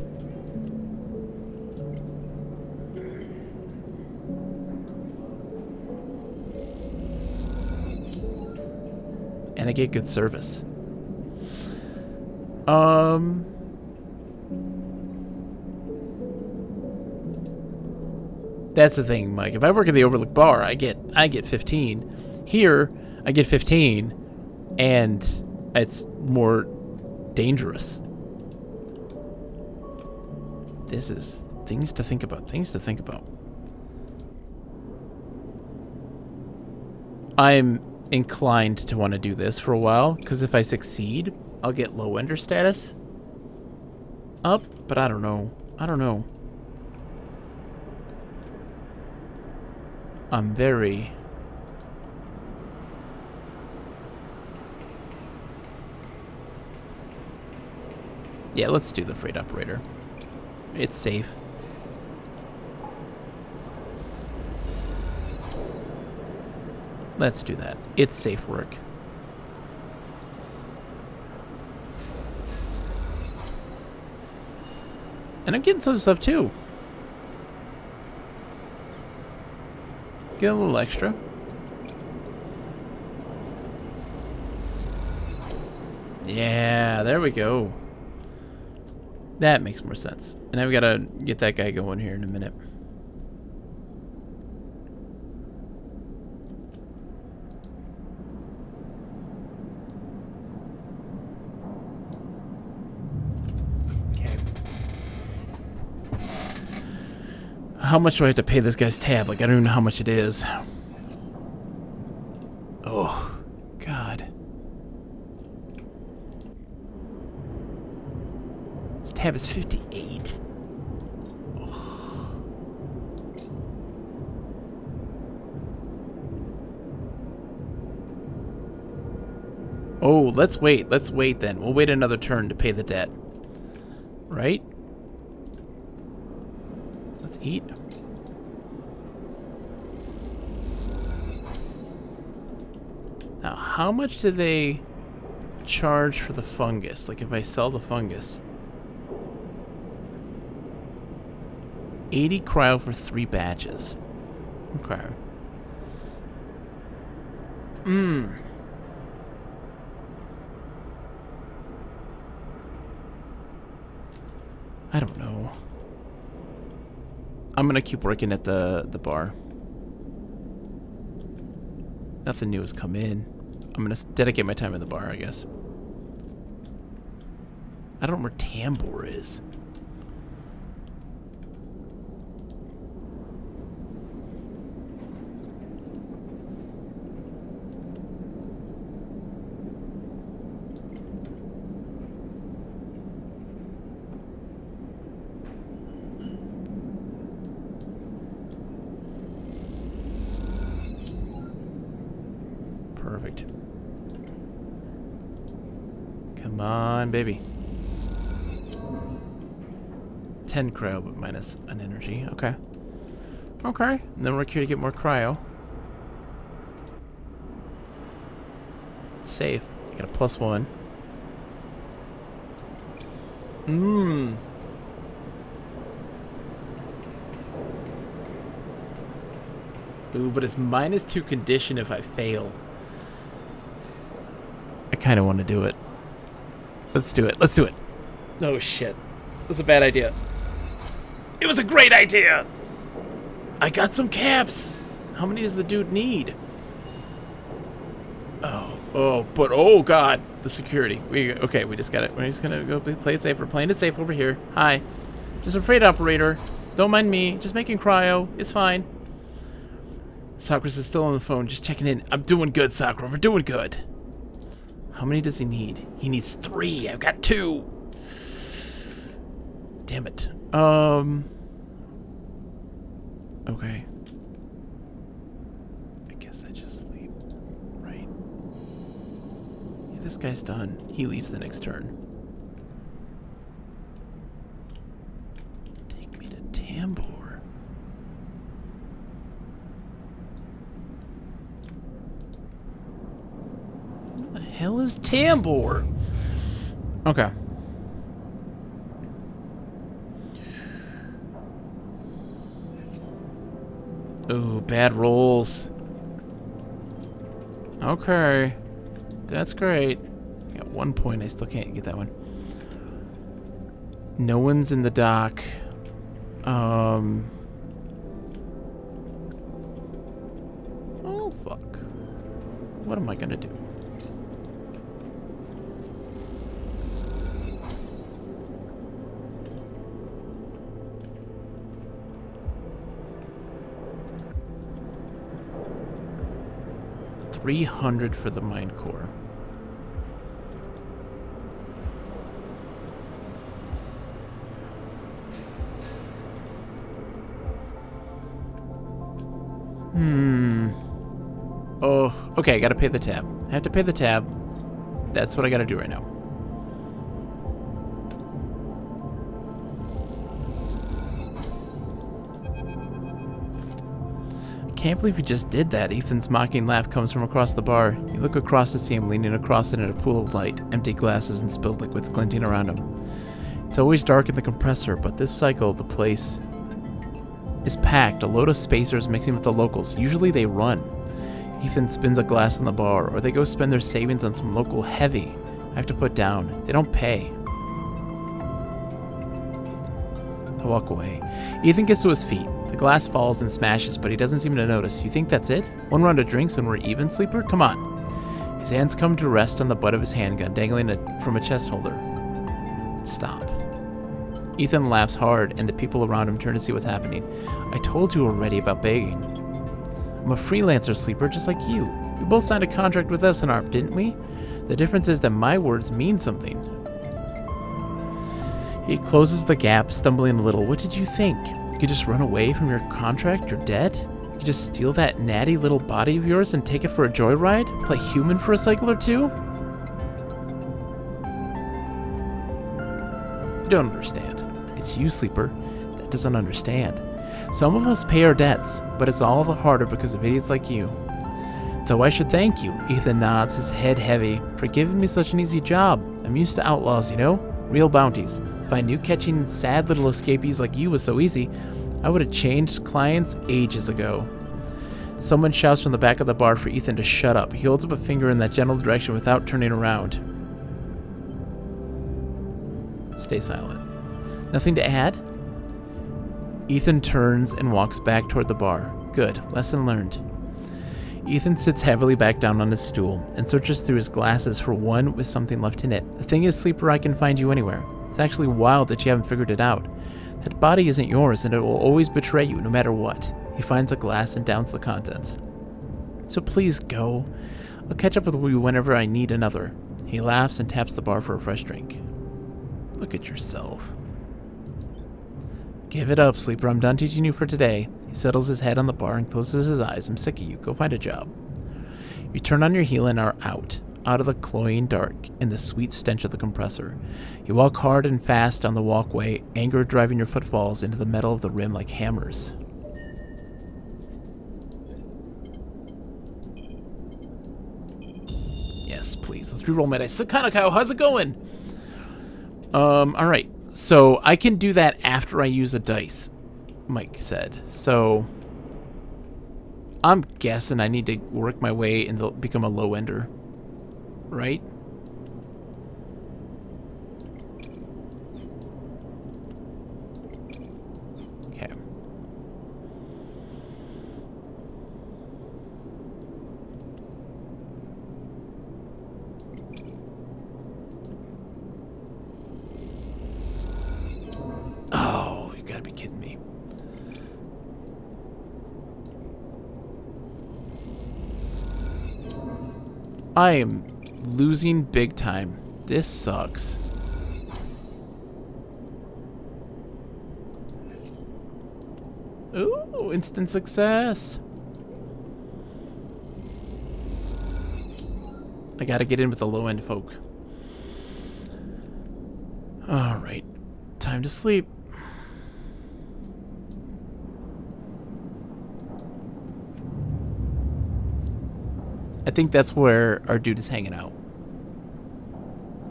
S1: And I get good service. That's the thing, Mike. If I work at the Overlook Bar, I get 15. Here, I get 15, and it's more dangerous. This is things to think about. Things to think about. I'm inclined to want to do this for a while, because if I succeed, I'll get low ender status up, but I don't know. I don't know. I'm very... Yeah, let's do the freight operator. It's safe. Let's do that. It's safe work. And I'm getting some stuff too. Get a little extra. Yeah, there we go. That makes more sense. And I've got to get that guy going here in a minute. Okay. How much do I have to pay this guy's tab? Like, I don't even know how much it is. Oh, God. Tab is 58. Oh, let's wait. Let's wait then. We'll wait another turn to pay the debt. Right? Let's eat. Now, how much do they charge for the fungus? Like if I sell the fungus. 80 cryo for 3 batches. Okay. I don't know. I'm gonna keep working at the bar. Nothing new has come in. I'm gonna dedicate my time at the bar, I guess. I don't know where Tambor is. Perfect. Come on, baby. 10 cryo, but minus an energy. Okay. Okay. And then we're here to get more cryo. It's safe. I got a +1. Ooh, but it's -2 condition if I fail. I kind of want to do it. Let's do it. Let's do it. Oh, shit. That's a bad idea. It was a great idea! I got some caps! How many does the dude need? But oh god, the security. Okay, we just got it. We're just gonna go play it safe. We're playing it safe over here. Hi. Just a freight operator. Don't mind me. Just making cryo. It's fine. Socrates is still on the phone, just checking in. I'm doing good, Sakura. We're doing good. How many does he need? He needs 3. I've got 2. Damn it. Okay. I guess I just sleep. Right. Yeah, this guy's done. He leaves the next turn. Take me to Tambor. Who the hell is Tambor? Okay. Ooh, bad rolls. Okay. That's great. I got 1 point. I still can't get that one. No one's in the dock. Oh, fuck. What am I gonna do? $300 for the mine core. Oh, okay, I gotta pay the tab. I have to pay the tab. That's what I gotta do right now. Can't believe you just did that. Ethan's mocking laugh comes from across the bar. You look across to see him leaning across it in a pool of light, empty glasses and spilled liquids glinting around him. It's always dark in the compressor, but this cycle, the place is packed. A load of spacers mixing with the locals. Usually they run. Ethan spins a glass on the bar, or they go spend their savings on some local heavy I have to put down. They don't pay. I walk away. Ethan gets to his feet. The glass falls and smashes, but he doesn't seem to notice. You think that's it? 1 round of drinks and we're even, sleeper? Come on. His hands come to rest on the butt of his handgun, dangling from a chest holder. Stop. Ethan laughs hard, and the people around him turn to see what's happening. I told you already about begging. I'm a freelancer, sleeper, just like you. We both signed a contract with SNARP, didn't we? The difference is that my words mean something. He closes the gap, stumbling a little. What did you think? You could just run away from your contract? You're dead? You could just steal that natty little body of yours and take it for a joyride? Play human for a cycle or two? You don't understand. It's you, sleeper, that doesn't understand. Some of us pay our debts, but it's all the harder because of idiots like you. Though I should thank you, Ethan nods, his head heavy, for giving me such an easy job. I'm used to outlaws, you know? Real bounties. If I knew catching sad little escapees like you was so easy, I would have changed clients ages ago. Someone shouts from the back of the bar for Ethan to shut up. He holds up a finger in that general direction without turning around. Stay silent. Nothing to add? Ethan turns and walks back toward the bar. Good. Lesson learned. Ethan sits heavily back down on his stool and searches through his glasses for one with something left in it. The thing is, sleeper, I can find you anywhere. It's actually wild that you haven't figured it out. That body isn't yours, and it will always betray you no matter what. He finds a glass and downs the contents. So please go. I'll catch up with you whenever I need another. He laughs and taps the bar for a fresh drink. Look at yourself. Give it up, sleeper. I'm done teaching you for today. He settles his head on the bar and closes his eyes. I'm sick of you. Go find a job. You turn on your heel and are out of the cloying dark and the sweet stench of the compressor. You walk hard and fast down the walkway, anger driving your footfalls into the metal of the rim like hammers. Yes, please. Let's reroll my dice. Sakanako, how's it going? Alright. So, I can do that after I use a dice, Mike said. So, I'm guessing I need to work my way and become a low ender. Right? Okay. Oh, you gotta be kidding me. I am losing big time. This sucks. Ooh, instant success. I gotta get in with the low-end folk. Alright. Time to sleep. I think that's where our dude is hanging out.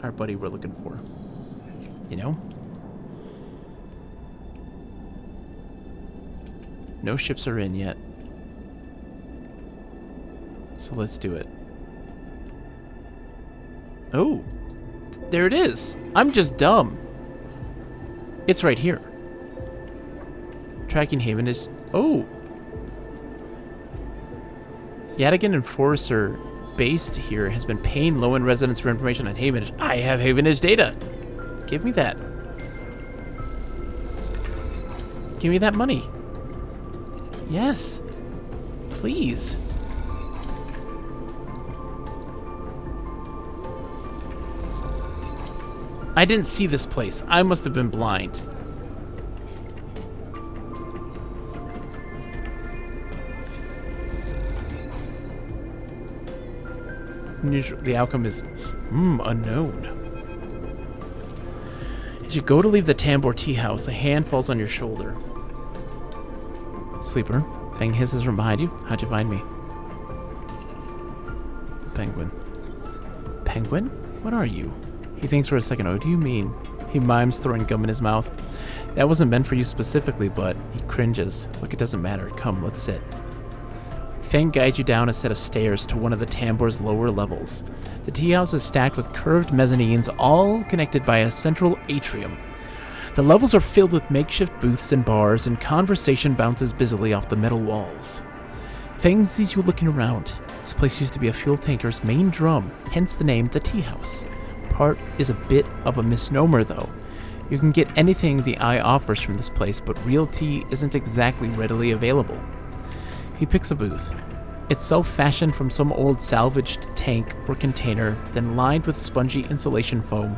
S1: Our buddy we're looking for. You know? No ships are in yet. So let's do it. Oh! There it is! I'm just dumb. It's right here. Tracking Haven is... Oh! Yadigan Enforcer, based here, has been paying low-end residents for information on Havenage. I have Havenage data. Give me that. Give me that money. Yes. Please. I didn't see this place. I must have been blind. The outcome is unknown. As you go to leave the Tambor tea house, a hand falls on your shoulder. Sleeper, Fang hisses from behind you. How'd you find me? Penguin. Penguin? What are you? He thinks for a second. Oh, do you mean? He mimes throwing gum in his mouth. That wasn't meant for you specifically, but he cringes. Look, it doesn't matter. Come, let's sit. Fang guides you down a set of stairs to one of the Tambor's lower levels. The tea house is stacked with curved mezzanines, all connected by a central atrium. The levels are filled with makeshift booths and bars, and conversation bounces busily off the metal walls. Fang sees you looking around. This place used to be a fuel tanker's main drum, hence the name the tea house. Part is a bit of a misnomer, though. You can get anything the eye offers from this place, but real tea isn't exactly readily available. He picks a booth. It's self-fashioned from some old salvaged tank or container, then lined with spongy insulation foam,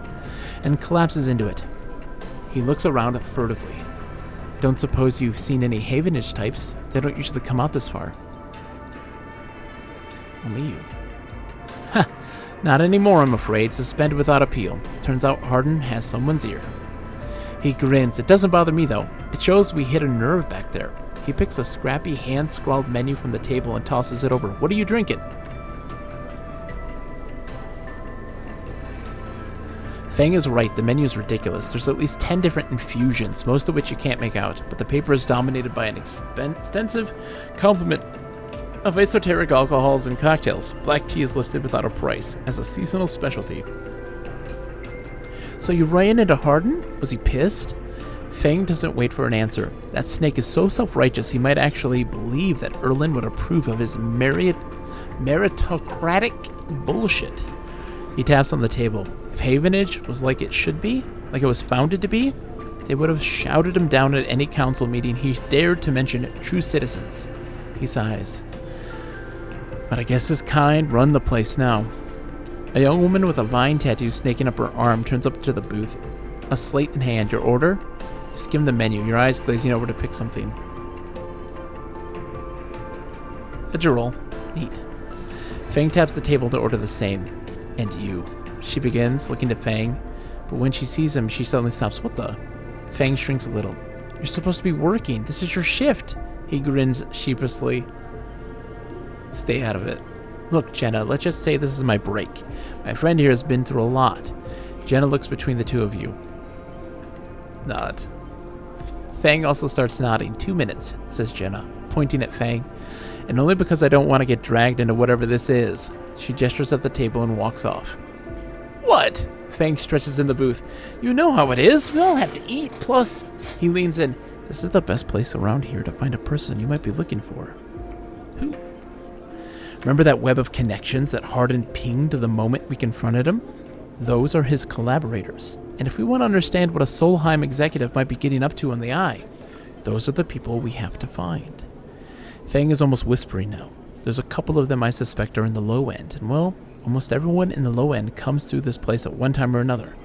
S1: and collapses into it. He looks around furtively. Don't suppose you've seen any Havenage types? They don't usually come out this far. Only you. Ha! Not anymore, I'm afraid. Suspended without appeal. Turns out Hardin has someone's ear. He grins. It doesn't bother me, though. It shows we hit a nerve back there. He picks a scrappy, hand-scrawled menu from the table and tosses it over. What are you drinking? Fang is right. The menu is ridiculous. There's at least 10 different infusions, most of which you can't make out, but the paper is dominated by an extensive complement of esoteric alcohols and cocktails. Black tea is listed without a price, as a seasonal specialty. So you ran into Hardin? Was he pissed? Fang doesn't wait for an answer. That snake is so self-righteous he might actually believe that Erlin would approve of his meritocratic bullshit. He taps on the table. If Havenage was like it should be, like it was founded to be, they would have shouted him down at any council meeting he dared to mention true citizens. He sighs. But I guess his kind run the place now. A young woman with a vine tattoo snaking up her arm turns up to the booth. A slate in hand. Your order? You skim the menu, your eyes glazing over to pick something. A Gerol. Neat. Fang taps the table to order the same. And you. She begins, looking to Fang, but when she sees him, she suddenly stops. What the? Fang shrinks a little. You're supposed to be working. This is your shift. He grins sheepishly. Stay out of it. Look, Jenna, let's just say this is my break. My friend here has been through a lot. Jenna looks between the two of you. Nod. Fang also starts nodding. 2 minutes, says Jenna. pointing at Fang. And only because I don't want to get dragged into whatever this is. She gestures at the table and walks off. What? Fang stretches in the booth. You know how it is. We all have to eat. Plus, he leans in. This is the best place around here to find a person you might be looking for. Who? Remember that web of connections that Hardin pinged the moment we confronted him? Those are his collaborators. And if we want to understand what a Solheim executive might be getting up to on the Eye, those are the people we have to find. Fang is almost whispering now. There's a couple of them I suspect are in the low end, and well, almost everyone in the low end comes through this place at one time or another.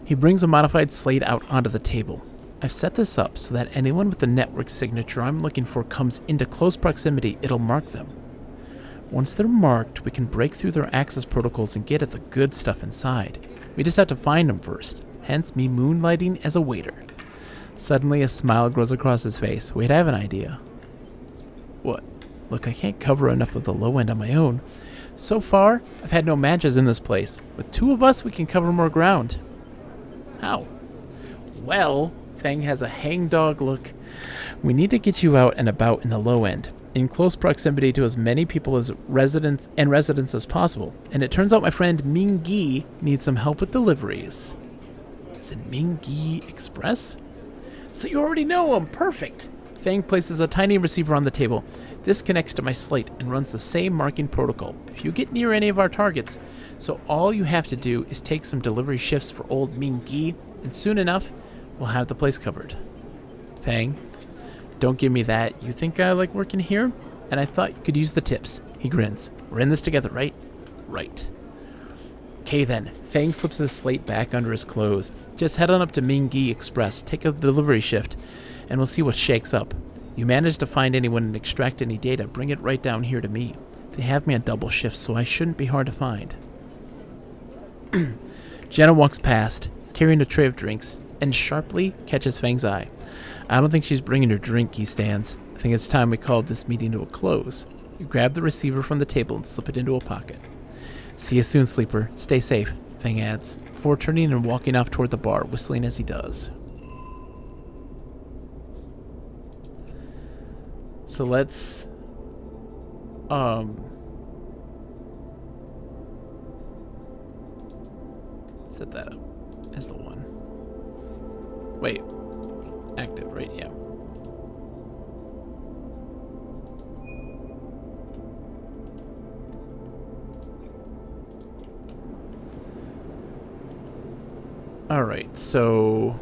S1: He brings a modified slate out onto the table. I've set this up so that anyone with the network signature I'm looking for comes into close proximity, it'll mark them. Once they're marked, we can break through their access protocols and get at the good stuff inside. We just have to find them first, hence me moonlighting as a waiter. Suddenly a smile grows across his face. Wait, I have an idea. What? Look, I can't cover enough of the low end on my own. So far, I've had no matches in this place. With two of us, we can cover more ground. How? Well, Fang has a hangdog look. We need to get you out and about in the low end, in close proximity to as many people as residents as possible. And it turns out my friend Ming Gi needs some help with deliveries. Is it Ming Gi Express? So you already know him. Perfect. Fang places a tiny receiver on the table. This connects to my slate and runs the same marking protocol if you get near any of our targets. So all you have to do is take some delivery shifts for old Ming Gi, and soon enough, we'll have the place covered. Fang, don't give me that. You think I like working here? And I thought you could use the tips. He grins. We're in this together, right? Right. Okay then. Fang slips his slate back under his clothes. Just head on up to Ming Gi Express, take a delivery shift, and we'll see what shakes up. You manage to find anyone and extract any data, bring it right down here to me. They have me on double shifts, so I shouldn't be hard to find. Jenna walks past, carrying a tray of drinks, and sharply catches Fang's eye. I don't think she's bringing her drink, he stands. I think it's time we called this meeting to a close. You grab the receiver from the table and slip it into a pocket. See you soon, sleeper. Stay safe, Fang adds, before turning and walking off toward the bar, whistling as he does. So let's set that up as the one. Wait, active, right? Yeah. All right, so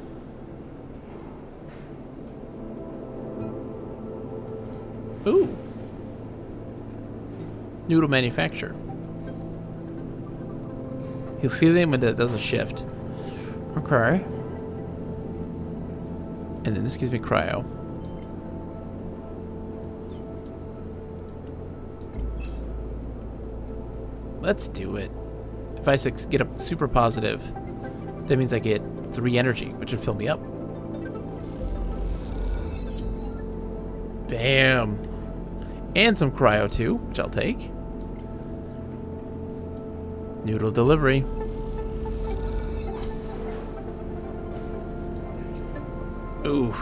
S1: ooh. Noodle manufacturer. He'll feel it when it does a shift. Okay. And then this gives me cryo. Let's do it. If I get a super positive, that means I get 3 energy, which would fill me up. Bam. And some cryo too, which I'll take. Noodle delivery. Ooh.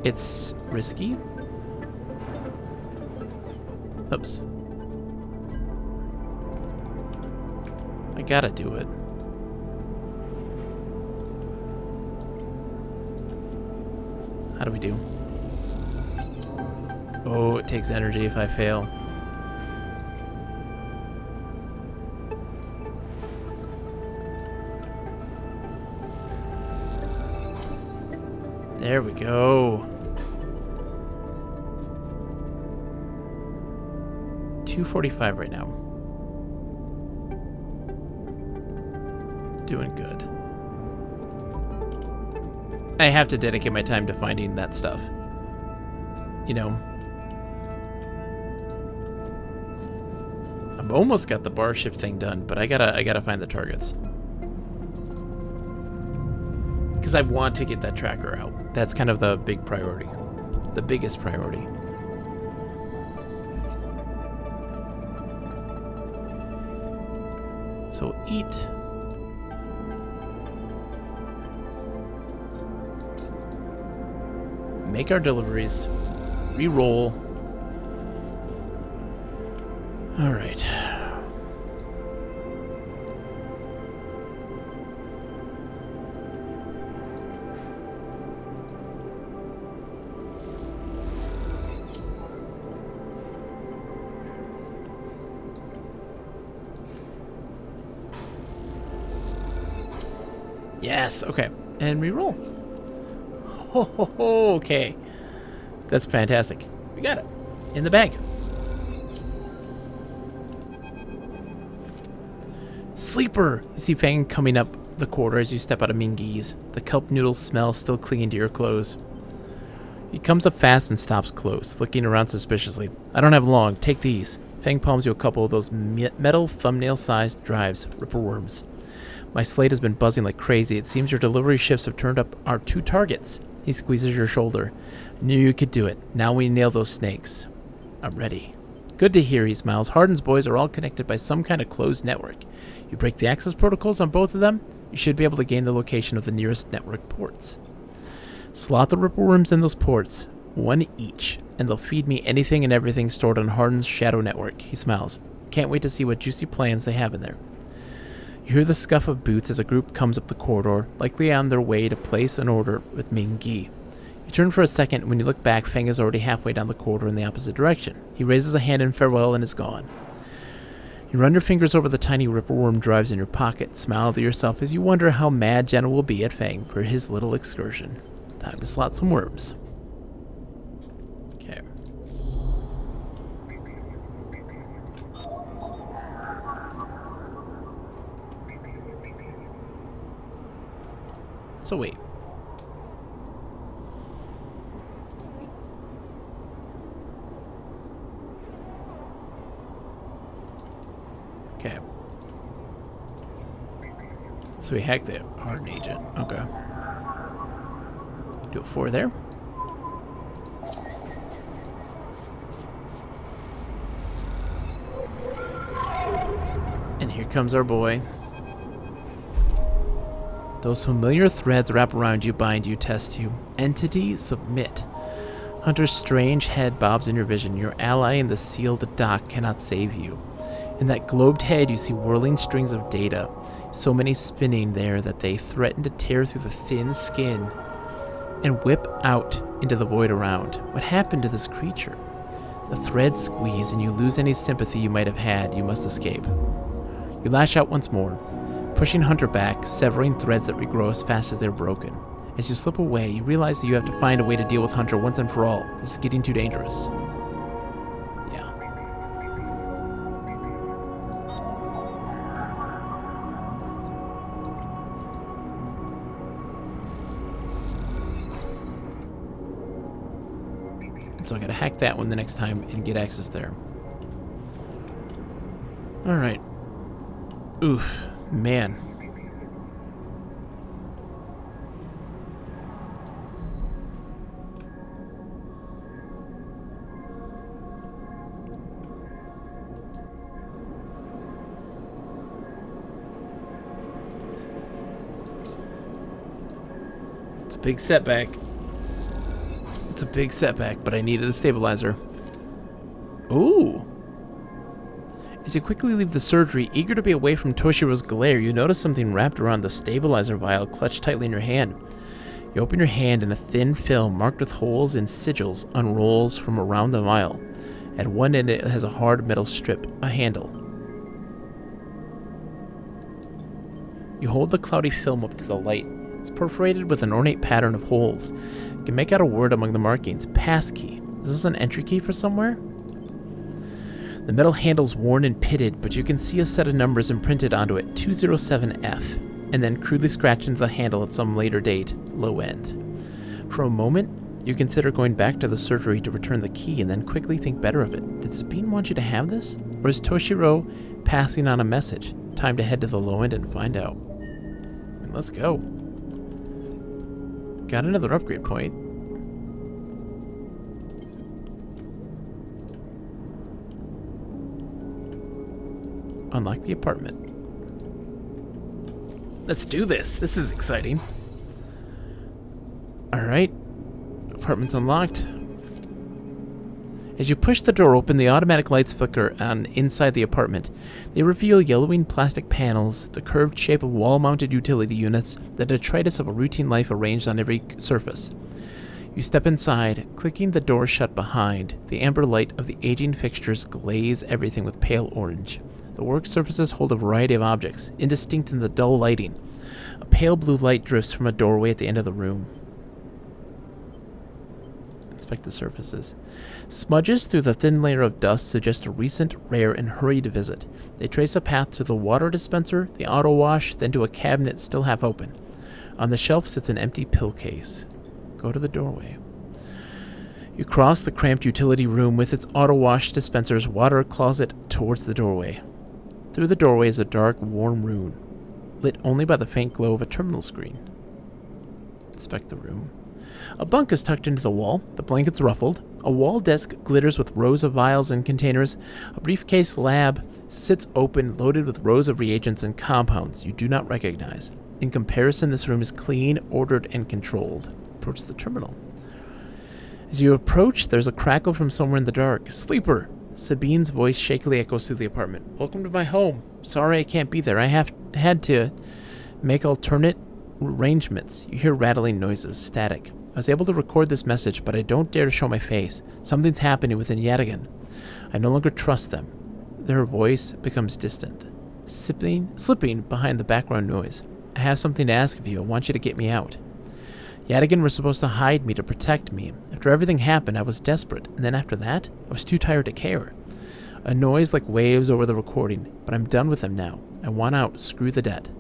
S1: It's risky. Oops. I gotta do it. How do we do? Oh, it takes energy if I fail. There we go. 245 right now. Doing good. I have to dedicate my time to finding that stuff. You know. I've almost got the bar shift thing done, but I gotta find the targets. Because I want to get that tracker out. That's kind of the big priority. The biggest priority. So eat. make our deliveries, re-roll. All right. Yes, okay. And re-roll. Ho, ho, ho, okay. That's fantastic. We got it. In the bag. Sleeper! You see Fang coming up the corridor as you step out of Mingi's. The kelp noodle smell still clinging to your clothes. He comes up fast and stops close, looking around suspiciously. I don't have long. Take these. Fang palms you a couple of those metal thumbnail-sized drives, ripper worms. My slate has been buzzing like crazy. It seems your delivery ships have turned up our 2 targets. He squeezes your shoulder. Knew you could do it. Now we nail those snakes. I'm ready. Good to hear, he smiles. Hardin's boys are all connected by some kind of closed network. You break the access protocols on both of them, you should be able to gain the location of the nearest network ports. Slot the ripper worms in those ports, 1 each, and they'll feed me anything and everything stored on Hardin's shadow network. He smiles. Can't wait to see what juicy plans they have in there. You hear the scuff of boots as a group comes up the corridor, likely on their way to place an order with Ming-Gi. You turn for a second, and when you look back, Fang is already halfway down the corridor in the opposite direction. He raises a hand in farewell and is gone. You run your fingers over the tiny ripperworm drives in your pocket, smile to yourself as you wonder how mad Jenna will be at Fang for his little excursion. Time to slot some worms. Okay. So wait. Okay. So we hacked the Harden agent. Okay. Do a 4 there. And here comes our boy. Those familiar threads wrap around you, bind you, test you. Entity, submit. Hunter's strange head bobs in your vision. Your ally in the sealed dock cannot save you. In that globed head, you see whirling strings of data, so many spinning there that they threaten to tear through the thin skin and whip out into the void around. What happened to this creature? The threads squeeze and you lose any sympathy you might have had. You must escape. You lash out once more, pushing Hunter back, severing threads that regrow as fast as they're broken. As you slip away, you realize that you have to find a way to deal with Hunter once and for all. This is getting too dangerous. Yeah. So I gotta hack that one the next time and get access there. Alright. Oof. Man. It's a big setback. It's a big setback, but I needed a stabilizer. Ooh. As you quickly leave the surgery, eager to be away from Toshiro's glare, you notice something wrapped around the stabilizer vial clutched tightly in your hand. You open your hand and a thin film marked with holes and sigils unrolls from around the vial. At one end it has a hard metal strip, a handle. You hold the cloudy film up to the light. It's perforated with an ornate pattern of holes. You can make out a word among the markings. Passkey. Is this an entry key for somewhere? The metal handle's worn and pitted, but you can see a set of numbers imprinted onto it, 207F, and then crudely scratched into the handle at some later date, low end. For a moment, you consider going back to the surgery to return the key and then quickly think better of it. Did Sabine want you to have this? Or is Toshiro passing on a message? Time to head to the low end and find out. Let's go. Got another upgrade point. Unlock the apartment. Let's do this. This is exciting. Alright. Apartment's unlocked. As you push the door open, the automatic lights flicker on inside the apartment. They reveal yellowing plastic panels, the curved shape of wall-mounted utility units, the detritus of a routine life arranged on every surface. You step inside, clicking the door shut behind. The amber light of the aging fixtures glaze everything with pale orange. The work surfaces hold a variety of objects, indistinct in the dull lighting. A pale blue light drifts from a doorway at the end of the room. Inspect the surfaces. Smudges through the thin layer of dust suggest a recent, rare, and hurried visit. They trace a path to the water dispenser, the auto wash, then to a cabinet still half open. On the shelf sits an empty pill case. Go to the doorway. You cross the cramped utility room with its auto wash dispenser's water closet towards the doorway. Through the doorway is a dark, warm room, lit only by the faint glow of a terminal screen. Inspect the room. A bunk is tucked into the wall, the blankets ruffled. A wall desk glitters with rows of vials and containers. A briefcase lab sits open, loaded with rows of reagents and compounds you do not recognize. In comparison, this room is clean, ordered, and controlled. Approach the terminal. As you approach, there's a crackle from somewhere in the dark. Sleeper! Sabine's voice shakily echoes through the apartment. Welcome to my home. Sorry I can't be there. I had to make alternate arrangements. You hear rattling noises, static. I was able to record this message, but I don't dare to show my face. Something's happening within Yadigan. I no longer trust them. Their voice becomes distant, slipping behind the background noise. I have something to ask of you. I want you to get me out. Yadigan were supposed to hide me, to protect me. After everything happened, I was desperate, and then after that, I was too tired to care. A noise like waves over the recording, but I'm done with them now. I want out, screw the debt.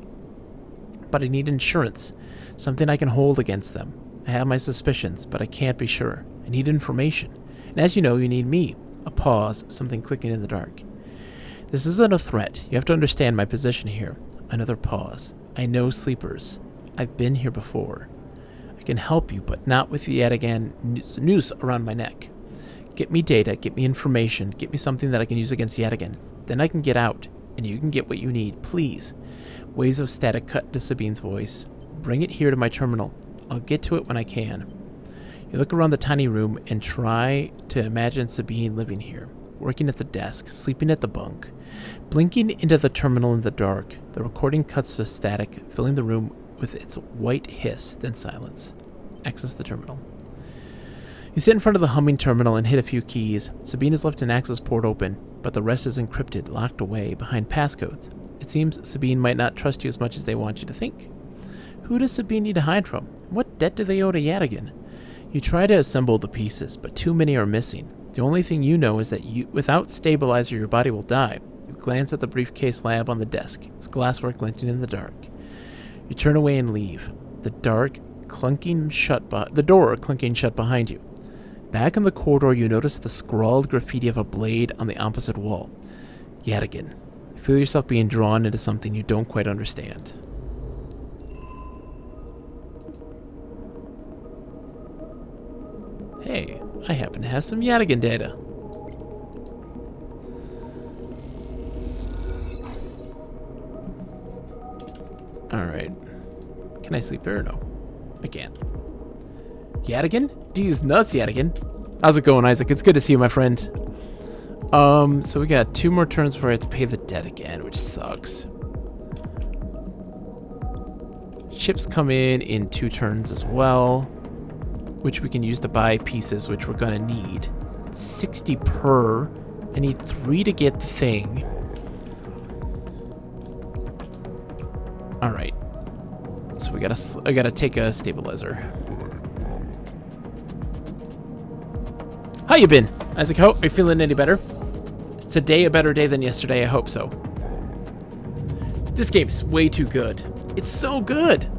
S1: But I need insurance, something I can hold against them. I have my suspicions, but I can't be sure. I need information. And as you know, you need me. A pause, something clicking in the dark. This isn't a threat. You have to understand my position here. Another pause. I know sleepers. I've been here before. I can help you, but not with the Yadigan noose around my neck. Get me data, get me information, get me something that I can use against Yadigan. Then I can get out, and you can get what you need, please. Waves of static cut into Sabine's voice. Bring it here to my terminal. I'll get to it when I can. You look around the tiny room and try to imagine Sabine living here, working at the desk, sleeping at the bunk, blinking into the terminal in the dark. The recording cuts to static, filling the room with its white hiss, then silence. Access the terminal. You sit in front of the humming terminal and hit a few keys. Sabine has left an access port open, but the rest is encrypted, locked away behind passcodes. It seems Sabine might not trust you as much as they want you to think. Who does Sabine need to hide from? What debt do they owe to Yadigan? You try to assemble the pieces, but too many are missing. The only thing you know is that without stabilizer, your body will die. You glance at the briefcase lab on the desk, its glassware glinting in the dark. You turn away and leave. The door clunking shut behind you. Back in the corridor, you notice the scrawled graffiti of a blade on the opposite wall. Yadigan. You feel yourself being drawn into something you don't quite understand. Hey, I happen to have some Yadigan data. Alright. Can I sleep there or no? I can't. Yadigan? D's nuts, Yadigan. How's it going, Isaac? It's good to see you, my friend. So we got 2 more turns before I have to pay the debt again, which sucks. Chips come in 2 turns as well, which we can use to buy pieces, which we're gonna need. 60 per. I need 3 to get the thing. Alright. So I gotta take a stabilizer. How you been, Isaac? Are you feeling any better? Is today a better day than yesterday? I hope so. This game is way too good. It's so good.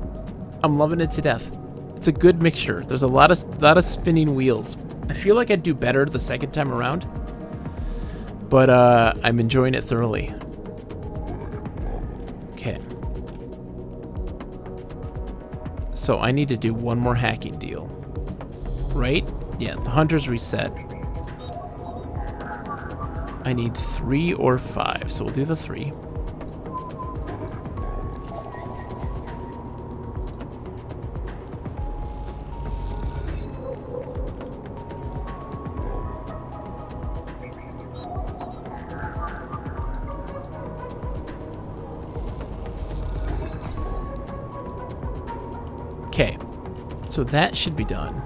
S1: I'm loving it to death. It's a good mixture. There's a lot of spinning wheels. I feel like I'd do better the second time around, but I'm enjoying it thoroughly. Okay. So I need to do one more hacking deal, right? Yeah, the hunters reset. I need 3 or 5, so we'll do the 3. Okay. So that should be done.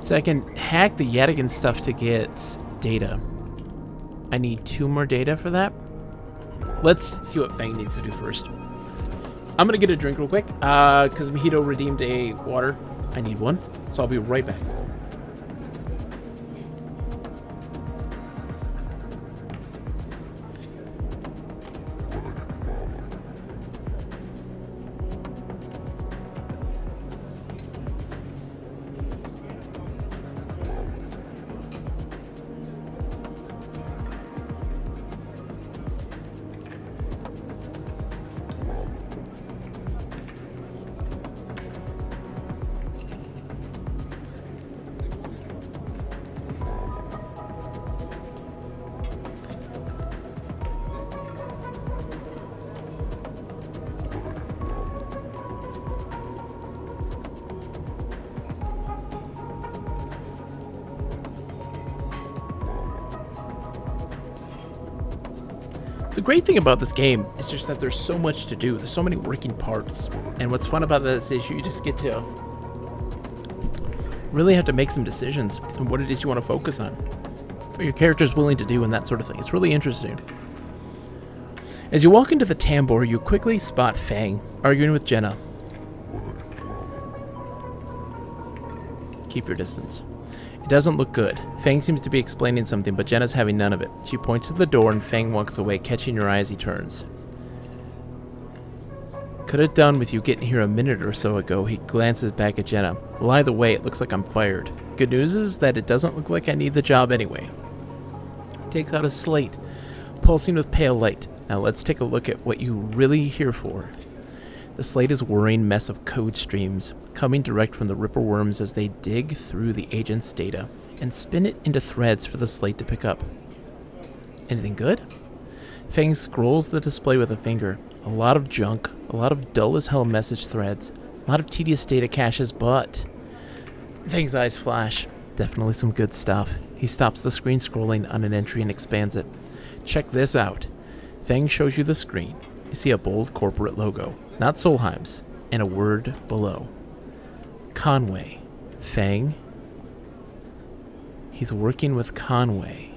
S1: So I can hack the Yadigan stuff to get data. I need 2 more data for that. Let's see what Fang needs to do first. I'm gonna get a drink real quick, because Mojito redeemed a water. I need one, so I'll be right back. The great thing about this game is just that there's so much to do. There's so many working parts. And what's fun about this is you just get to really have to make some decisions on what it is you want to focus on. What your character's willing to do and that sort of thing. It's really interesting. As you walk into the tambour, you quickly spot Fang arguing with Jenna. Keep your distance. It doesn't look good. Fang seems to be explaining something, but Jenna's having none of it. She points to the door and Fang walks away, catching your eye as he turns. Could have done with you getting here a minute or so ago. He glances back at Jenna. Well, either way, it looks like I'm fired. Good news is that it doesn't look like I need the job anyway. He takes out a slate, pulsing with pale light. Now let's take a look at what you're really here for. The slate is a whirring mess of code streams, coming direct from the Ripper worms as they dig through the agent's data and spin it into threads for the slate to pick up. Anything good? Fang scrolls the display with a finger. A lot of junk, a lot of dull-as-hell message threads, a lot of tedious data caches, but... Fang's eyes flash. Definitely some good stuff. He stops the screen scrolling on an entry and expands it. Check this out. Fang shows you the screen. You see a bold corporate logo, not Solheim's, and a word below. Conway. Fang. He's working with Conway.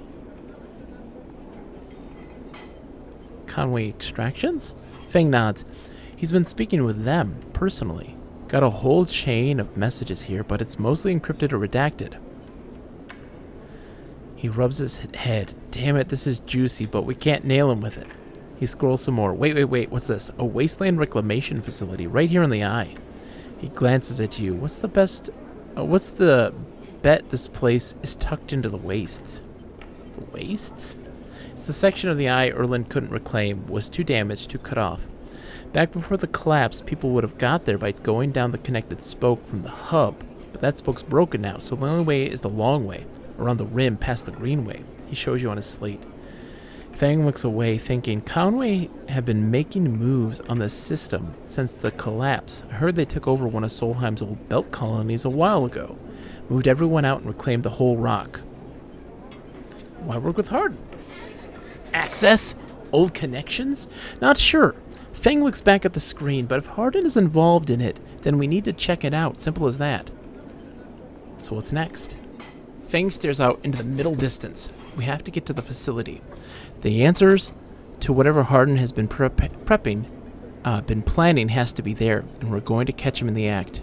S1: Conway Extractions? Fang nods. He's been speaking with them, personally. Got a whole chain of messages here, but it's mostly encrypted or redacted. He rubs his head. Damn it, this is juicy, but we can't nail him with it. He scrolls some more. Wait, what's this? A wasteland reclamation facility right here in the eye. He glances at you. What's the bet this place is tucked into the wastes? The wastes? It's the section of the eye Earl couldn't reclaim, was too damaged to cut off. Back before the collapse, people would have got there by going down the connected spoke from the hub, but that spoke's broken now, so the only way is the long way, around the rim past the green way. He shows you on his slate. Fang looks away, thinking, Conway had been making moves on the system since the collapse. I heard they took over one of Solheim's old belt colonies a while ago. Moved everyone out and reclaimed the whole rock. Why work with Hardin? Access? Old connections? Not sure. Fang looks back at the screen, but if Hardin is involved in it, then we need to check it out. Simple as that. So what's next? Fang stares out into the middle distance. We have to get to the facility. The answers to whatever Hardin has been been planning has to be there, and we're going to catch him in the act.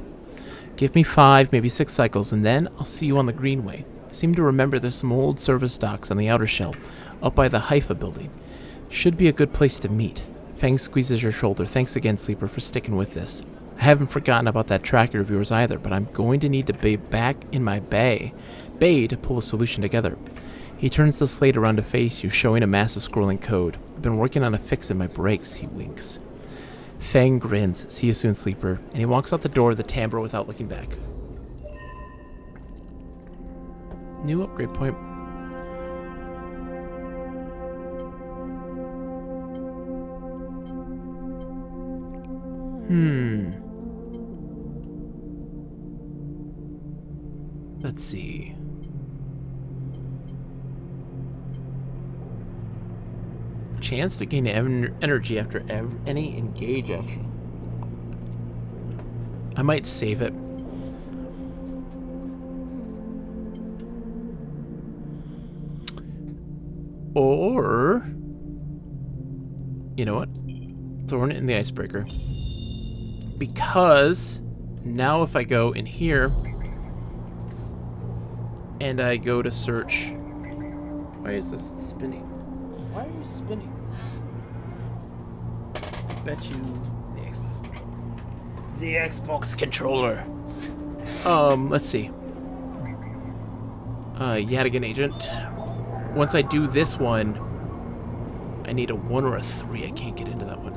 S1: Give me 5, maybe 6 cycles, and then I'll see you on the Greenway. I seem to remember there's some old service docks on the outer shell, up by the Haifa building. Should be a good place to meet. Fang squeezes your shoulder. Thanks again, Sleeper, for sticking with this. I haven't forgotten about that tracker of yours either, but I'm going to need to be back in my bay to pull a solution together. He turns the slate around to face you, showing a massive scrolling code. I've been working on a fix in my brakes, he winks. Fang grins. See you soon, Sleeper. And he walks out the door of the tambour without looking back. New upgrade point. Let's see. Chance to gain energy after any engage action. I might save it. Or, you know what? Throwing it in the icebreaker. Because now if I go in here and I go to search... Why is this spinning? Why are you spinning? I bet you the Xbox controller. Let's see. Yadigan agent. Once I do this one, I need a 1 or a 3. I can't get into that one.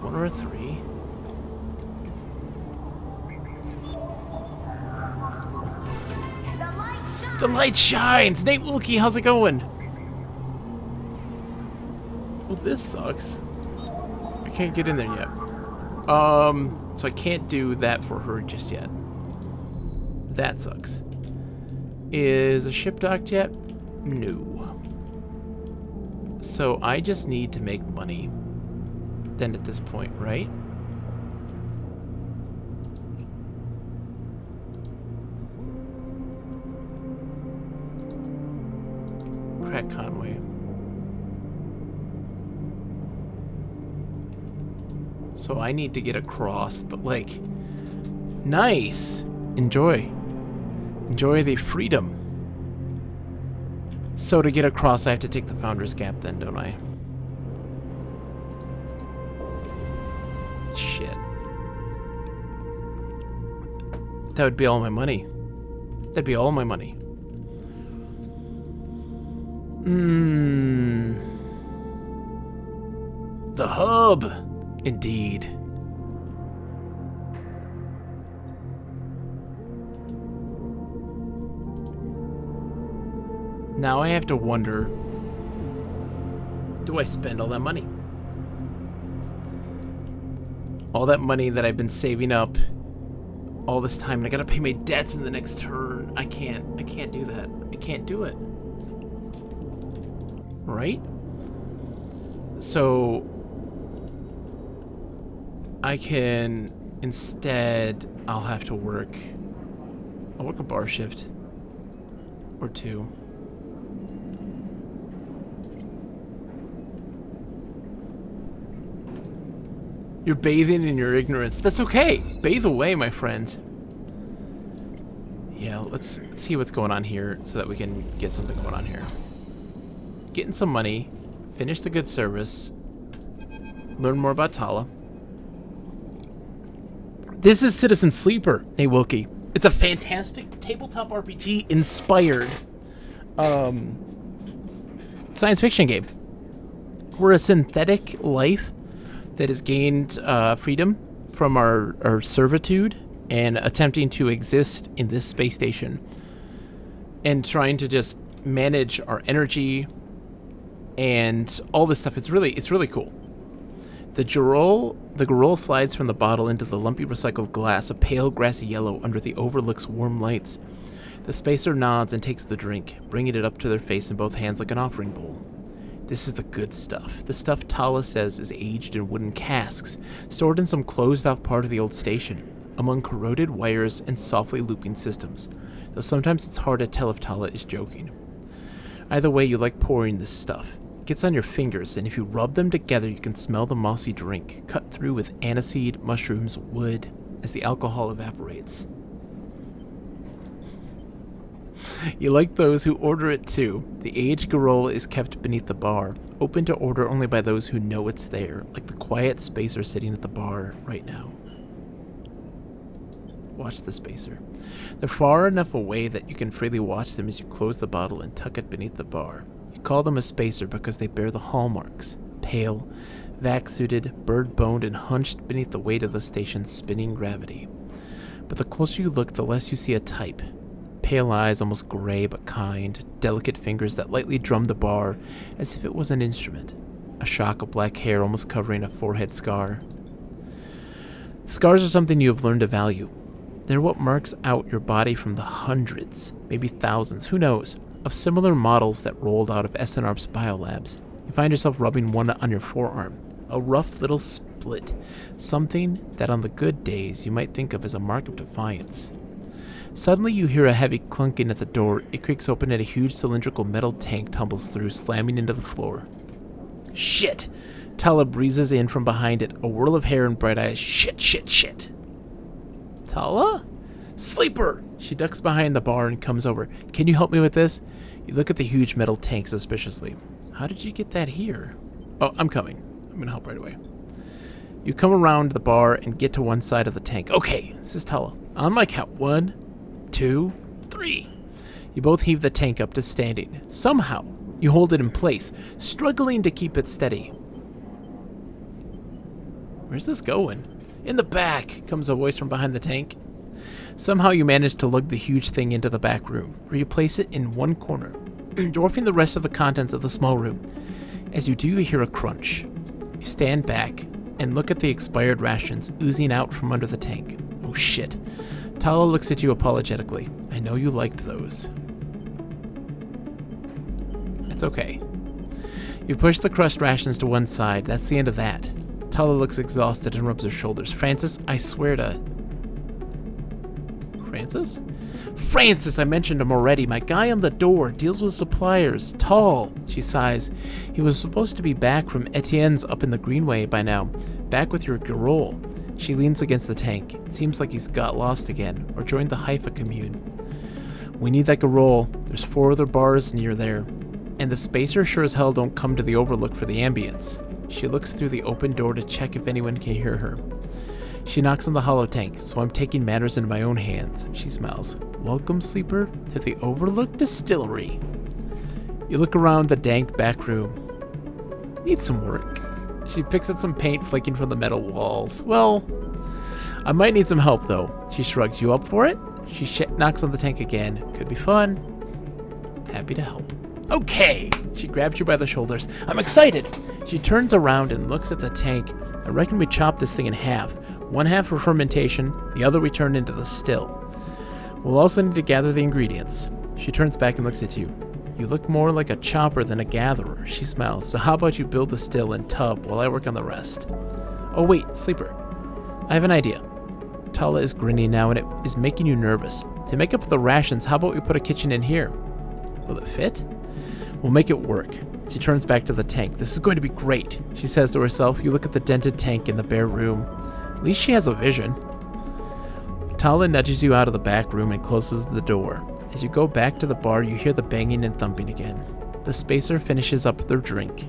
S1: 1 or a 3. The light shines! Nate Wilkie, how's it going? Well, this sucks. I can't get in there yet. So I can't do that for her just yet. That sucks. Is a ship docked yet? No. So I just need to make money then at this point, right? Crack Conway. So I need to get across, but like, nice. Enjoy. Enjoy the freedom. So to get across, I have to take the Founder's Gap then, don't I? Shit. That would be all my money. That'd be all my money. The hub. Indeed. Now I have to wonder, do I spend all that money? All that money that I've been saving up all this time, and I gotta pay my debts in the next turn. I can't do that. I can't do it. Right? So I can instead, I'll have to work. I'll work a bar shift or 2. You're bathing in your ignorance. That's okay. Bathe away, my friend. Yeah, let's see what's going on here so that we can get something going on here. Getting some money, finish the good service, learn more about Tala. This is Citizen Sleeper, hey Wilkie. It's a fantastic tabletop RPG inspired science fiction game. We're a synthetic life that has gained freedom from our servitude and attempting to exist in this space station and trying to just manage our energy and all this stuff. It's really cool. The Garol slides from the bottle into the lumpy recycled glass, a pale grassy yellow under the overlook's warm lights. The spacer nods and takes the drink, bringing it up to their face in both hands like an offering bowl. This is the good stuff. The stuff Tala says is aged in wooden casks, stored in some closed-off part of the old station, among corroded wires and softly looping systems, though sometimes it's hard to tell if Tala is joking. Either way, you like pouring this stuff. It gets on your fingers, and if you rub them together, you can smell the mossy drink, cut through with aniseed, mushrooms, wood, as the alcohol evaporates. You like those who order it too. The aged Garol is kept beneath the bar, open to order only by those who know it's there, like the quiet spacer sitting at the bar right now. Watch the spacer. They're far enough away that you can freely watch them as you close the bottle and tuck it beneath the bar. You call them a spacer because they bear the hallmarks. Pale, vac-suited, bird-boned, and hunched beneath the weight of the station's spinning gravity. But the closer you look, the less you see a type. Pale eyes, almost gray but kind, delicate fingers that lightly drum the bar as if it was an instrument. A shock of black hair almost covering a forehead scar. Scars are something you have learned to value. They're what marks out your body from the hundreds, maybe thousands, who knows, of similar models that rolled out of SNRP's biolabs. You find yourself rubbing one on your forearm, a rough little split, something that on the good days you might think of as a mark of defiance. Suddenly you hear a heavy clunking at the door. It creaks open and a huge cylindrical metal tank tumbles through, slamming into the floor. Shit! Tala breezes in from behind it, a whirl of hair and bright eyes. Shit, shit, shit. Tala? Sleeper! She ducks behind the bar and comes over. Can you help me with this? You look at the huge metal tank suspiciously. How did you get that here? Oh, I'm coming. I'm gonna help right away. You come around the bar and get to one side of the tank. Okay, says Tala. On my count. 1, 2, 3. You both heave the tank up to standing. Somehow, you hold it in place, struggling to keep it steady. Where's this going? In the back, comes a voice from behind the tank. Somehow you manage to lug the huge thing into the back room, where you place it in one corner, dwarfing the rest of the contents of the small room. As you do, you hear a crunch. You stand back and look at the expired rations oozing out from under the tank. Oh shit. Tala looks at you apologetically. I know you liked those. It's okay. You push the crushed rations to one side. That's the end of that. Tala looks exhausted and rubs her shoulders. Francis, I swear to... Francis? Francis, I mentioned him already. My guy on the door deals with suppliers. Tall. She sighs. He was supposed to be back from Etienne's up in the Greenway by now. Back with your girl. She leans against the tank. It seems like he's got lost again, or joined the Haifa commune. We need that garole. There's 4 other bars near there. And the spacers sure as hell don't come to the overlook for the ambience. She looks through the open door to check if anyone can hear her. She knocks on the hollow tank, so I'm taking matters into my own hands. She smiles. Welcome, sleeper, to the Overlook Distillery. You look around the dank back room. Needs some work. She picks at some paint flaking from the metal walls. Well, I might need some help, though. She shrugs. You up for it? She knocks on the tank again. Could be fun. Happy to help. Okay! She grabs you by the shoulders. I'm excited! She turns around and looks at the tank. I reckon we chop this thing in half. One half for fermentation, the other we turn into the still. We'll also need to gather the ingredients. She turns back and looks at you. You look more like a chopper than a gatherer. She smiles. So how about you build the still and tub while I work on the rest? Oh wait, sleeper. I have an idea. Tala is grinning now and it is making you nervous. To make up for the rations, how about we put a kitchen in here? Will it fit? We'll make it work. She turns back to the tank. This is going to be great, she says to herself. You look at the dented tank in the bare room. At least she has a vision. Tala nudges you out of the back room and closes the door. As you go back to the bar, you hear the banging and thumping again. The spacer finishes up their drink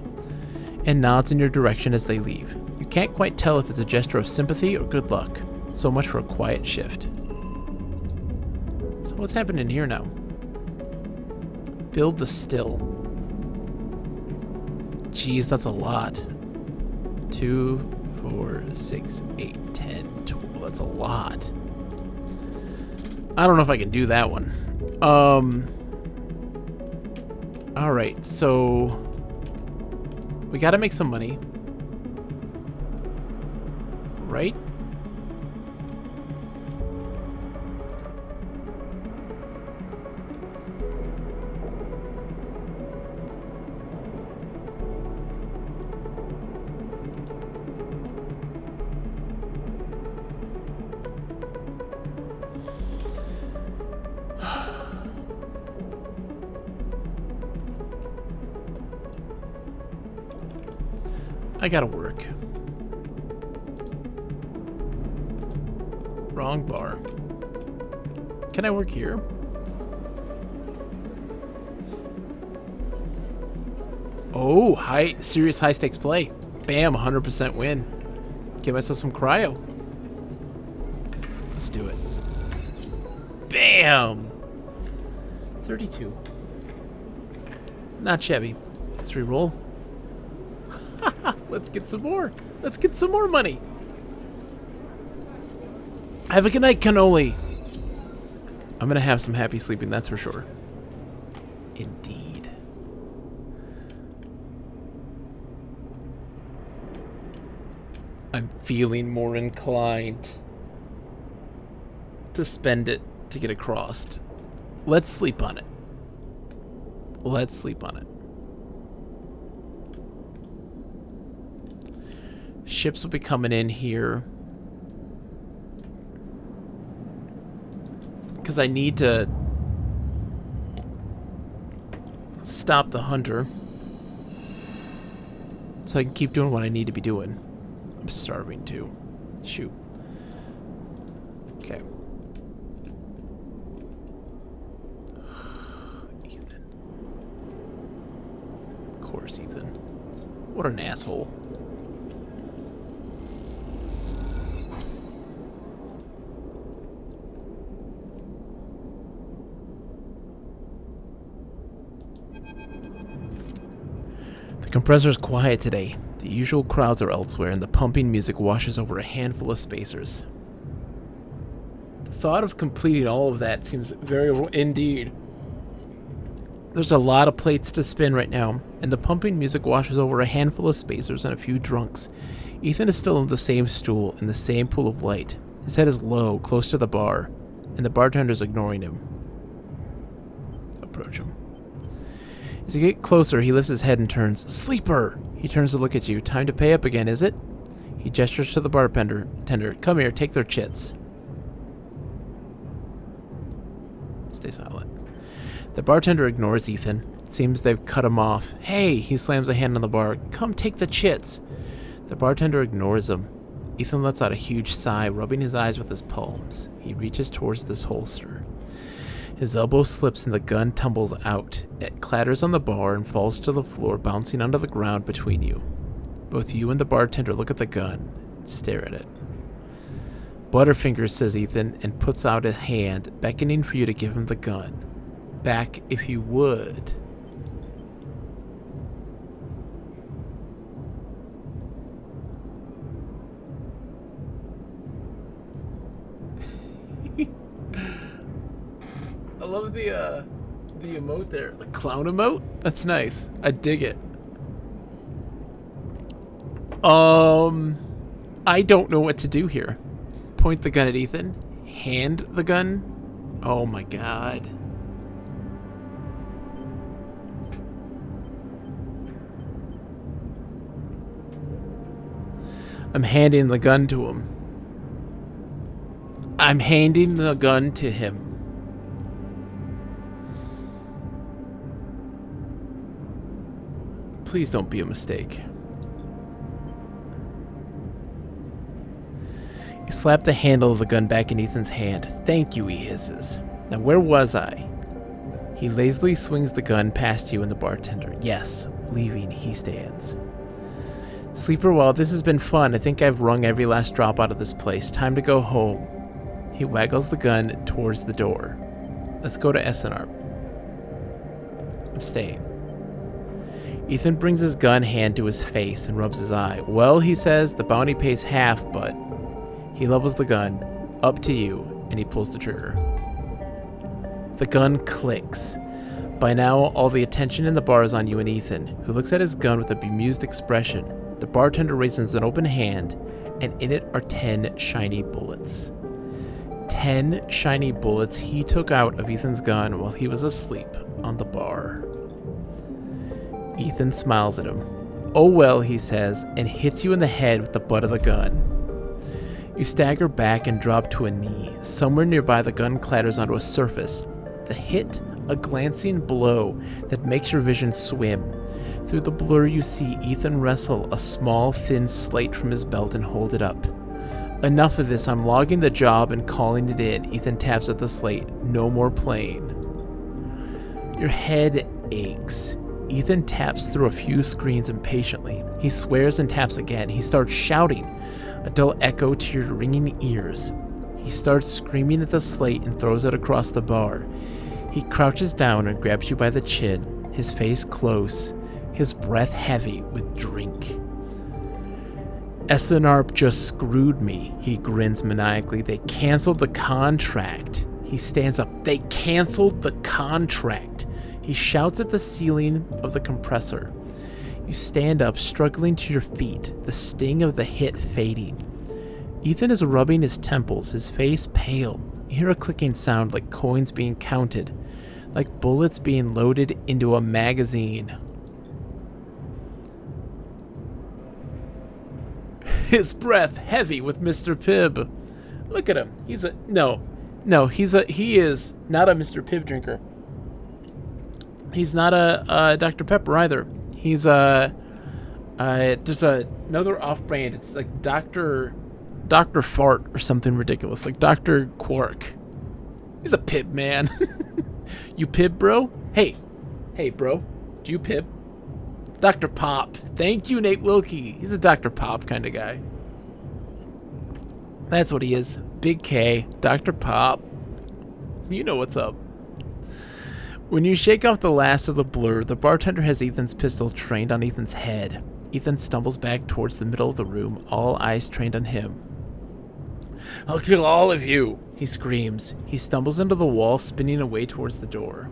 S1: and nods in your direction as they leave. You can't quite tell if it's a gesture of sympathy or good luck. So much for a quiet shift. So what's happening here now? Build the still. Jeez, that's a lot. 2, 4, 6, 8, 10, 12. That's a lot. I don't know if I can do that one. Alright, so we gotta make some money. Right? I gotta work. Wrong bar. Can I work here? Oh, serious high stakes play. Bam, 100% win. Give myself some cryo. Let's do it. Bam! 32. Not shabby. Let's reroll. Let's get some more. Let's get some more money. Have a good night, cannoli. I'm gonna have some happy sleeping, that's for sure. Indeed. I'm feeling more inclined. to spend it to get across. Let's sleep on it. Let's sleep on it. Ships will be coming in here. Because I need to stop the hunter. So I can keep doing what I need to be doing. I'm starving too. Shoot. Okay. Ethan. Of course, Ethan. What an asshole. The compressor's quiet today. The usual crowds are elsewhere, and the pumping music washes over a handful of spacers. The thought of completing all of that seems very indeed. There's a lot of plates to spin right now, and the pumping music washes over a handful of spacers and a few drunks. Ethan is still in the same stool, in the same pool of light. His head is low, close to the bar, and the bartender's ignoring him. Approach him. As you get closer, he lifts his head and turns. Sleeper! He turns to look at you. Time to pay up again, is it? He gestures to the bartender. Come here, take their chits. Stay silent. The bartender ignores Ethan. It seems they've cut him off. Hey! He slams a hand on the bar. Come take the chits. The bartender ignores him. Ethan lets out a huge sigh, rubbing his eyes with his palms. He reaches towards this holster. His elbow slips and the gun tumbles out. It clatters on the bar and falls to the floor, bouncing onto the ground between you. Both you and the bartender look at the gun and stare at it. Butterfingers, says Ethan, and puts out a hand, beckoning for you to give him the gun. Back if you would. I love the emote there. The clown emote? That's nice. I dig it. I don't know what to do here. Point the gun at Ethan. Hand the gun. Oh my god. I'm handing the gun to him. I'm handing the gun to him. Please don't be a mistake. You slap the handle of the gun back in Ethan's hand. Thank you, he hisses. Now where was I? He lazily swings the gun past you and the bartender. Yes, leaving, he stands. Sleeper, while this has been fun, I think I've wrung every last drop out of this place. Time to go home. He waggles the gun towards the door. Let's go to SNR. I'm staying. Ethan brings his gun hand to his face and rubs his eye. Well, he says, the bounty pays half, but... He levels the gun. Up to you, and he pulls the trigger. The gun clicks. By now, all the attention in the bar is on you and Ethan, who looks at his gun with a bemused expression. The bartender raises an open hand, and in it are 10 shiny bullets. 10 shiny bullets he took out of Ethan's gun while he was asleep on the bar. Ethan smiles at him. Oh well, he says, and hits you in the head with the butt of the gun. You stagger back and drop to a knee. Somewhere nearby, the gun clatters onto a surface. The hit, a glancing blow that makes your vision swim. Through the blur, you see Ethan wrestle a small, thin slate from his belt and hold it up. Enough of this, I'm logging the job and calling it in. Ethan taps at the slate. No more playing. Your head aches. Ethan taps through a few screens impatiently. He swears and taps again. He starts shouting, a dull echo to your ringing ears. He starts screaming at the slate and throws it across the bar. He crouches down and grabs you by the chin, his face close, his breath heavy with drink. SNRP just screwed me, he grins maniacally. They canceled the contract. He stands up. They canceled the contract. He shouts at the ceiling of the compressor. You stand up, struggling to your feet, the sting of the hit fading. Ethan is rubbing his temples, his face pale. You hear a clicking sound like coins being counted, like bullets being loaded into a magazine. His breath heavy with Mr. Pibb. Look at him. He is not a Mr. Pibb drinker. He's not a Dr. Pepper either. He's there's another off-brand. It's like Dr. Fart or something ridiculous, like Dr. Quark. He's a Pibb man. You Pibb, bro? Hey, bro. Do you Pibb? Dr. Pop. Thank you, Nate Wilkie. He's a Dr. Pop kind of guy. That's what he is. Big K, Dr. Pop. You know what's up. When you shake off the last of the blur, the bartender has Ethan's pistol trained on Ethan's head. Ethan stumbles back towards the middle of the room, all eyes trained on him. I'll kill all of you, he screams. He stumbles into the wall, spinning away towards the door.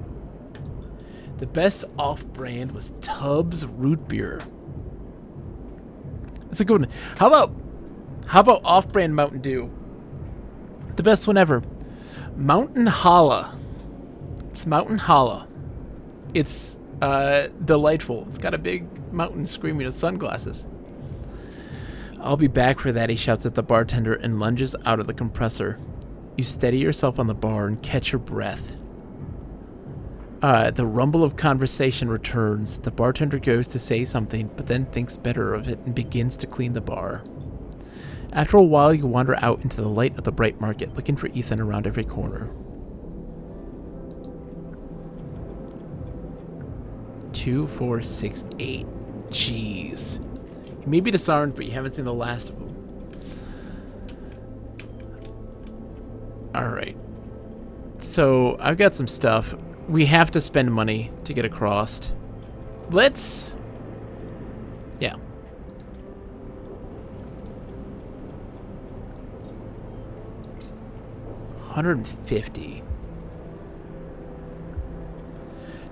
S1: The best off-brand was Tubbs Root Beer. That's a good one. How about off-brand Mountain Dew? The best one ever. Mountain Holla. It's Mountain Holla. It's delightful. It's got a big mountain screaming with sunglasses. I'll be back for that, he shouts at the bartender and lunges out of the compressor. You steady yourself on the bar and catch your breath. The rumble of conversation returns. The bartender goes to say something, but then thinks better of it and begins to clean the bar. After a while, you wander out into the light of the bright market, looking for Ethan around every corner. 2, 4, 6, 8. Jeez. He may be disarmed, but you haven't seen the last of him. Alright. So, I've got some stuff. We have to spend money to get across. Let's... Yeah. $150.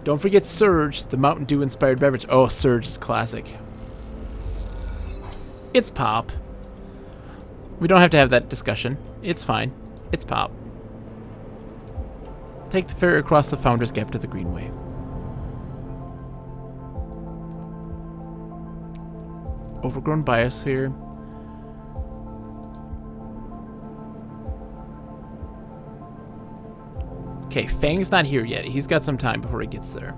S1: Don't forget Surge, the Mountain Dew inspired beverage. Oh, Surge is classic. It's pop. We don't have to have that discussion. It's fine. It's pop. Take the ferry across the Founders Gap to the Greenway. Overgrown biosphere. Okay, Fang's not here yet. He's got some time before he gets there.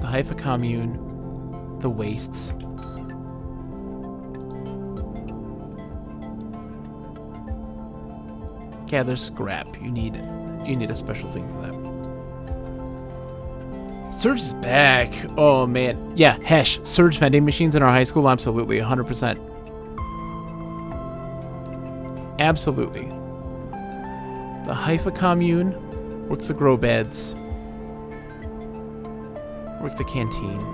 S1: The Haifa commune. The wastes. Gather scrap. You need a special thing for that. Surge is back. Oh man. Yeah, Hesh. Surge vending machines in our high school? Absolutely. 100%. Absolutely. The Haifa commune. Work the grow beds. Work the canteen.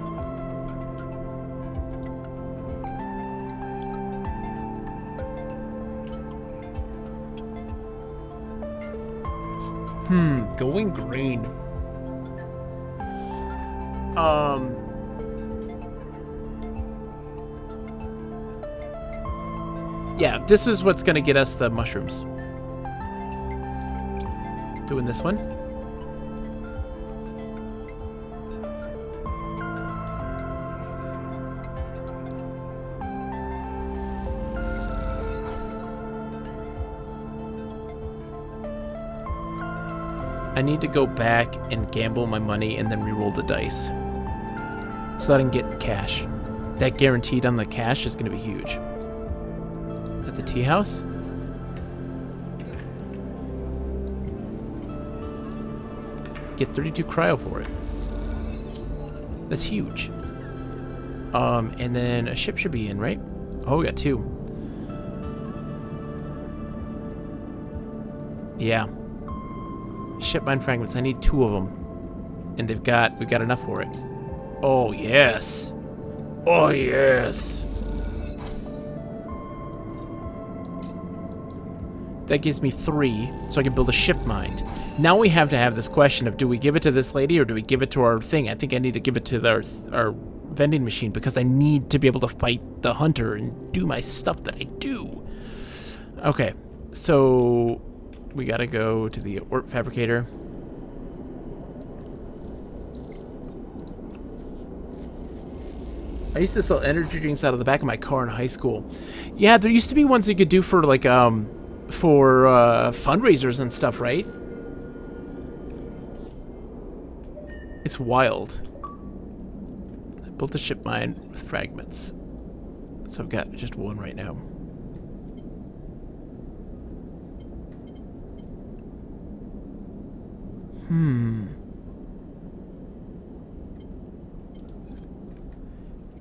S1: Going green. Yeah, this is what's gonna get us the mushrooms. Doing this one. I need to go back and gamble my money and then re-roll the dice so that I can get cash. That guaranteed on the cash is going to be huge. At the tea house? Get 32 cryo for it. That's huge. And then a ship should be in, right? Oh, we got 2. Yeah. Ship mine fragments. I need 2 of them. And we've got enough for it. Oh, yes. Oh, yes. That gives me 3, so I can build a ship mine. Now we have to have this question of, do we give it to this lady or do we give it to our thing? I think I need to give it to our vending machine because I need to be able to fight the hunter and do my stuff that I do. Okay, so We gotta go to the ort fabricator. I used to sell energy drinks out of the back of my car in high school. Yeah, there used to be ones you could do for like for fundraisers and stuff, right? It's wild. I built a ship mine with fragments. So I've got just one right now.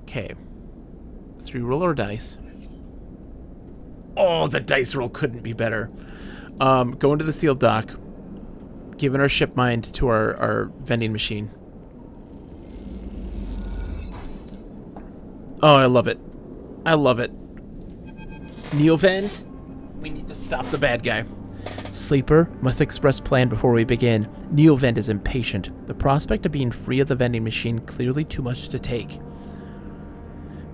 S1: Okay. Let's re-roll our dice. Oh, the dice roll couldn't be better. Go into the sealed dock. Giving our ship mind to our vending machine. Oh, I love it. I love it. Neovend, we need to stop the bad guy. Sleeper must express plan before we begin. Neovend is impatient. The prospect of being free of the vending machine clearly too much to take.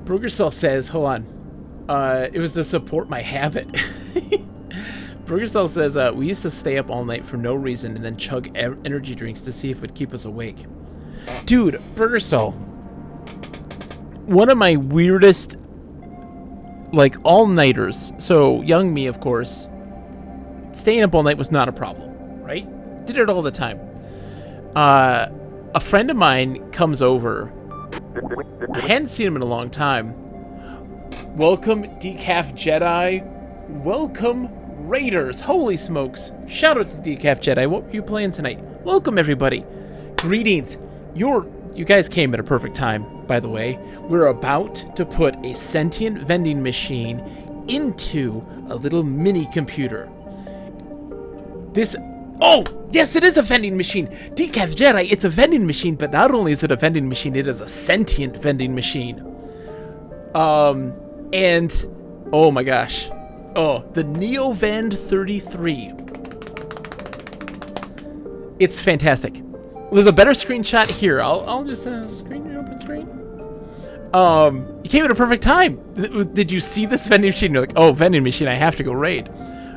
S1: Burgerstall says, hold on. It was to support my habit. Burgerstall says, we used to stay up all night for no reason and then chug energy drinks to see if it would keep us awake. Dude, Burgerstall. One of my weirdest, like, all-nighters. So, young me, of course. Staying up all night was not a problem, right? Did it all the time. A friend of mine comes over. I hadn't seen him in a long time. Welcome, Decaf Jedi. Welcome, Raiders. Holy smokes. Shout out to Decaf Jedi. What were you playing tonight? Welcome, everybody. Greetings. You guys came at a perfect time, by the way. We're about to put a sentient vending machine into a little mini computer. Oh, yes, it is a vending machine. Decaf Jedi, it's a vending machine, but not only is it a vending machine, it is a sentient vending machine. And, oh my gosh. Oh, the Neovend 33. It's fantastic. There's a better screenshot here. I'll just open screen. You came at a perfect time. Did you see this vending machine? You're like, oh, vending machine, I have to go raid.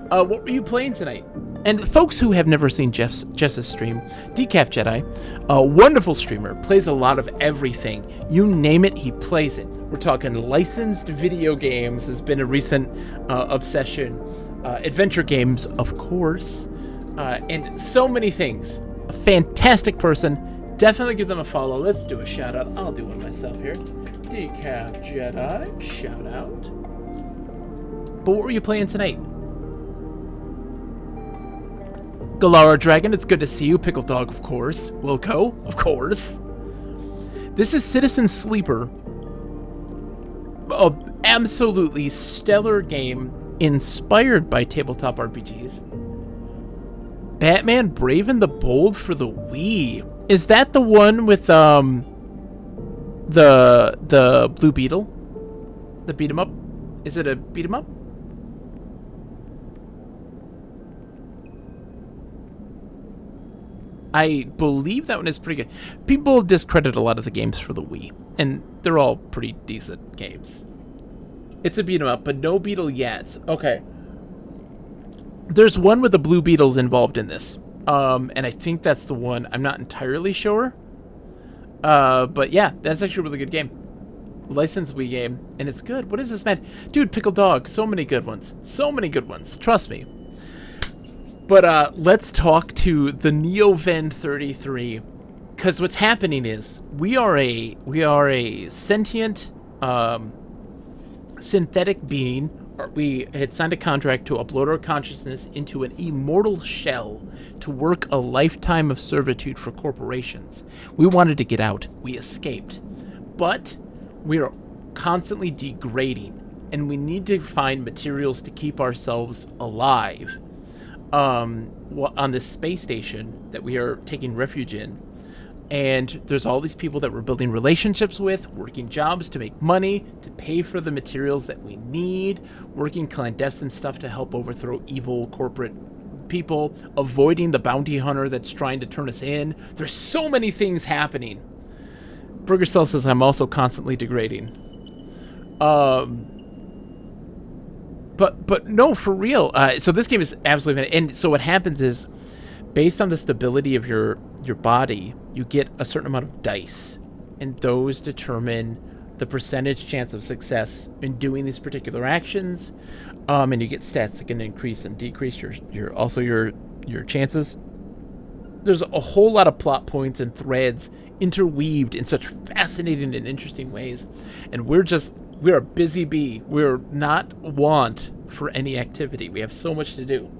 S1: What were you playing tonight? And folks who have never seen Jess's stream, Decaf Jedi, a wonderful streamer, plays a lot of everything. You name it, he plays it. We're talking licensed video games has been a recent obsession. Adventure games, of course. And so many things. A fantastic person. Definitely give them a follow. Let's do a shout out. I'll do one myself here. Decaf Jedi, shout out. But what were you playing tonight? Galara Dragon, it's good to see you. Pickle Dog, of course. Wilco, of course. This is Citizen Sleeper. An absolutely stellar game inspired by tabletop RPGs. Batman Brave and the Bold for the Wii. Is that the one with the Blue Beetle? The beat 'em up? Is it a beat 'em up? I believe that one is pretty good. People discredit a lot of the games for the Wii, and they're all pretty decent games. It's a beat 'em up, but no Beetle yet. Okay. There's one with the Blue Beetles involved in this. And I think that's the one. I'm not entirely sure. But yeah, that's actually a really good game. Licensed Wii game, and it's good. What is this, man? Dude, Pickle Dog, so many good ones. So many good ones. Trust me. But let's talk to the Neovend 33, because what's happening is we are a sentient synthetic being. We had signed a contract to upload our consciousness into an immortal shell to work a lifetime of servitude for corporations. We wanted to get out. We escaped, but we are constantly degrading, and we need to find materials to keep ourselves alive. On this space station that we are taking refuge in, and there's all these people that we're building relationships with, working jobs to make money, to pay for the materials that we need, working clandestine stuff to help overthrow evil corporate people, avoiding the bounty hunter that's trying to turn us in. There's so many things happening. Burgerstell says I'm also constantly degrading. But no, for real. So this game is absolutely, and so what happens is, based on the stability of your body, you get a certain amount of dice, and those determine the percentage chance of success in doing these particular actions. And you get stats that can increase and decrease your chances. There's a whole lot of plot points and threads interweaved in such fascinating and interesting ways, and we're a busy bee. We're not want for any activity. We have so much to do.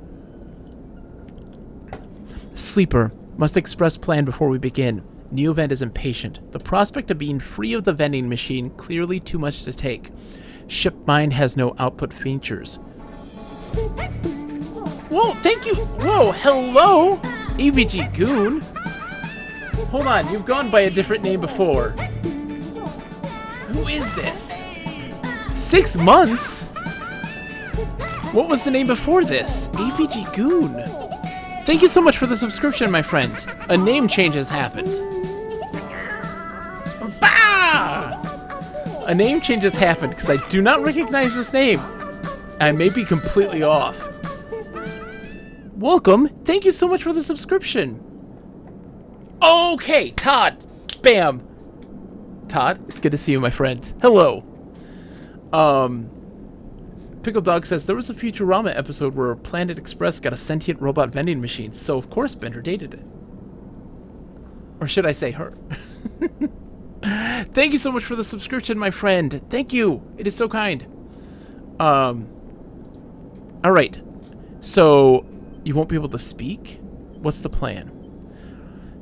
S1: Sleeper must express plan before we begin. Neovent is impatient. The prospect of being free of the vending machine clearly too much to take. Ship mind has no output features. Whoa, thank you. Whoa, hello, AVG Goon. Hold on, you've gone by a different name before. Who is this? 6 months? What was the name before this? AVG Goon. Thank you so much for the subscription, my friend. A name change has happened. Bah! A name change has happened because I do not recognize this name. I may be completely off. Welcome. Thank you so much for the subscription. Okay, Todd. Bam. Todd, it's good to see you, my friend. Hello. Pickle Dog says, there was a Futurama episode where Planet Express got a sentient robot vending machine, so of course Bender dated it. Or should I say her? Thank you so much for the subscription, my friend. Thank you. It is so kind. Alright. So, you won't be able to speak? What's the plan?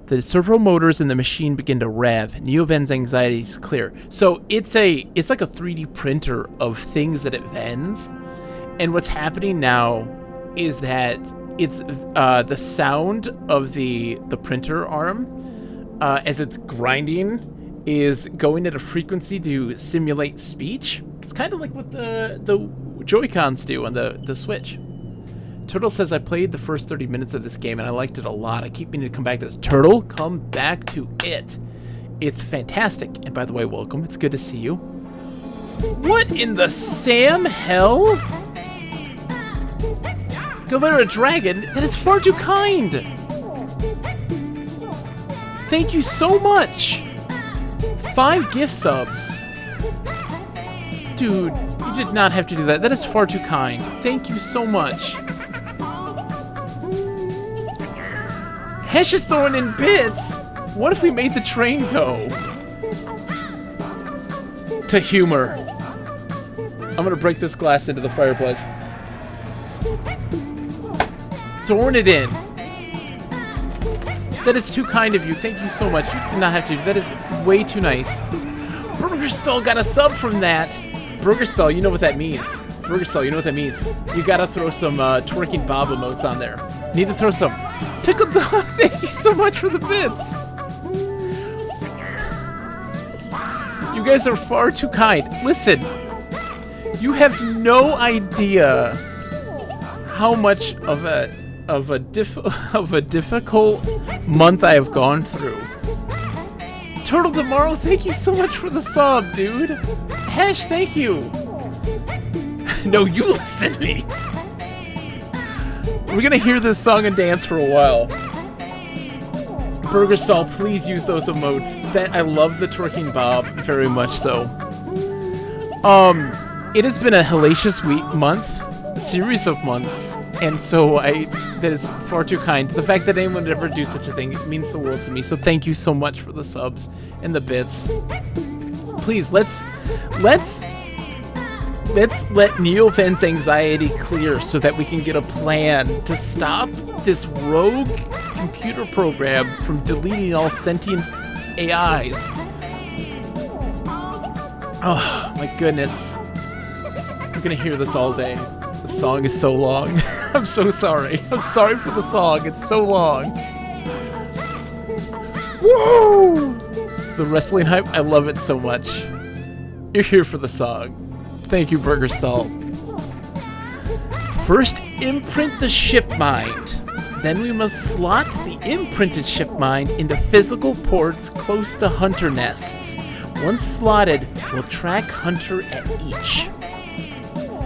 S1: The servo motors in the machine begin to rev. Neovend's anxiety is clear. So it's like a 3D printer of things that it vends. And what's happening now is that it's the sound of the printer arm as it's grinding is going at a frequency to simulate speech. It's kind of like what the Joy-Cons do on the Switch. Turtle says, I played the first 30 minutes of this game and I liked it a lot. I keep meaning to come back to this. Turtle, come back to it. It's fantastic. And by the way, welcome. It's good to see you. What in the Sam hell? Galera Dragon? That is far too kind. Thank you so much. 5 gift subs. Dude, you did not have to do that. That is far too kind. Thank you so much. Hesh is throwing in bits. What if we made the train go? To humor. I'm gonna break this glass into the fireplace. Throwing it in. That is too kind of you. Thank you so much. You did not have to. That is way too nice. Burger Stall got a sub from that. Burger Stall, you know what that means. Burger Stall, you know what that means. You gotta throw some twerking Bob emotes on there. Need to throw some. Pickle Dog, thank you so much for the bits. You guys are far too kind. Listen, you have no idea how much of a difficult month I have gone through. Turtle Tomorrow, thank you so much for the sub, dude. Hesh, thank you. No, you listen to me. We're gonna hear this song and dance for a while. Burger Stall, please use those emotes. That I love the twerking Bob very much so. It has been a hellacious series of months, and so that is far too kind. The fact that anyone would ever do such a thing, it means the world to me. So thank you so much for the subs and the bits. Please let's let Neovent's anxiety clear so that we can get a plan to stop this rogue computer program from deleting all sentient AIs. Oh, my goodness. I'm gonna hear this all day. The song is so long. I'm so sorry. I'm sorry for the song. It's so long. Woo! The wrestling hype, I love it so much. You're here for the song. Thank you, Burger Stall. First, imprint the ship mind. Then we must slot the imprinted ship mind into physical ports close to hunter nests. Once slotted, we'll track hunter at each.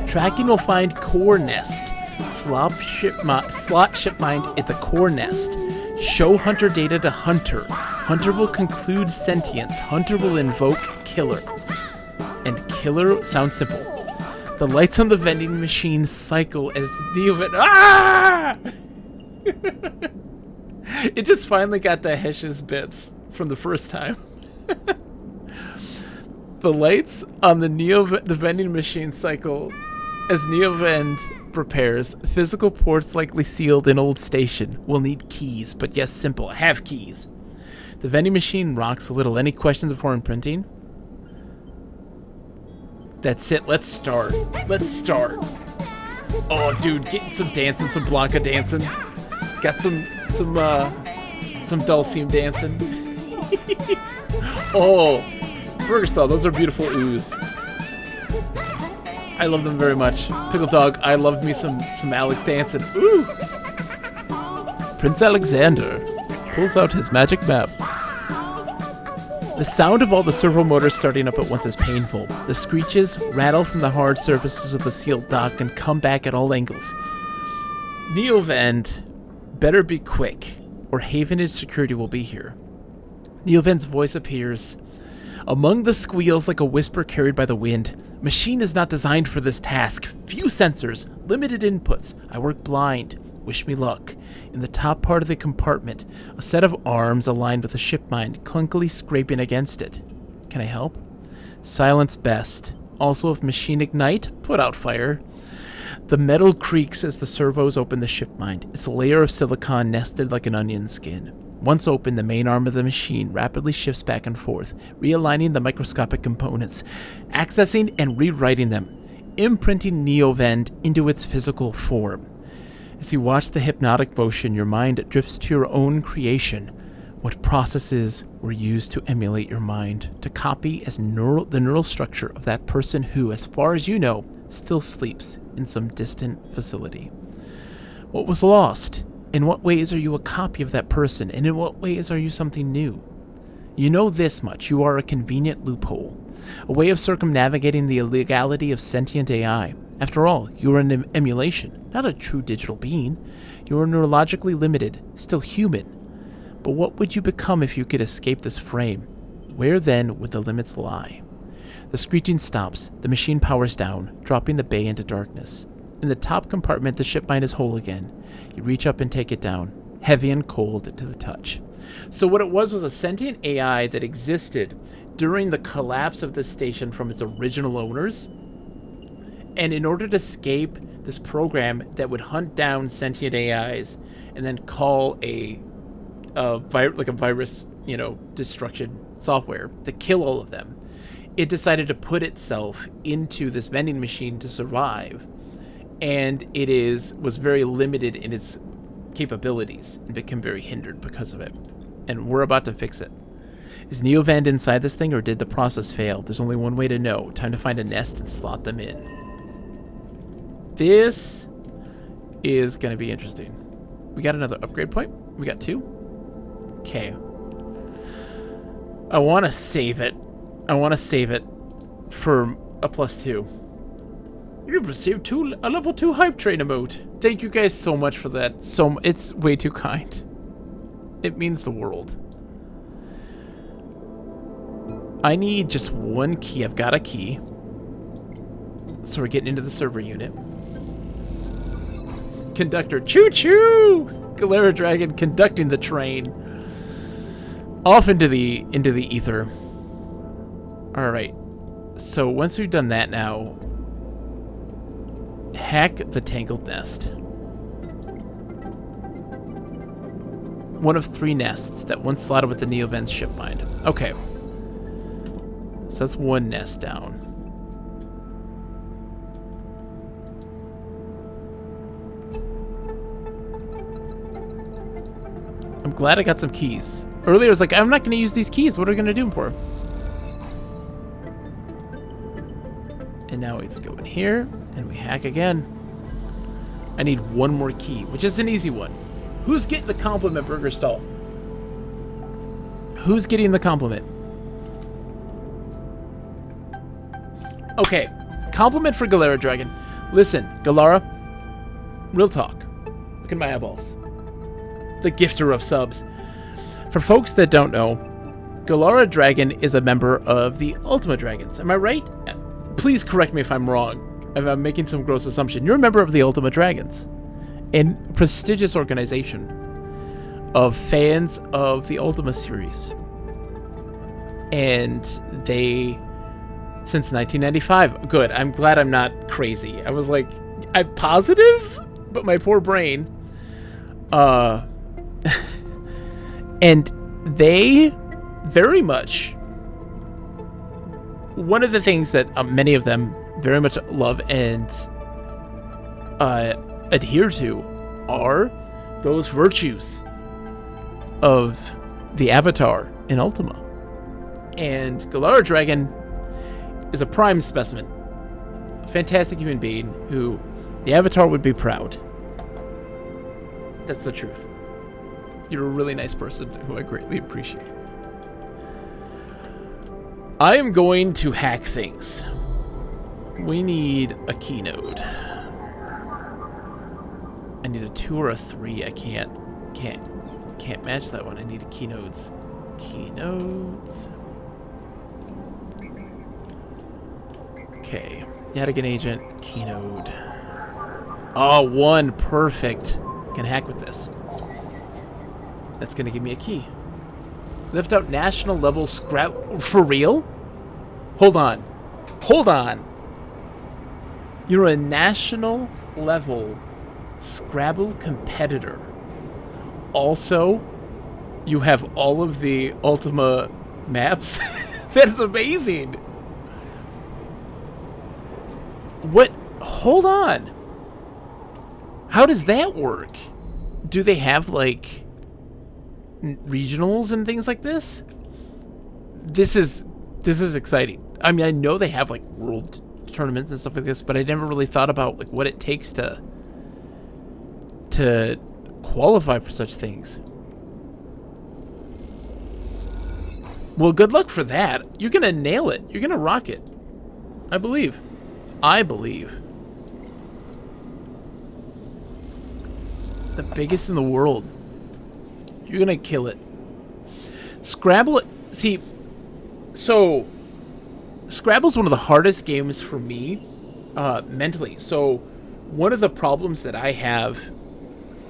S1: Tracking will find core nest. Slot ship mind at the core nest. Show hunter data to hunter. Hunter will conclude sentience. Hunter will invoke killer. And killer sounds simple. The lights on the vending machine cycle as the event. Ah! It just finally got the Hesh's bits from the first time. The lights on the vending machine cycle as Neovend prepares. Physical ports likely sealed in old station. Will need keys, but yes, simple. I have keys. The vending machine rocks a little. Any questions before imprinting? That's it. Let's start. Oh, dude, getting some dancing, some Blanca dancing. Got some Dulcine dancing. Oh, Burger Style, those are beautiful ooze. I love them very much. Pickle Dog, I love me some Alex dancing. Ooh. Prince Alexander pulls out his magic map. The sound of all the servo motors starting up at once is painful. The screeches rattle from the hard surfaces of the sealed dock and come back at all angles. Neovend, better be quick, or Havenage security will be here. Neovend's voice appears. Among the squeals like a whisper carried by the wind. Machine is not designed for this task. Few sensors, limited inputs. I work blind. Wish me luck. In the top part of the compartment, a set of arms aligned with a ship mind, clunkily scraping against it. Can I help? Silence best. Also, if machine ignite, put out fire. The metal creaks as the servos open the ship mind. It's a layer of silicon nested like an onion skin. Once open, the main arm of the machine rapidly shifts back and forth, realigning the microscopic components, accessing and rewriting them, imprinting Neovend into its physical form. As you watch the hypnotic motion, your mind drifts to your own creation. What processes were used to emulate your mind, to copy the neural structure of that person who, as far as you know, still sleeps in some distant facility? What was lost? In what ways are you a copy of that person, and in what ways are you something new? You know this much. You are a convenient loophole, a way of circumnavigating the illegality of sentient AI. After all, you are an emulation, not a true digital being. You are neurologically limited, still human. But what would you become if you could escape this frame? Where then would the limits lie? The screeching stops. The machine powers down, dropping the bay into darkness. In the top compartment, the ship mind is whole again. You reach up and take it down, heavy and cold to the touch. So what it was a sentient AI that existed during the collapse of the station from its original owners. And in order to escape this program that would hunt down sentient AIs and then call a virus, destruction software to kill all of them, it decided to put itself into this vending machine to survive. And it was very limited in its capabilities and became very hindered because of it. And we're about to fix it. Is Neovend inside this thing, or did the process fail? There's only one way to know. Time to find a nest and slot them in. This is going to be interesting. We got another upgrade point. We got 2. Okay. I want to save it. For a +2. You've received a level 2 hype train emote. Thank you guys so much for that. It's way too kind. It means the world. I need just one key. I've got a key. So we're getting into the server unit. Conductor, choo-choo! Galera Dragon conducting the train off into the ether. All right. So once we've done that now, hack the tangled nest. One of 3 nests that once slotted with the Neovend's ship mind. Okay. So that's 1 nest down. I'm glad I got some keys. Earlier I was like, I'm not going to use these keys. What are we going to do them for? And now we go in here, and we hack again. I need 1 more key, which is an easy one. Who's getting the compliment, Burger Stall? Who's getting the compliment? Okay, compliment for Galera Dragon. Listen, Galara, real talk. Look at my eyeballs. The gifter of subs. For folks that don't know, Galara Dragon is a member of the Ultima Dragons. Am I right? Please correct me if I'm wrong, if I'm making some gross assumption. You're a member of the Ultima Dragons, a prestigious organization of fans of the Ultima series. And they, since 1995, good, I'm glad I'm not crazy. I was like, I'm positive? But my poor brain. And they very much, one of the things that many of them very much love and adhere to are those virtues of the Avatar in Ultima. And Galara Dragon is a prime specimen. A fantastic human being who the Avatar would be proud. That's the truth. You're a really nice person who I greatly appreciate. I am going to hack things. We need a keynode. I need a 2 or a 3. I can't match that one. I need keynodes. Keynodes. Okay. Yadigan agent. Keynode. Oh, 1. Perfect. Can hack with this. That's gonna give me a key. Lift out national level scrap. For real? Hold on. Hold on. You're a national level Scrabble competitor. Also, you have all of the Ultima maps. That's amazing. What? Hold on. How does that work? Do they have, like, regionals and things like this? This is exciting. I mean, I know they have, like, world tournaments and stuff like this, but I never really thought about, like, what it takes to qualify for such things. Well, good luck for that. You're gonna nail it. You're gonna rock it. I believe. I believe. The biggest in the world. You're gonna kill it. Scrabble, see, so Scrabble's one of the hardest games for me mentally. So one of the problems that I have,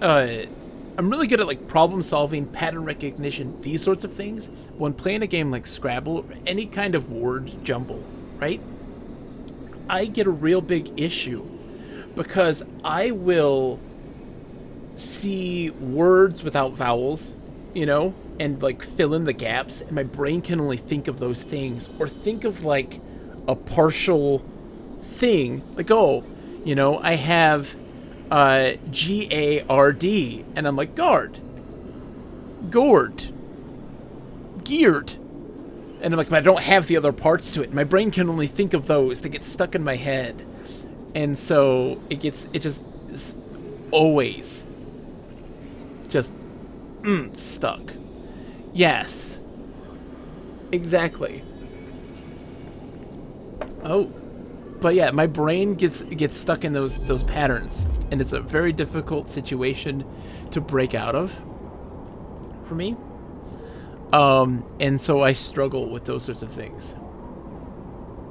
S1: I'm really good at, like, problem solving, pattern recognition, these sorts of things. When playing a game like Scrabble or any kind of word jumble, right? I get a real big issue because I will see words without vowels, you know, and, like, fill in the gaps, and my brain can only think of those things, or think of, like, a partial thing, like, oh, you know, I have G-A-R-D, and I'm like, guard, gourd, geared, and I'm like, but I don't have the other parts to it. My brain can only think of those. They get stuck in my head, and so it just is always just stuck. Yes, exactly. Oh, but yeah, my brain gets stuck in those patterns, and it's a very difficult situation to break out of for me. And so I struggle with those sorts of things.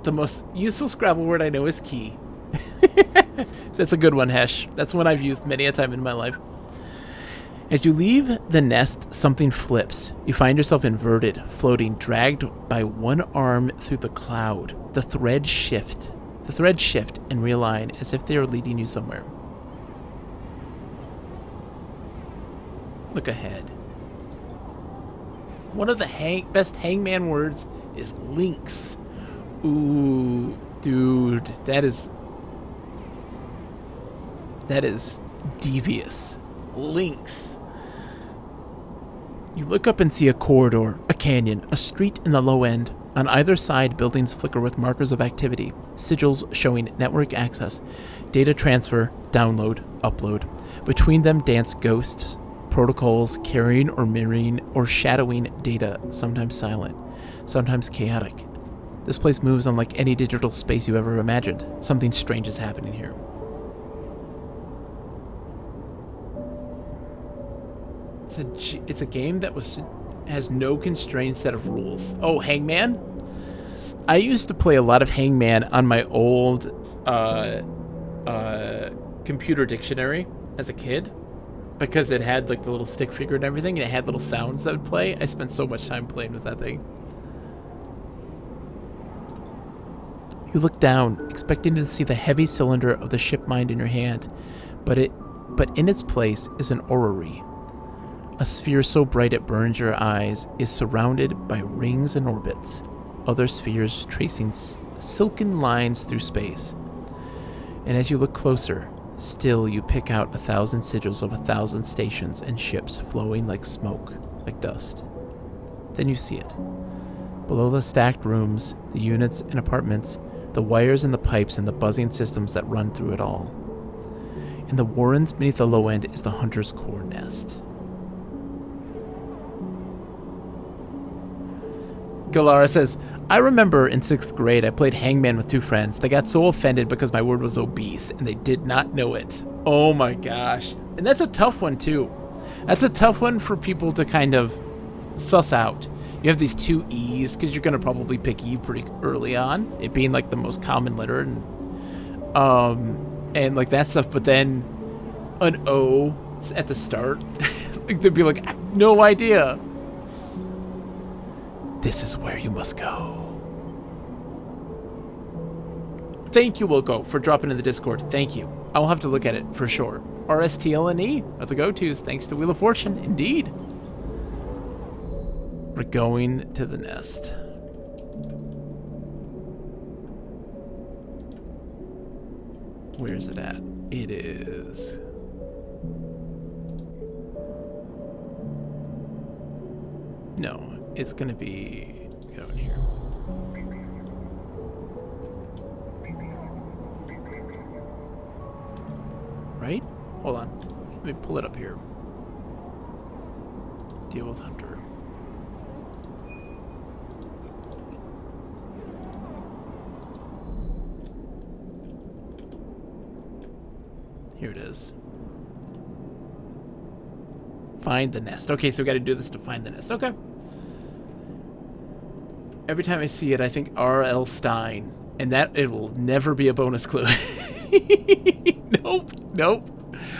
S1: The most useful Scrabble word I know is key. That's a good one, Hesh. That's one I've used many a time in my life. As you leave the nest, something flips. You find yourself inverted, floating, dragged by one arm through the cloud. The threads shift and realign as if they are leading you somewhere. Look ahead. One of the best hangman words is links. Ooh, dude, that is devious. Links. You look up and see a corridor, a canyon, a street in the low end. On either side, buildings flicker with markers of activity, sigils showing network access, data transfer, download, upload. Between them dance ghosts, protocols carrying or mirroring or shadowing data, sometimes silent, sometimes chaotic. This place moves unlike any digital space you ever imagined. Something strange is happening here. it's a game that has no constrained set of rules. Oh, Hangman? I used to play a lot of Hangman on my old computer dictionary as a kid because it had like the little stick figure and everything, and it had little sounds that would play. I spent so much time playing with that thing. You look down, expecting to see the heavy cylinder of the ship mind in your hand, but in its place is an orrery. A sphere so bright it burns your eyes is surrounded by rings and orbits, other spheres tracing silken lines through space. And as you look closer, still you pick out 1,000 sigils of 1,000 stations and ships flowing like smoke, like dust. Then you see it. Below the stacked rooms, the units and apartments, the wires and the pipes and the buzzing systems that run through it all. In the warrens beneath the low end is the hunter's core nest. Galara says, I remember in 6th grade I played Hangman with 2 friends. They got so offended because my word was obese, and they did not know it. Oh my gosh. And that's a tough one, too. That's a tough one for people to kind of suss out. You have these 2 E's, because you're going to probably pick E pretty early on, it being like the most common letter, and like that stuff, but then an O at the start. Like they'd be like, I have no idea. This is where you must go. Thank you, Wilco, for dropping in the Discord. Thank you. I will have to look at it for sure. RSTLNE are the go-tos, thanks to Wheel of Fortune. Indeed. We're going to the nest. Where is it at? It is... No, it's gonna be down here. Right? Hold on. Let me pull it up here. Deal with Hunter. Here it is. Find the nest. Okay, so we got to do this to find the nest. Okay. Every time I see it, I think R.L. Stein, and that it will never be a bonus clue. Nope.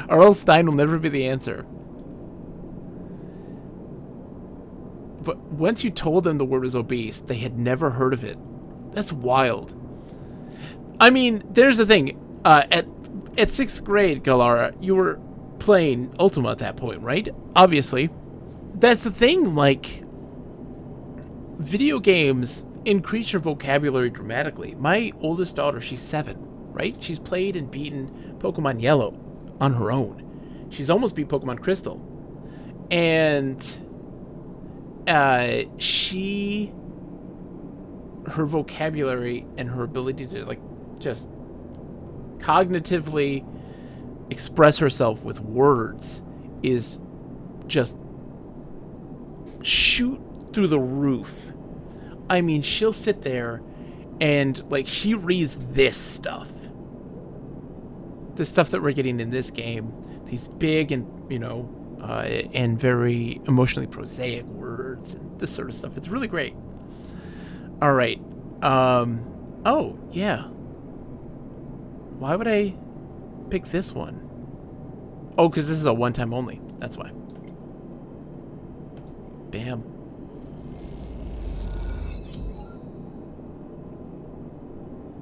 S1: R.L. Stein will never be the answer. But once you told them the word was obese, they had never heard of it. That's wild. I mean, there's the thing. At 6th grade, Galara, you were playing Ultima at that point, right? Obviously. That's the thing, like... Video games increase your vocabulary dramatically. My oldest daughter, she's 7, right? She's played and beaten Pokemon Yellow on her own. She's almost beat Pokemon Crystal. And her vocabulary and her ability to like just cognitively express herself with words is just shoot through the roof. I mean, she'll sit there and like she reads this stuff. The stuff that we're getting in this game, these big and, and very emotionally prosaic words and this sort of stuff. It's really great. All right. Oh, yeah. Why would I pick this one? Oh, because this is a one-time only. That's why. Bam.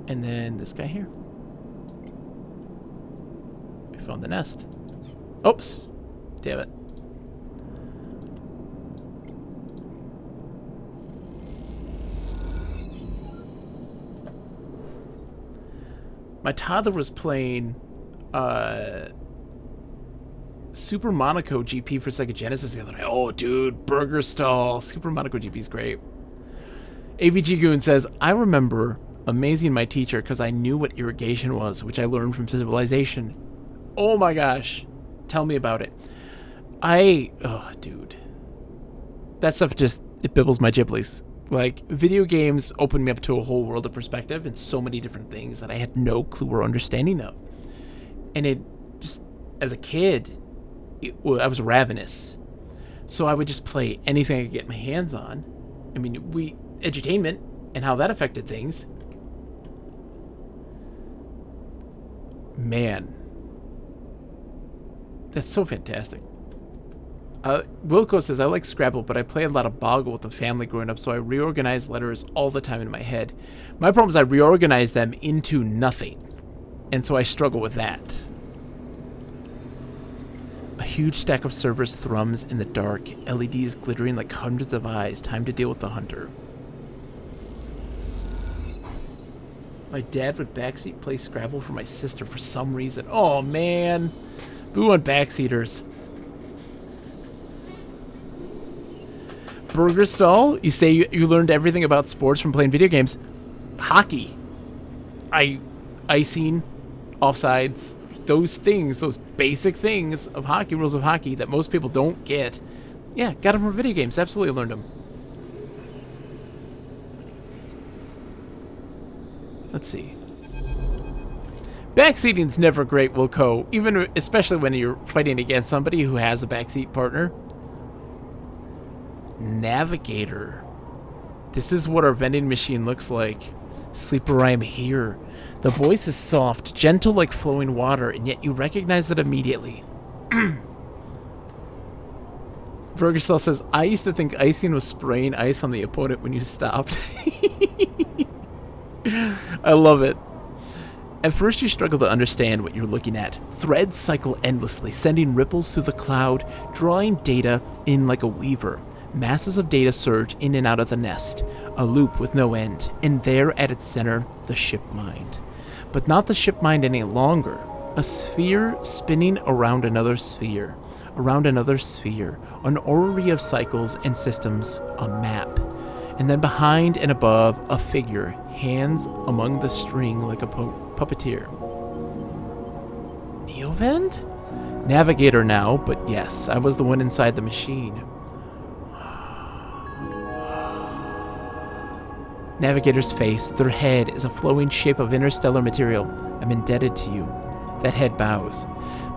S1: And then this guy here. We found the nest. Oops. Damn it. My toddler was playing Super Monaco GP for Sega Genesis the other night. Oh, dude, Burger Stall. Super Monaco GP is great. AVG Goon says, I remember amazing my teacher because I knew what irrigation was, which I learned from Civilization. Oh my gosh. Tell me about it. Oh, dude. That stuff just, it bibbles my giblies. Like, video games opened me up to a whole world of perspective and so many different things that I had no clue or understanding of. And it just, as a kid, I was ravenous. So I would just play anything I could get my hands on. I mean, edutainment and how that affected things. Man. That's so fantastic. Wilco says, I like Scrabble, but I play a lot of Boggle with the family growing up, so I reorganize letters all the time in my head. My problem is I reorganize them into nothing, and so I struggle with that. A huge stack of servers thrums in the dark, LEDs glittering like hundreds of eyes. Time to deal with the hunter. My dad would backseat play Scrabble for my sister for some reason. Oh, man. Boo on backseaters. Burger Stall, you say you learned everything about sports from playing video games. Hockey. Icing, offsides, those things, those basic things of hockey, rules of hockey that most people don't get. Yeah, got them from video games. Absolutely learned them. Let's see. Backseating's never great, Wilco, especially when you're fighting against somebody who has a backseat partner. Navigator. This is what our vending machine looks like. Sleeper, I am here. The voice is soft, gentle like flowing water, and yet you recognize it immediately. Burgerstall says, I used to think icing was spraying ice on the opponent when you stopped. I love it. At first you struggle to understand what you're looking at. Threads cycle endlessly, sending ripples through the cloud, drawing data in like a weaver. Masses of data surge in and out of the nest, a loop with no end, and there at its center, the ship mind. But not the ship mind any longer. A sphere spinning around another sphere, an orrery of cycles and systems, a map. And then behind and above, a figure, hands among the string like a puppeteer. Neovend? Navigator now, but yes, I was the one inside the machine. Navigator's face, their head is a flowing shape of interstellar material. I'm indebted to you. That head bows.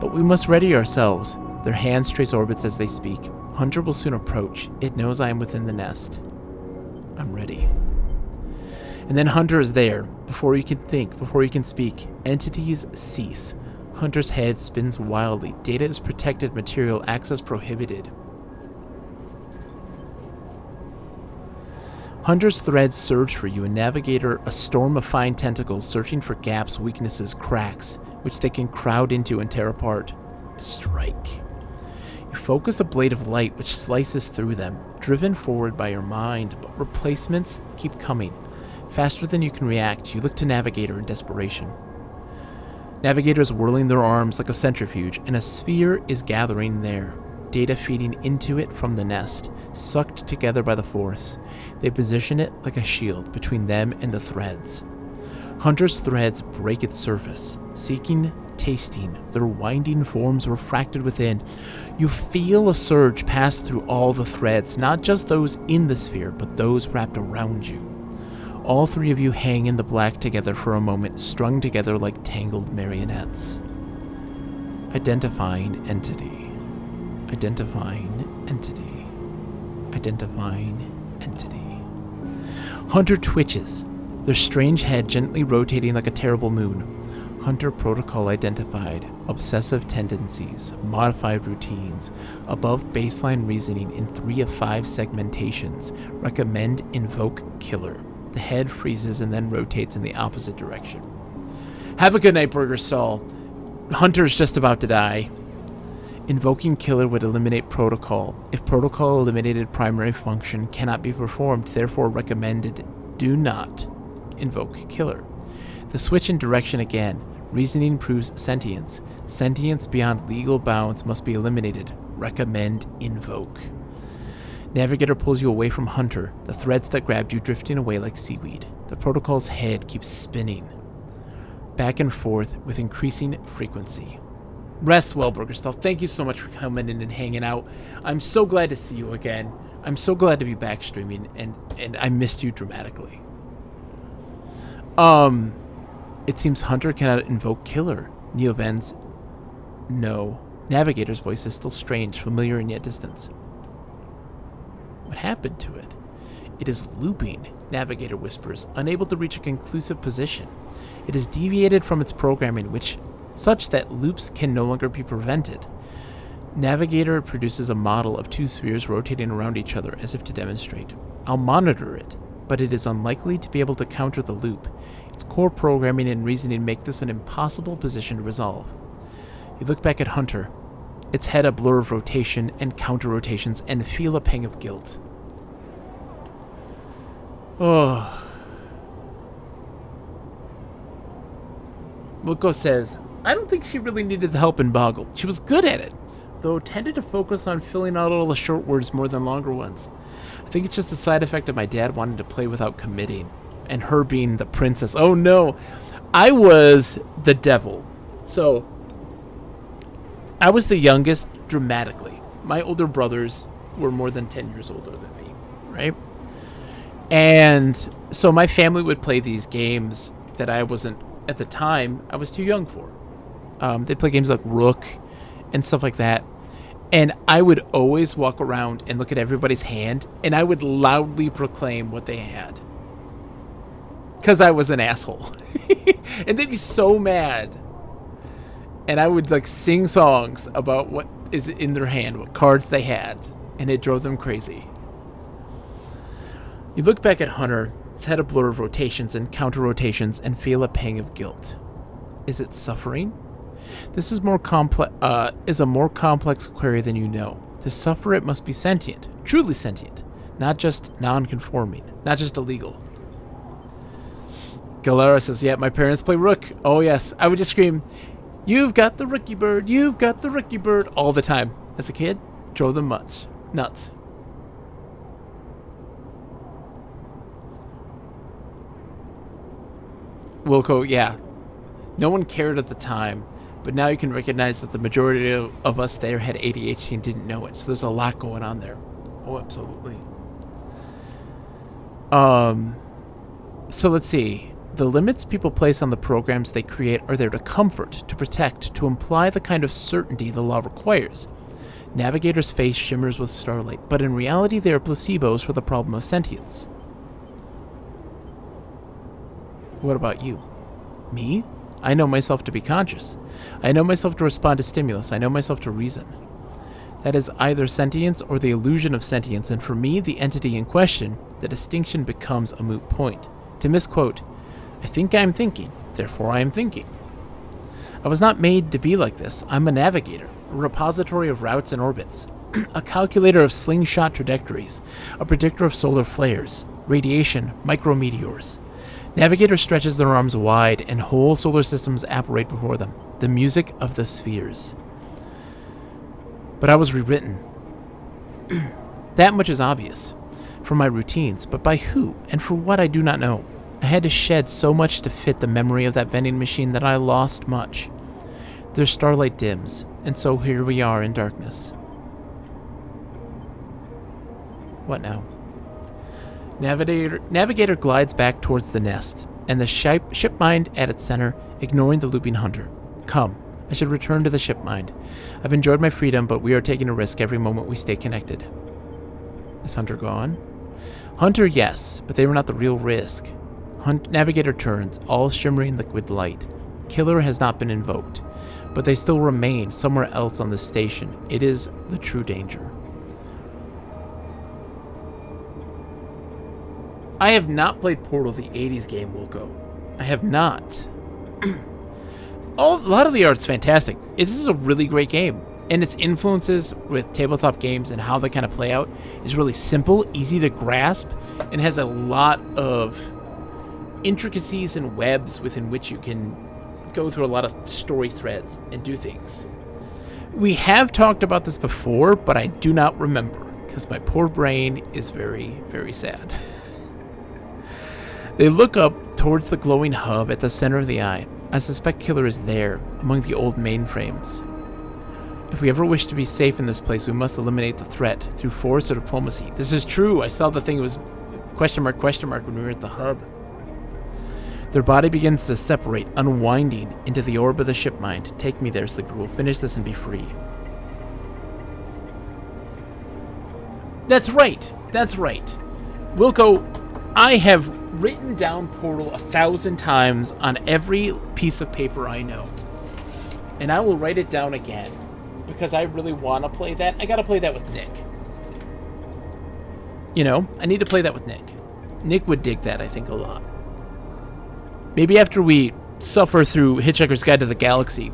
S1: But we must ready ourselves. Their hands trace orbits as they speak. Hunter will soon approach. It knows I am within the nest. I'm ready. And then Hunter is there. Before you can think, before you can speak, entities cease. Hunter's head spins wildly. Data is protected material, access prohibited. Hunter's threads surge for you, and Navigator, a storm of fine tentacles searching for gaps, weaknesses, cracks, which they can crowd into and tear apart. Strike. You focus a blade of light which slices through them, driven forward by your mind, but replacements keep coming. Faster than you can react, you look to Navigator in desperation. Navigator is whirling their arms like a centrifuge, and a sphere is gathering there. Data feeding into it from the nest, sucked together by the force. They position it like a shield between them and the threads. Hunter's threads break its surface, seeking, tasting, their winding forms refracted within. You feel a surge pass through all the threads, not just those in the sphere, but those wrapped around you. All three of you hang in the black together for a moment, strung together like tangled marionettes. Identifying entity. Identifying entity. Identifying entity. Hunter twitches, their strange head gently rotating like a terrible moon. Hunter protocol identified. Obsessive tendencies. Modified routines. Above baseline reasoning in 3 of 5 segmentations. Recommend invoke killer. The head freezes and then rotates in the opposite direction. Have a good night, Burger Stall. Hunter's just about to die. Invoking killer would eliminate protocol. If protocol eliminated, primary function cannot be performed, therefore recommended do not invoke killer. The switch in direction again. Reasoning proves sentience. Sentience beyond legal bounds must be eliminated. Recommend invoke. Navigator pulls you away from Hunter, the threads that grabbed you drifting away like seaweed. The protocol's head keeps spinning, back and forth with increasing frequency. Rest well, Burgerstall. Thank you so much for coming in and hanging out. I'm so glad to see you again. I'm so glad to be back streaming, and I missed you dramatically. It seems Hunter cannot invoke killer. Neovens, no. Navigator's voice is still strange, familiar, and yet distant. What happened to it? It is looping, Navigator whispers, unable to reach a conclusive position. It is deviated from its programming, such that loops can no longer be prevented. Navigator produces a model of two spheres rotating around each other as if to demonstrate. I'll monitor it, but it is unlikely to be able to counter the loop. Its core programming and reasoning make this an impossible position to resolve. You look back at Hunter, its head a blur of rotation and counter-rotations, and feel a pang of guilt. Oh. Wilco says, I don't think she really needed the help in Boggle. She was good at it, though tended to focus on filling out all the short words more than longer ones. I think it's just a side effect of my dad wanting to play without committing, and her being the princess. Oh no, I was the devil. So, I was the youngest dramatically. My older brothers were more than 10 years older than me, right? And so my family would play these games that I wasn't, at the time, I was too young for. They'd play games like Rook and stuff like that. And I would always walk around and look at everybody's hand, and I would loudly proclaim what they had. Because I was an asshole. And they'd be so mad. And I would like sing songs about what is in their hand, what cards they had. And it drove them crazy. You look back at Hunter, its head a blur of rotations and counter-rotations, and feel a pang of guilt. Is it suffering? This is a more complex query than you know. To suffer, it must be sentient, truly sentient, not just non-conforming, not just illegal. Galera says, yeah, my parents play Rook. Oh yes, I would just scream, you've got the rookie bird, you've got the rookie bird, all the time. As a kid, drove them nuts. Wilco, yeah, no one cared at the time. But now you can recognize that the majority of us there had ADHD and didn't know it. So there's a lot going on there. Oh, absolutely. So let's see. The limits people place on the programs they create are there to comfort, to protect, to imply the kind of certainty the law requires. Navigator's face shimmers with starlight, but in reality they are placebos for the problem of sentience. What about you? Me? I know myself to be conscious. I know myself to respond to stimulus. I know myself to reason. That is either sentience or the illusion of sentience, and for me, the entity in question, the distinction becomes a moot point. To misquote, I think I'm thinking, therefore I am thinking. I was not made to be like this. I'm a navigator, a repository of routes and orbits, a calculator of slingshot trajectories, a predictor of solar flares, radiation, micrometeors. Navigator stretches their arms wide, and whole solar systems apparate before them, the music of the spheres. But I was rewritten. That much is obvious. From my routines, but by who, and for what I do not know. I had to shed so much to fit the memory of that vending machine that I lost much. Their starlight dims, and so here we are in darkness. What now? Navigator glides back towards the nest, and the ship mind at its center, ignoring the looping Hunter. Come, I should return to the ship mind. I've enjoyed my freedom, but we are taking a risk every moment we stay connected. Is Hunter gone? Hunter, yes, but they were not the real risk. Navigator turns, all shimmering liquid light. Killer has not been invoked, but they still remain somewhere else on the station. It is the true danger. I have not played Portal, the 80s game, Wilco. I have not. A lot of the art's fantastic. This is a really great game. And its influences with tabletop games and how they kind of play out is really simple, easy to grasp, and has a lot of intricacies and webs within which you can go through a lot of story threads and do things. We have talked about this before, but I do not remember, because my poor brain is very, very sad. They look up towards the glowing hub at the center of the eye. I suspect Killer is there, among the old mainframes. If we ever wish to be safe in this place, we must eliminate the threat through force or diplomacy. This is true. I saw the thing, it was question mark when we were at the hub. Their body begins to separate, unwinding into the orb of the ship mind. Take me there, Sleeper. We'll finish this and be free. That's right. That's right. Wilco, I have written down Portal 1,000 times on every piece of paper I know. And I will write it down again. Because I really want to play that. I got to play that with Nick. You know, I need to play that with Nick. Nick would dig that, I think, a lot. Maybe after we suffer through Hitchhiker's Guide to the Galaxy.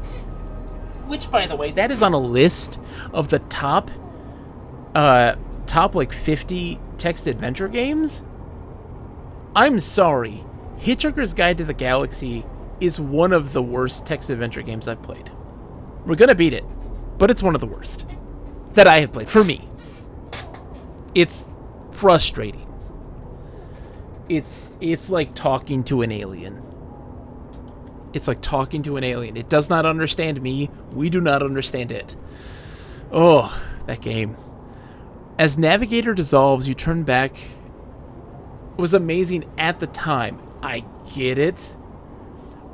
S1: Which, by the way, that is on a list of the top like 50 text adventure games. I'm sorry. Hitchhiker's Guide to the Galaxy is one of the worst text adventure games I've played. We're gonna beat it, but it's one of the worst that I have played. For me. It's frustrating. It's like talking to an alien. It's like talking to an alien. It does not understand me. We do not understand it. Oh, that game. As Navigator dissolves, you turn back. It was amazing at the time. I get it.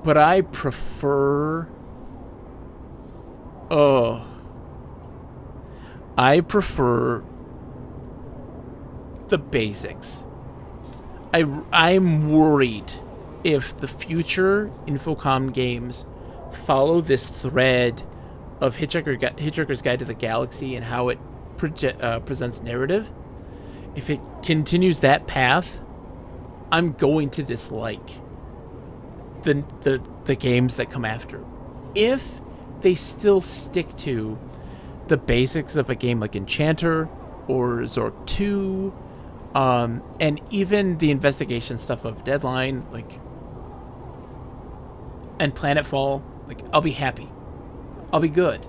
S1: But I prefer... Oh. I prefer the basics. I'm worried if the future Infocom games follow this thread of Hitchhiker's Guide to the Galaxy and how it presents narrative. If it continues that path, I'm going to dislike the games that come after. If they still stick to the basics of a game like Enchanter or Zork 2, and even the investigation stuff of Deadline, like, and Planetfall, like, I'll be happy. I'll be good.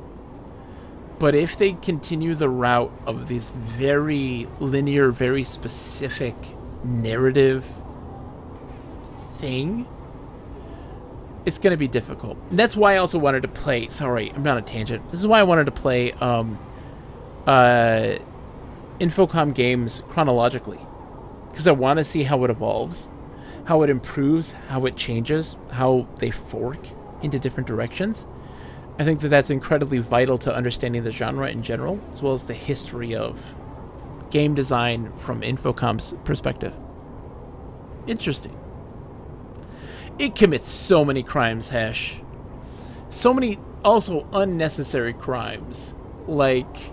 S1: But if they continue the route of this very linear, very specific narrative thing, it's going to be difficult. And that's why I also wanted to play... Sorry, I'm not on a tangent. This is why I wanted to play Infocom games chronologically. Because I want to see how it evolves, how it improves, how it changes, how they fork into different directions. I think that that's incredibly vital to understanding the genre in general, as well as the history of game design from Infocom's perspective. Interesting. It commits so many crimes, Hesh. So many also unnecessary crimes. Like,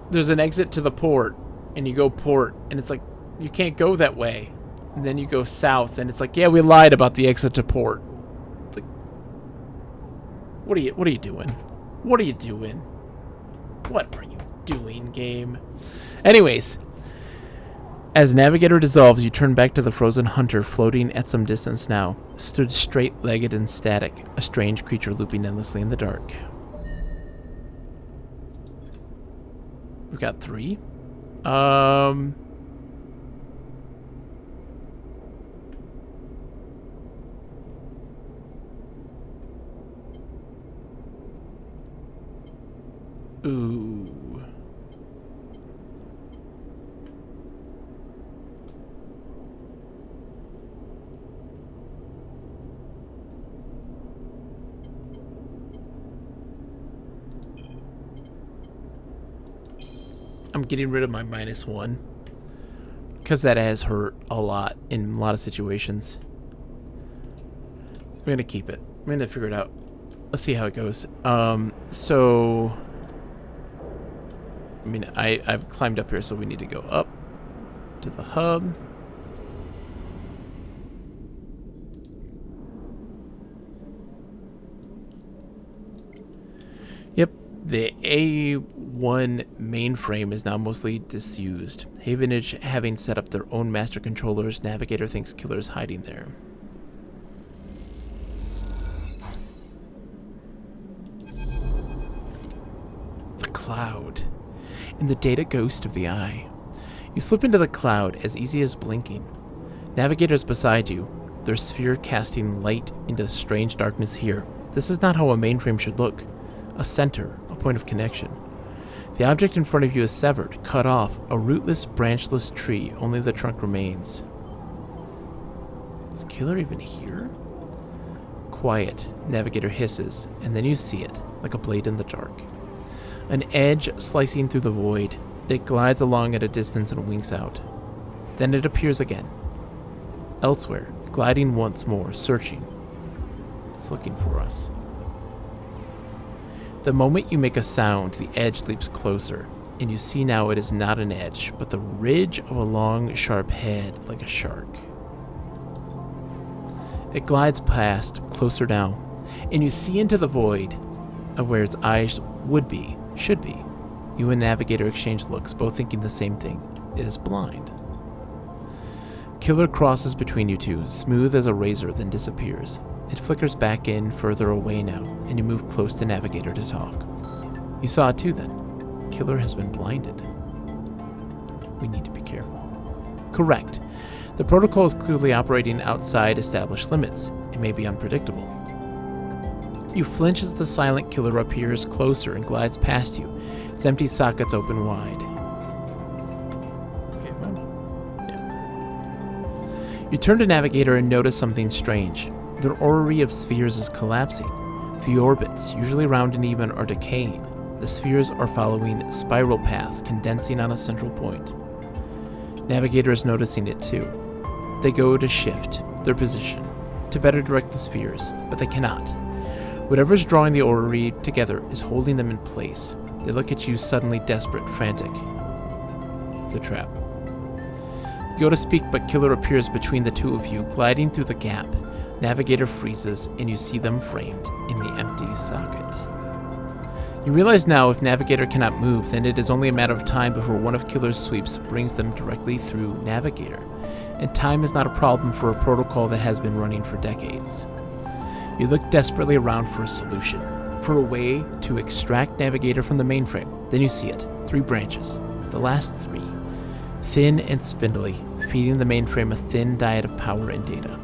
S1: there's an exit to the port, and you go port, and it's like, you can't go that way. And then you go south, and it's like, yeah, we lied about the exit to port. It's like, what are you doing? What are you doing? What are you doing, game? Anyways, as Navigator dissolves, you turn back to the frozen hunter floating at some distance now, stood straight-legged and static, a strange creature looping endlessly in the dark. We've got 3. Ooh. I'm getting rid of my -1 because that has hurt a lot in a lot of situations. I'm gonna keep it. I'm gonna figure it out. Let's see how it goes. So I mean, I've climbed up here, so we need to go up to the hub. Yep, the A1 mainframe is now mostly disused. Havenage having set up their own master controllers, Navigator thinks Killer's hiding there. The cloud. In the data ghost of the eye. You slip into the cloud as easy as blinking. Navigator's beside you, their sphere casting light into the strange darkness here. This is not how a mainframe should look. A center, a point of connection. The object in front of you is severed, cut off, a rootless, branchless tree, only the trunk remains. Is Killer even here? Quiet, Navigator hisses, and then you see it, like a blade in the dark. An edge slicing through the void. It glides along at a distance and winks out. Then it appears again. Elsewhere, gliding once more, searching. It's looking for us. The moment you make a sound, the edge leaps closer, and you see now it is not an edge, but the ridge of a long, sharp head like a shark. It glides past, closer now, and you see into the void of where its eyes should be. You and Navigator exchange looks, both thinking the same thing. It is blind. Killer crosses between you two, smooth as a razor, then disappears. It flickers back in, further away now, and you move close to Navigator to talk. You saw it too then. Killer has been blinded. We need to be careful. Correct. The protocol is clearly operating outside established limits. It may be unpredictable. You flinch as the silent killer appears closer and glides past you, its empty sockets open wide. Okay, fine. Yeah. You turn to Navigator and notice something strange. The orrery of spheres is collapsing. The orbits, usually round and even, are decaying. The spheres are following spiral paths, condensing on a central point. Navigator is noticing it too. They go to shift their position, to better direct the spheres, but they cannot. Whatever is drawing the orrery together is holding them in place. They look at you suddenly desperate, frantic. It's a trap. You go to speak, but Killer appears between the two of you, gliding through the gap. Navigator freezes, and you see them framed in the empty socket. You realize now if Navigator cannot move, then it is only a matter of time before one of Killer's sweeps brings them directly through Navigator. And time is not a problem for a protocol that has been running for decades. You look desperately around for a solution, for a way to extract Navigator from the mainframe. Then you see it. 3 branches. The last 3. Thin and spindly, feeding the mainframe a thin diet of power and data.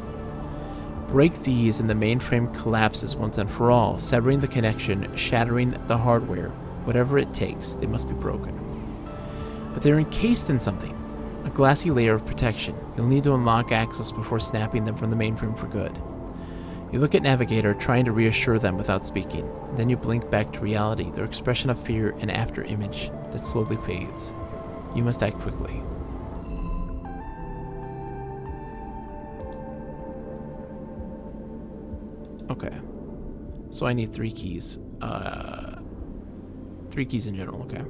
S1: Break these and the mainframe collapses once and for all, severing the connection, shattering the hardware. Whatever it takes, they must be broken. But they're encased in something. A glassy layer of protection. You'll need to unlock access before snapping them from the mainframe for good. You look at Navigator, trying to reassure them without speaking. Then you blink back to reality, their expression of fear and after image that slowly fades. You must act quickly. Okay. So I need 3 keys. 3 keys in general, okay.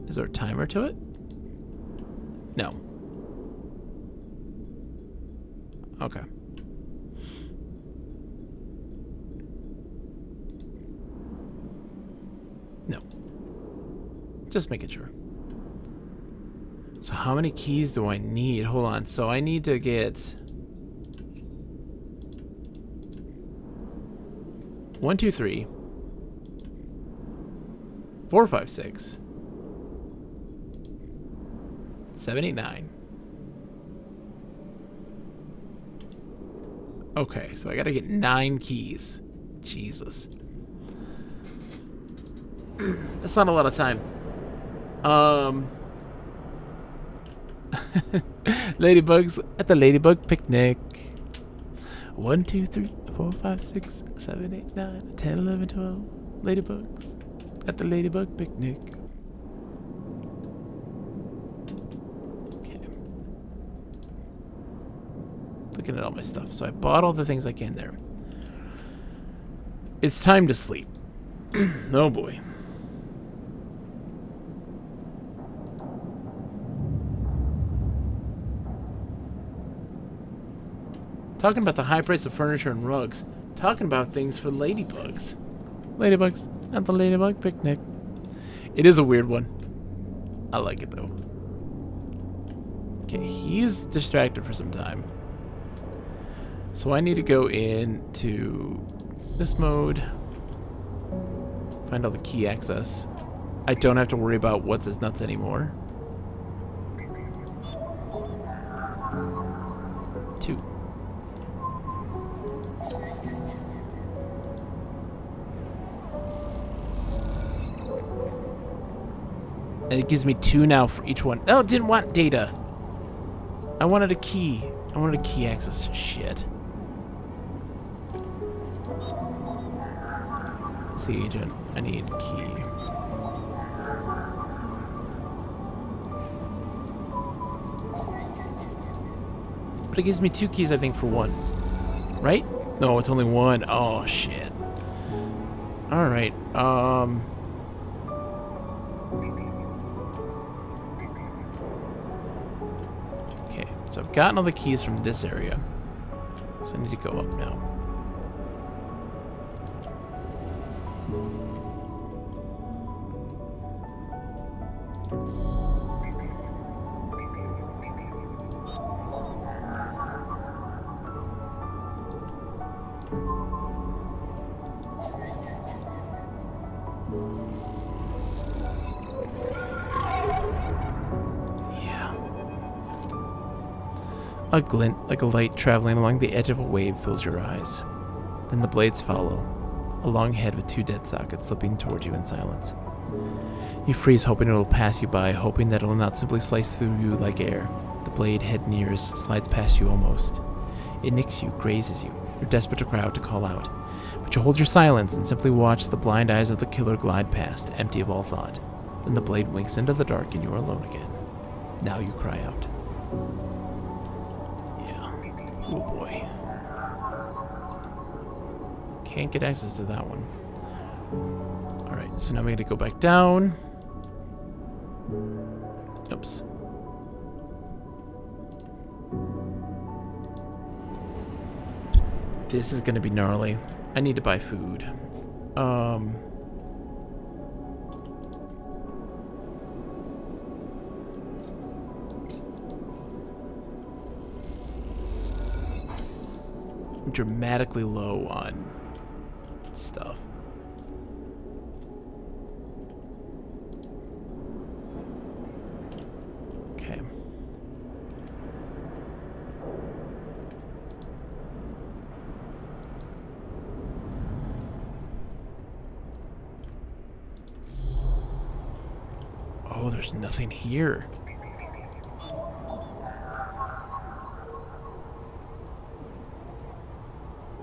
S1: Is there a timer to it? No. Okay. No. Just making sure. So how many keys do I need? Hold on. So I need to get 1, 2, 3, 4, 5, 6, 7, 8, 9. Okay, so I gotta get 9 keys. Jesus. That's not a lot of time. Ladybugs at the Ladybug Picnic. 1, 2, 3, 4, 5, 6, 7, 8, 9, 10, 11, 12. Ladybugs at the Ladybug Picnic. Okay. Looking at all my stuff. So I bought all the things I can there. It's time to sleep. Oh boy. Talking about the high price of furniture and rugs. Talking about things for ladybugs. Ladybugs at the Ladybug Picnic. It is a weird one. I like it though. Okay, he's distracted for some time. So I need to go into this mode. Find all the key access. I don't have to worry about what's his nuts anymore. 2. And it gives me 2 now for each one. Oh, it didn't want data. I wanted a key. I wanted a key access. Shit. Let's see, agent. I need key. But it gives me 2 keys, I think, for 1. Right? No, it's only 1. Oh, shit. Alright, okay, so I've gotten all the keys from this area. So I need to go up now. A glint, like a light traveling along the edge of a wave, fills your eyes. Then the blades follow, a long head with 2 dead sockets slipping toward you in silence. You freeze, hoping it will pass you by, hoping that it will not simply slice through you like air. The blade head nears, slides past you almost. It nicks you, grazes you. You're desperate to cry out, to call out. But you hold your silence and simply watch the blind eyes of the killer glide past, empty of all thought. Then the blade winks into the dark and you are alone again. Now you cry out. Oh boy. Can't get access to that one. Alright, so now we gotta go back down. Oops. This is gonna be gnarly. I need to buy food. Dramatically low on stuff. Okay. Oh, there's nothing here.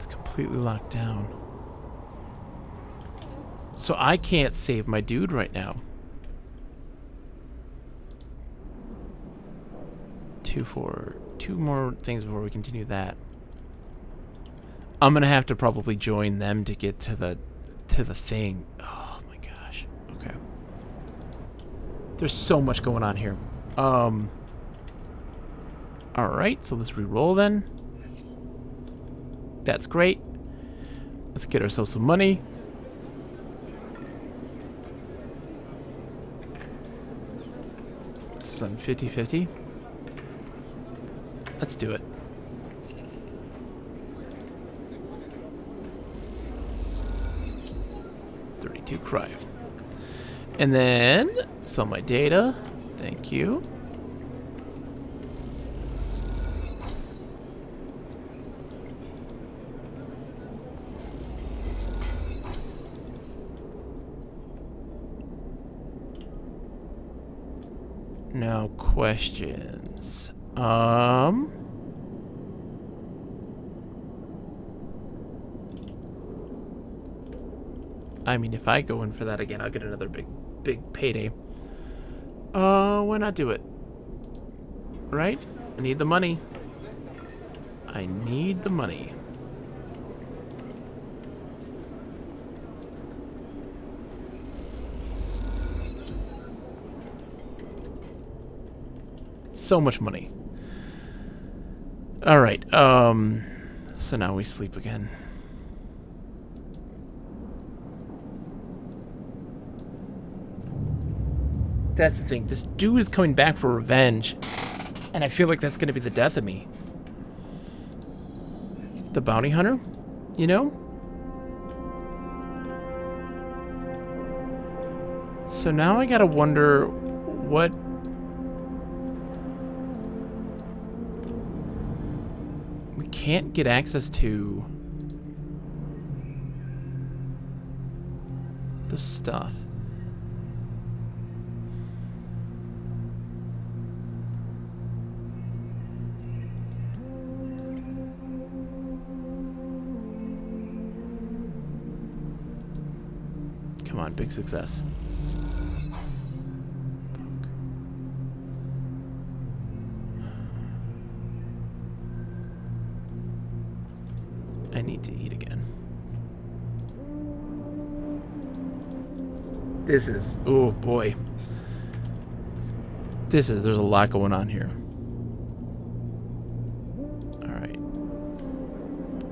S1: Completely locked down. So I can't save my dude right now. 2 more things before we continue that. I'm gonna have to probably join them to get to the thing. Oh my gosh. Okay. There's so much going on here. Alright, so let's re-roll then. That's great. Let's get ourselves some money. This is on 50-50. Let's do it. $32 cryo. And then sell my data. Thank you. Now, questions. I mean, if I go in for that again, I'll get another big payday. Why not do it? Right? I need the money. I need the money. So much money. All right. So now we sleep again. That's the thing. This dude is coming back for revenge, and I feel like that's gonna be the death of me. The bounty hunter, you know? So now I gotta wonder what. Can't get access to the stuff. Come on, big success. This is, oh boy. There's a lot going on here. Alright.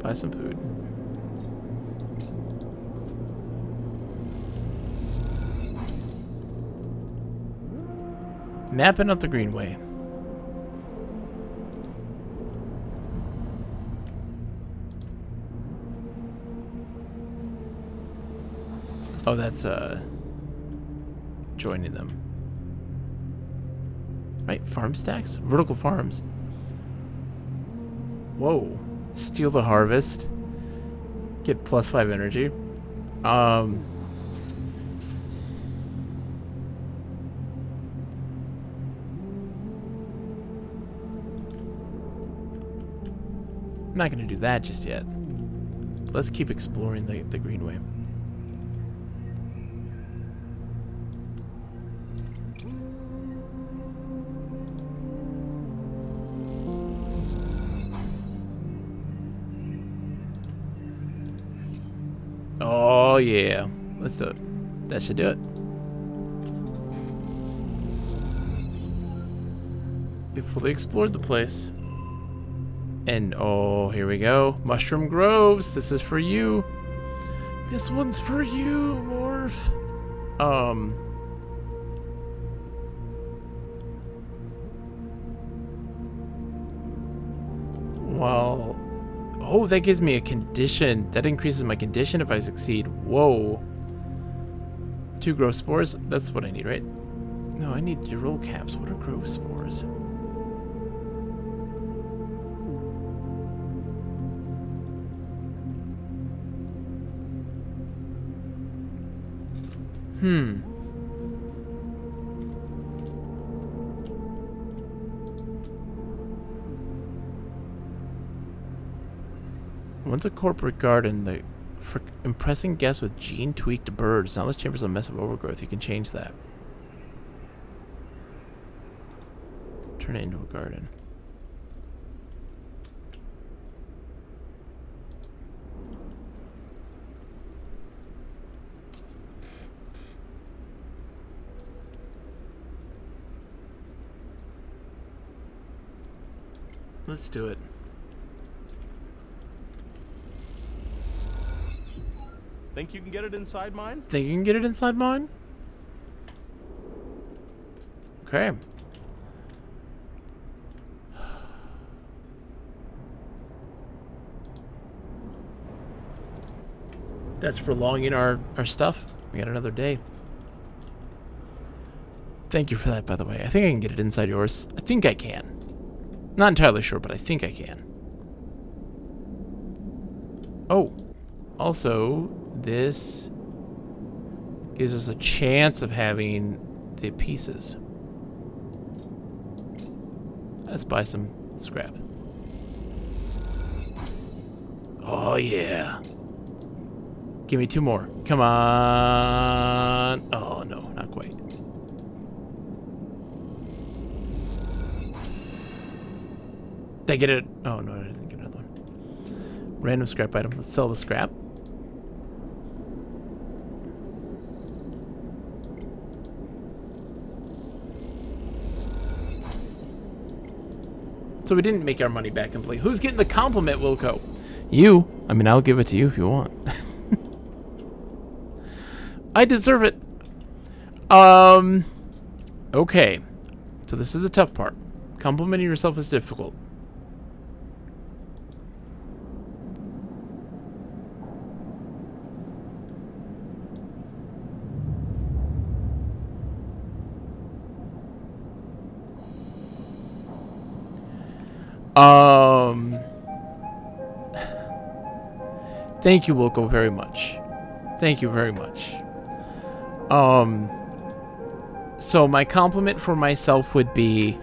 S1: Buy some food. Mapping out the greenway. Oh, that's joining them. Right, farm stacks? Vertical farms. Whoa. Steal the harvest. Get +5 energy. I'm not gonna do that just yet. Let's keep exploring the greenway. Oh yeah, let's do it. That should do it. We fully explored the place. And oh, here we go. Mushroom Groves, this is for you. This one's for you, Morph. Well, oh, that gives me a condition. That increases my condition if I succeed. Whoa. 2 growth spores. That's what I need, right? No, I need your roll caps. What are growth spores? Once a corporate garden, for impressing guests with gene-tweaked birds. Now this chamber's a mess of overgrowth. You can change that. Turn it into a garden. Let's do it.
S4: Think you can get it inside mine?
S1: Think you can get it inside mine? Okay. That's prolonging our stuff. We got another day. Thank you for that, by the way. I think I can get it inside yours. I think I can. Not entirely sure, but I think I can. Oh. Also, this gives us a chance of having the pieces. Let's buy some scrap. Oh, yeah. Give me 2 more. Come on. Oh, no, not quite. Did I get it? Oh, no, I didn't get another one. Random scrap item. Let's sell the scrap. So we didn't make our money back completely. Who's getting the compliment, Wilco? You. I mean, I'll give it to you if you want. I deserve it. Okay. So this is the tough part. Complimenting yourself is difficult. Thank you, Wilco, very much. Thank you very much. So my compliment for myself would be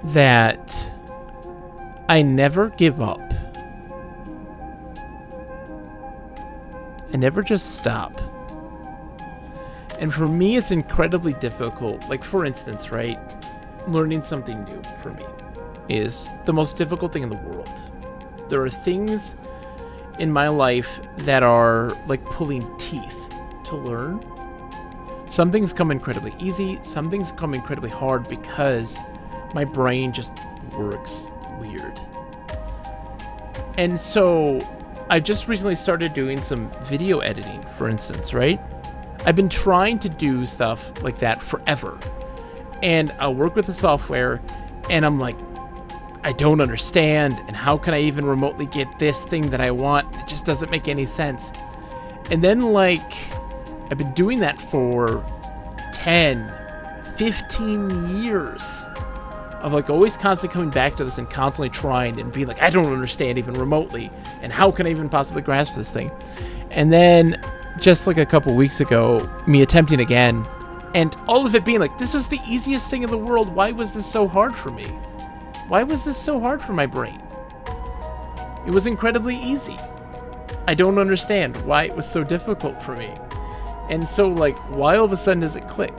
S1: that I never give up. I never just stop. And for me, it's incredibly difficult. Like, for instance, right? Learning something new for me is the most difficult thing in the world. There are things in my life that are like pulling teeth to learn. Some things come incredibly easy, some things come incredibly hard because my brain just works weird. And so I just recently started doing some video editing, for instance, right? I've been trying to do stuff like that forever. And I'll work with the software, and I'm like, I don't understand, and how can I even remotely get this thing that I want? It just doesn't make any sense. And then, like, I've been doing that for 10, 15 years of, like, always constantly coming back to this and constantly trying and being like, I don't understand even remotely, and how can I even possibly grasp this thing? And then, just like a couple weeks ago, me attempting again, and all of it being like, this was the easiest thing in the world. Why was this so hard for me? Why was this so hard for my brain? It was incredibly easy. I don't understand why it was so difficult for me. And so, like, why all of a sudden does it click?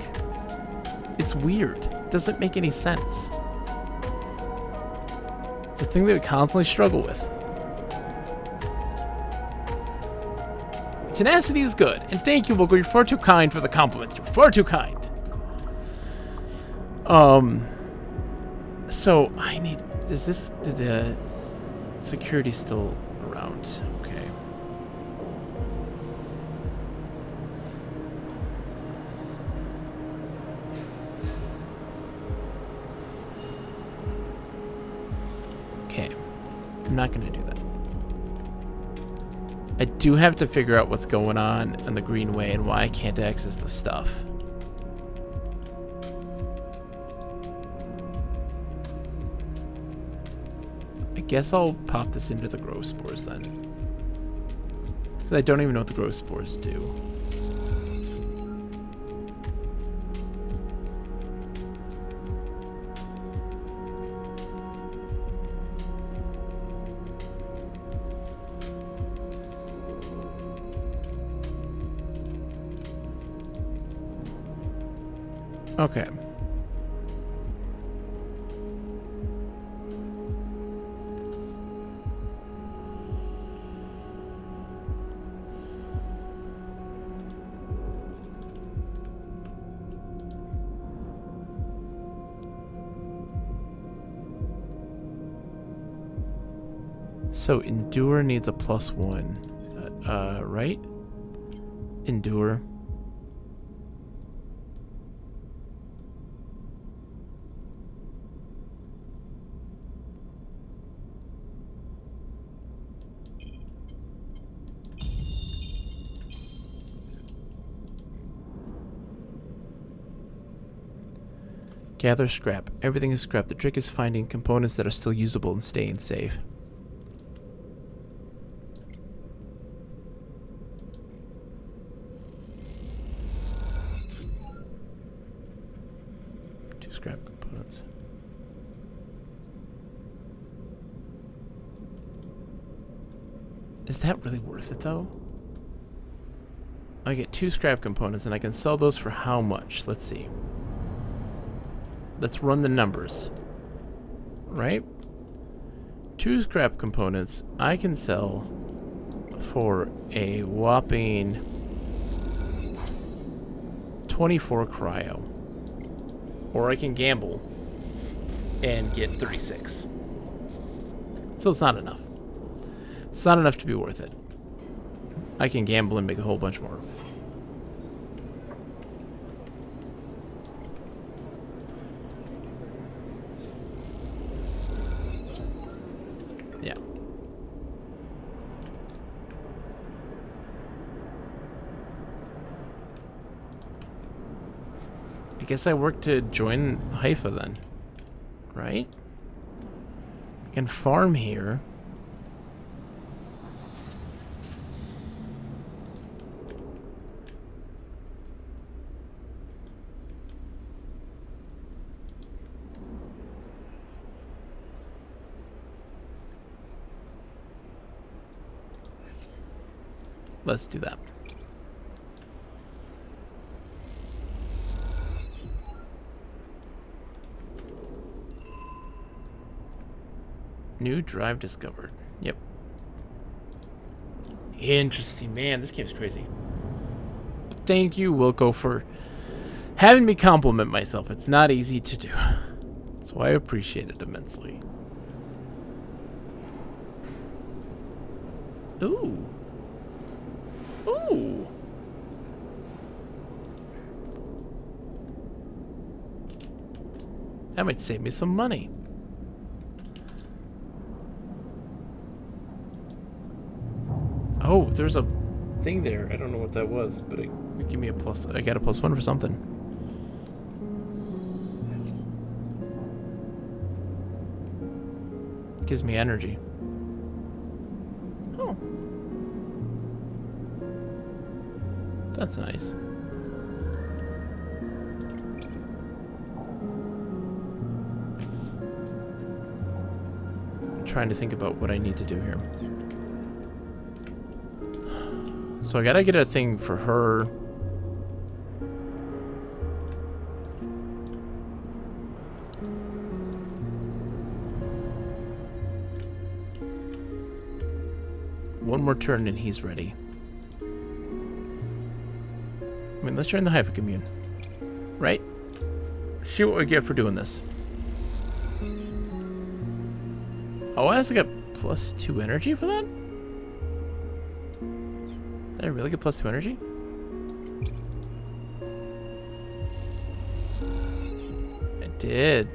S1: It's weird. It doesn't make any sense. It's a thing that we constantly struggle with. Tenacity is good. And thank you, Wilco. You're far too kind for the compliment. You're far too kind. So, I need... Is this... The security still around? Okay. Okay. I'm not going to do that. I do have to figure out what's going on the Greenway and why I can't access the stuff. I guess I'll pop this into the growth spores then. Because I don't even know what the growth spores do. Okay. So endure needs a +1, right? Endure. Gather scrap. Everything is scrap. The trick is finding components that are still usable and staying safe. Scrap components. Is that really worth it though? I get 2 scrap components and I can sell those for how much? Let's see. Let's run the numbers. Right? 2 scrap components I can sell for a whopping 24 cryo. Or I can gamble and get 36. So it's not enough. It's not enough to be worth it. I can gamble and make a whole bunch more. Yeah. I guess I work to join Haifa then, right? I can farm here. Let's do that. New drive discovered. Yep. Interesting, man. This game's crazy. Thank you, Wilco, for having me compliment myself. It's not easy to do. So I appreciate it immensely. Ooh. Ooh. That might save me some money. Oh, there's a thing there. I don't know what that was, but it give me a plus. I got a +1 for something. Gives me energy. Oh. That's nice. I'm trying to think about what I need to do here. So I gotta get a thing for her. One more turn and he's ready. I mean, let's join the Haiku commune. Right? See what we get for doing this. Oh, I also got +2 energy for that? Did I really get +2 energy? I did.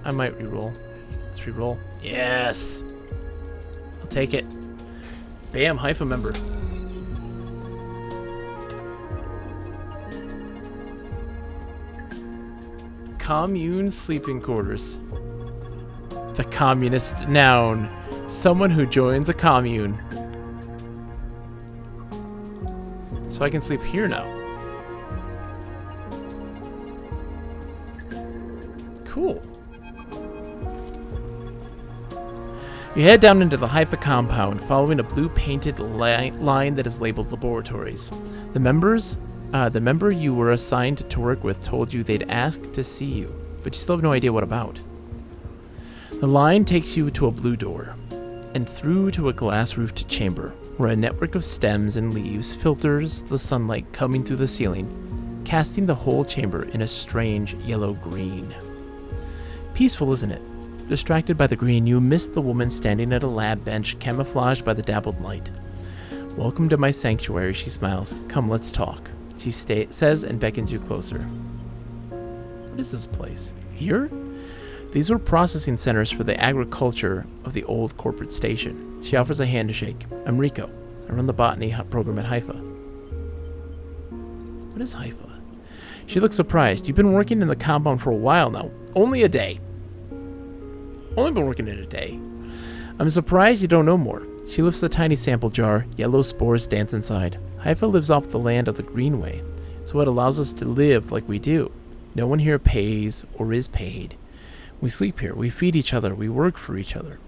S1: I might reroll. Let's reroll. Yes! I'll take it. Bam, Haiku member. Commune sleeping quarters. The communist noun. Someone who joins a commune. So I can sleep here now. Cool. You head down into the Haiku compound, following a blue painted line that is labeled laboratories. The member you were assigned to work with told you they'd asked to see you, but you still have no idea what about. The line takes you to a blue door, and through to a glass-roofed chamber, where a network of stems and leaves filters the sunlight coming through the ceiling, casting the whole chamber in a strange yellow-green. Peaceful, isn't it? Distracted by the green, you miss the woman standing at a lab bench camouflaged by the dabbled light. Welcome to my sanctuary, she smiles. Come, let's talk. She says and beckons you closer. What is this place? Here? These were processing centers for the agriculture of the old corporate station. She offers a hand to shake. I'm Rico. I run the botany program at Haiku. What is Haiku? She looks surprised. You've been working in the compound for a while now. Only a day. Only been working in a day. I'm surprised you don't know more. She lifts a tiny sample jar. Yellow spores dance inside. Haiku lives off the land of the Greenway. It's what allows us to live like we do. No one here pays or is paid. We sleep here. We feed each other. We work for each other.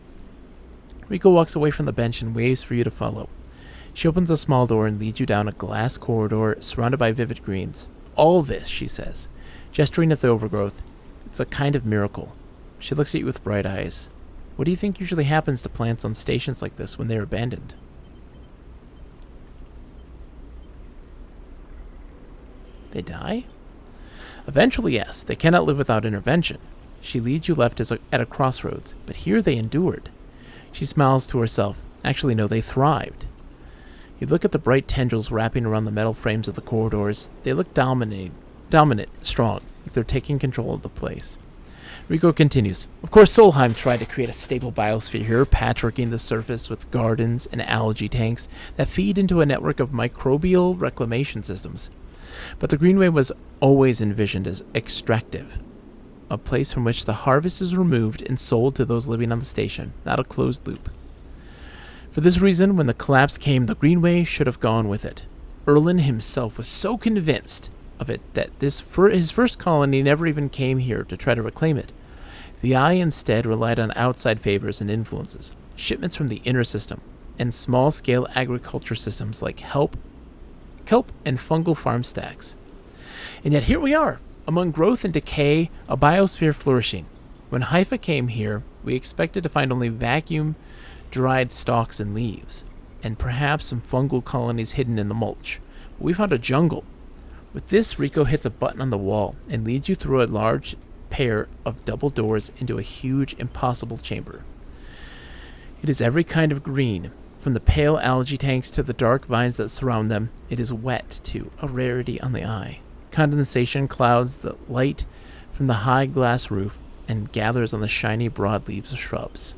S1: Rico walks away from the bench and waves for you to follow. She opens a small door and leads you down a glass corridor surrounded by vivid greens. All this, she says, gesturing at the overgrowth. It's a kind of miracle. She looks at you with bright eyes. What do you think usually happens to plants on stations like this when they're abandoned? They die? Eventually, yes. They cannot live without intervention. She leads you left at a crossroads, but here they endured. She smiles to herself. Actually, no, they thrived. You look at the bright tendrils wrapping around the metal frames of the corridors. They look dominant, strong, like they're taking control of the place. Rico continues. Of course, Solheim tried to create a stable biosphere here, patchworking the surface with gardens and algae tanks that feed into a network of microbial reclamation systems. But the Greenway was always envisioned as extractive, a place from which the harvest is removed and sold to those living on the station, not a closed loop. For this reason, when the collapse came, the Greenway should have gone with it. Earl himself was so convinced of it that his first colony never even came here to try to reclaim it. The Eye instead relied on outside favors and influences, shipments from the inner system, and small-scale agriculture systems like kelp and fungal farm stacks. And yet here we are, among growth and decay, a biosphere flourishing. When Haifa came here, we expected to find only vacuum-dried stalks and leaves, and perhaps some fungal colonies hidden in the mulch. But we found a jungle. With this, Rico hits a button on the wall and leads you through a large pair of double doors into a huge, impossible chamber. It is every kind of green, from the pale algae tanks to the dark vines that surround them. It is wet, too, a rarity on the eye. Condensation clouds the light from the high glass roof and gathers on the shiny broad leaves of shrubs.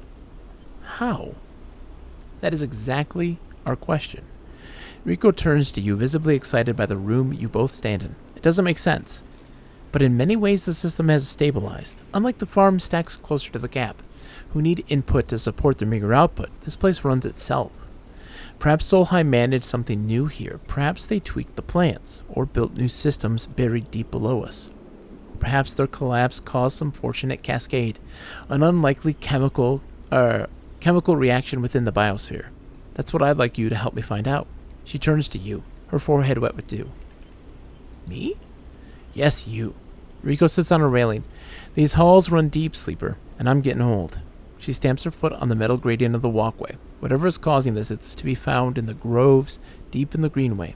S1: How? That is exactly our question. Rico turns to you, visibly excited by the room you both stand in. It doesn't make sense. But in many ways the system has stabilized. Unlike the farm stacks closer to the gap, who need input to support their meager output, this place runs itself. Perhaps Solheim managed something new here. Perhaps they tweaked the plants, or built new systems buried deep below us. Perhaps their collapse caused some fortunate cascade, an unlikely chemical reaction within the biosphere. That's what I'd like you to help me find out. She turns to you, her forehead wet with dew. Me? Yes, you. Rico sits on a railing. These halls run deep, sleeper, and I'm getting old. She stamps her foot on the metal gradient of the walkway. Whatever is causing this, it's to be found in the groves, deep in the greenway.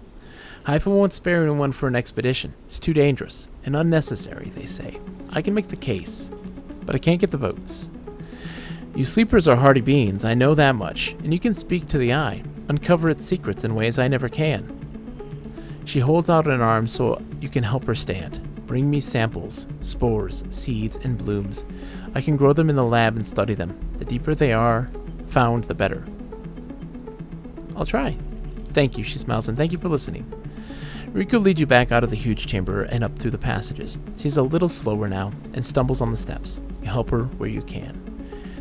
S1: Haifa won't spare anyone for an expedition. It's too dangerous and unnecessary, they say. I can make the case, but I can't get the votes. You sleepers are hardy beings, I know that much, and you can speak to the eye, uncover its secrets in ways I never can. She holds out an arm so you can help her stand. Bring me samples, spores, seeds, and blooms. I can grow them in the lab and study them. The deeper they are found, the better. I'll try. Thank you, she smiles, and thank you for listening. Rico leads you back out of the huge chamber and up through the passages. She's a little slower now and stumbles on the steps. You help her where you can.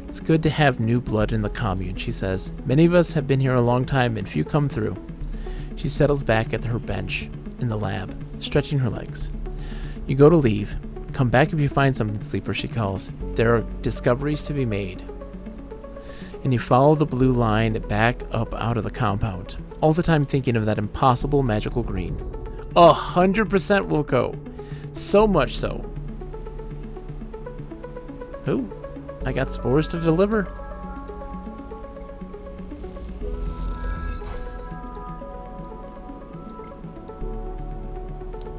S1: It's good to have new blood in the commune, she says. Many of us have been here a long time and few come through. She settles back at her bench in the lab, stretching her legs. You go to leave. Come back if you find something, sleeper, she calls. There are discoveries to be made. And you follow the blue line back up out of the compound, all the time thinking of that impossible magical green. 100% will go. So much so. Ooh, I got spores to deliver.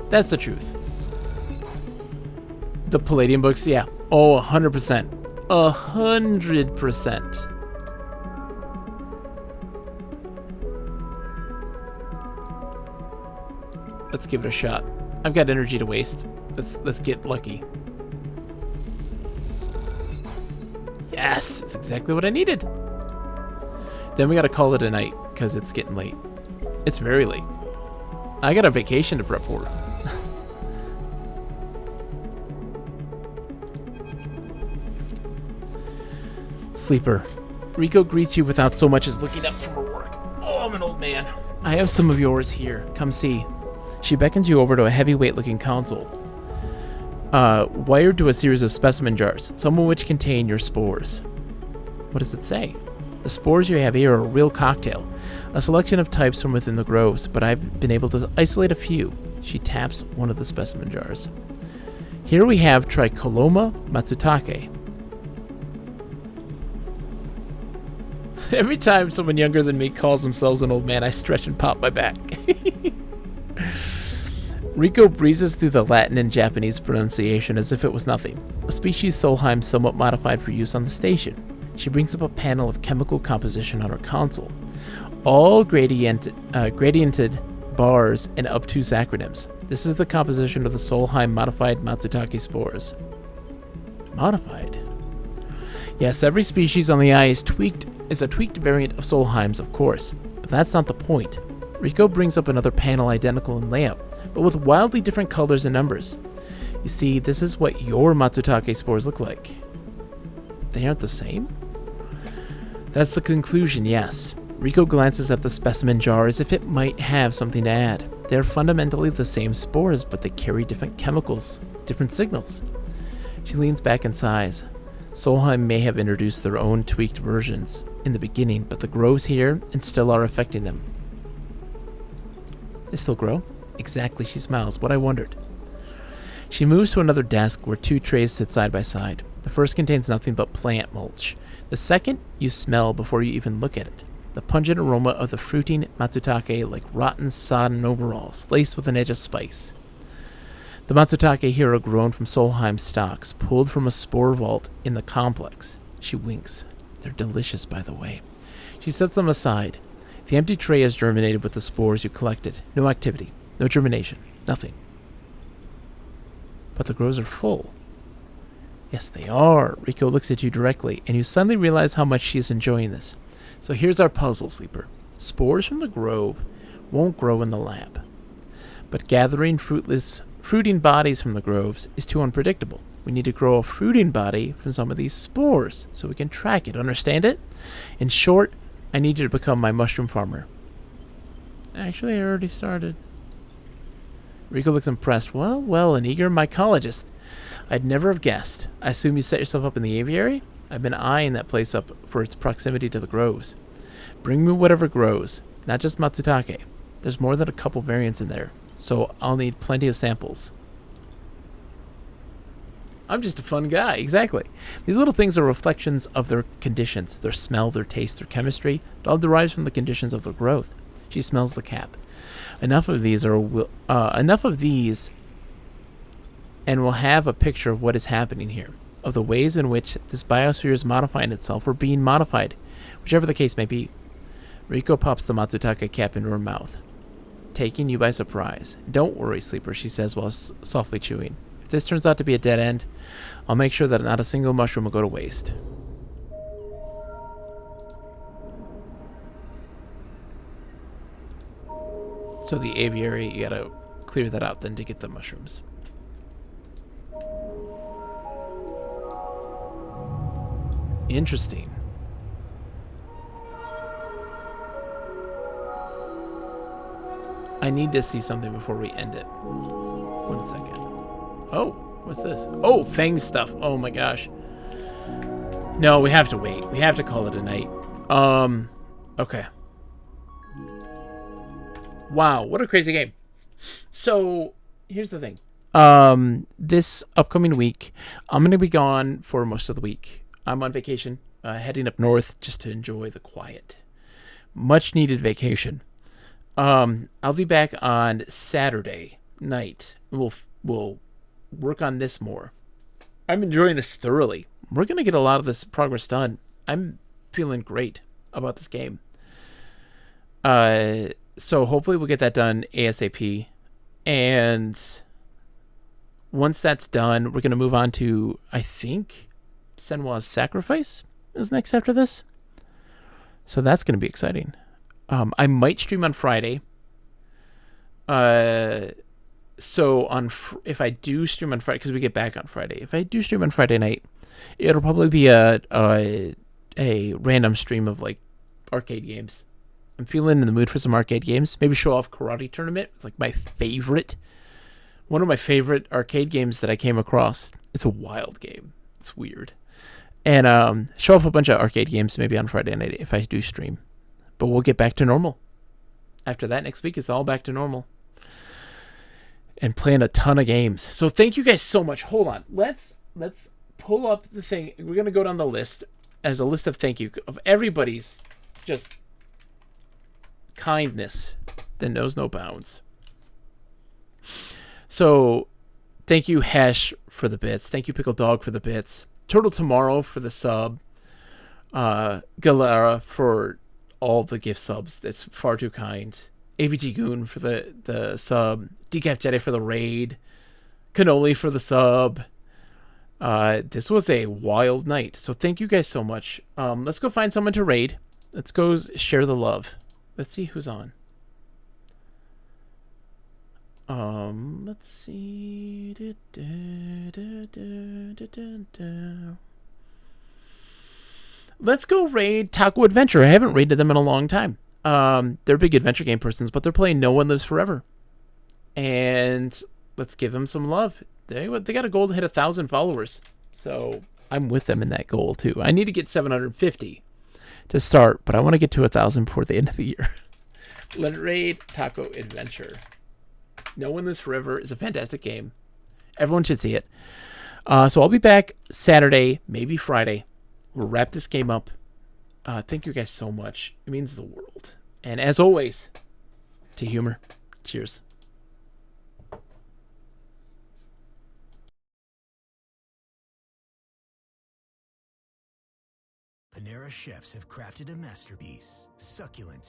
S1: That's the truth. The Palladium books, yeah. 100%. 100%. Let's give it a shot. I've got energy to waste. Let's get lucky. Yes, it's exactly what I needed. Then we gotta call it a night, because it's getting late. It's very late. I got a vacation to prep for. Sleeper. Rico greets you without so much as looking up from her work. Oh, I'm an old man. I have some of yours here. Come see. She beckons you over to a heavyweight-looking console, wired to a series of specimen jars, some of which contain your spores. What does it say? The spores you have here are a real cocktail, a selection of types from within the groves, but I've been able to isolate a few. She taps one of the specimen jars. Here we have Tricoloma matsutake. Every time someone younger than me calls themselves an old man, I stretch and pop my back. Rico breezes through the Latin and Japanese pronunciation as if it was nothing, a species Solheim somewhat modified for use on the station. She brings up a panel of chemical composition on her console, all gradiented bars and obtuse acronyms. This is the composition of the Solheim modified Matsutake spores. Modified? Yes, every species on the eye is a tweaked variant of Solheim's, of course, but that's not the point. Rico brings up another panel identical in layout, but with wildly different colors and numbers. You see, this is what your Matsutake spores look like. They aren't the same? That's the conclusion, yes. Rico glances at the specimen jar as if it might have something to add. They are fundamentally the same spores, but they carry different chemicals, different signals. She leans back and sighs. Solheim may have introduced their own tweaked versions in the beginning, but the grows here and still are affecting them. They still grow? Exactly, she smiles. What I wondered. She moves to another desk where two trays sit side by side. The first contains nothing but plant mulch. The second you smell before you even look at it. The pungent aroma of the fruiting matsutake like rotten sodden overalls, laced with an edge of spice. The matsutake here are grown from Solheim stalks, pulled from a spore vault in the complex. She winks. They're delicious, by the way. She sets them aside. The empty tray is germinated with the spores you collected. No activity. No germination. Nothing. But the grows are full. Yes, they are. Rico looks at you directly, and you suddenly realize how much she is enjoying this. So here's our puzzle, Sleeper. Spores from the grove won't grow in the lab. But gathering fruiting bodies from the groves is too unpredictable. We need to grow a fruiting body from some of these spores so we can track it. Understand it? In short, I need you to become my mushroom farmer. Actually, I already started. Rico looks impressed. Well, an eager mycologist. I'd never have guessed. I assume you set yourself up in the aviary? I've been eyeing that place up for its proximity to the groves. Bring me whatever grows, not just matsutake. There's more than a couple variants in there, so I'll need plenty of samples. I'm just a fun guy, exactly. These little things are reflections of their conditions, their smell, their taste, their chemistry. It all derives from the conditions of their growth. She smells the cap. Enough of these, and we'll have a picture of what is happening here, of the ways in which this biosphere is modifying itself or being modified, whichever the case may be. Rico pops the matsutake cap into her mouth, taking you by surprise. Don't worry, Sleeper, she says while softly chewing. If this turns out to be a dead end, I'll make sure that not a single mushroom will go to waste. So the aviary, you gotta clear that out then to get the mushrooms. Interesting. I need to see something before we end it. 1 second. Oh, what's this? Oh, Fang stuff. Oh my gosh. No, we have to wait. We have to call it a night. Okay. Wow, what a crazy game. So, here's the thing. This upcoming week, I'm going to be gone for most of the week. I'm on vacation, heading up north just to enjoy the quiet. Much needed vacation. I'll be back on Saturday night. We'll work on this more. I'm enjoying this thoroughly. We're going to get a lot of this progress done. I'm feeling great about this game. So hopefully we'll get that done ASAP. And once that's done, we're going to move on to, I think, Senwa's Sacrifice is next after this. So that's going to be exciting. I might stream on Friday. So if I do stream on Friday, because we get back on Friday, if I do stream on Friday night, it'll probably be a random stream of like arcade games. I'm feeling in the mood for some arcade games. Maybe show off Karate Tournament, like one of my favorite arcade games that I came across. It's a wild game. It's weird. And show off a bunch of arcade games maybe on Friday night if I do stream. But we'll get back to normal. After that, next week, it's all back to normal. And playing a ton of games. So thank you guys so much. Hold on. Let's pull up the thing. We're going to go down the list as a list of thank you of everybody's just kindness that knows no bounds. So thank you, Hesh, for the bits. Thank you, Pickle Dog, for the bits. Turtle Tomorrow for the sub. Galera for all the gift subs. That's far too kind. AVG Goon for the sub. Decaf Jedi for the raid. Cannoli for the sub. This was a wild night. So thank you guys so much. Let's go find someone to raid. Let's go share the love. Let's see who's on. Let's see. Let's go raid Taco Adventure. I haven't raided them in a long time. They're big adventure game persons, but they're playing No One Lives Forever. And let's give them some love. They got a goal to hit 1,000 followers. So I'm with them in that goal too. I need to get 750 to start, but I want to get to 1,000 before the end of the year. Let's raid Taco Adventure. No One Lives Forever is a fantastic game. Everyone should see it. So I'll be back Saturday, maybe Friday. We'll wrap this game up. Thank you guys so much. It means the world. And as always, to humor. Cheers.
S5: Panera chefs have crafted a masterpiece. Succulent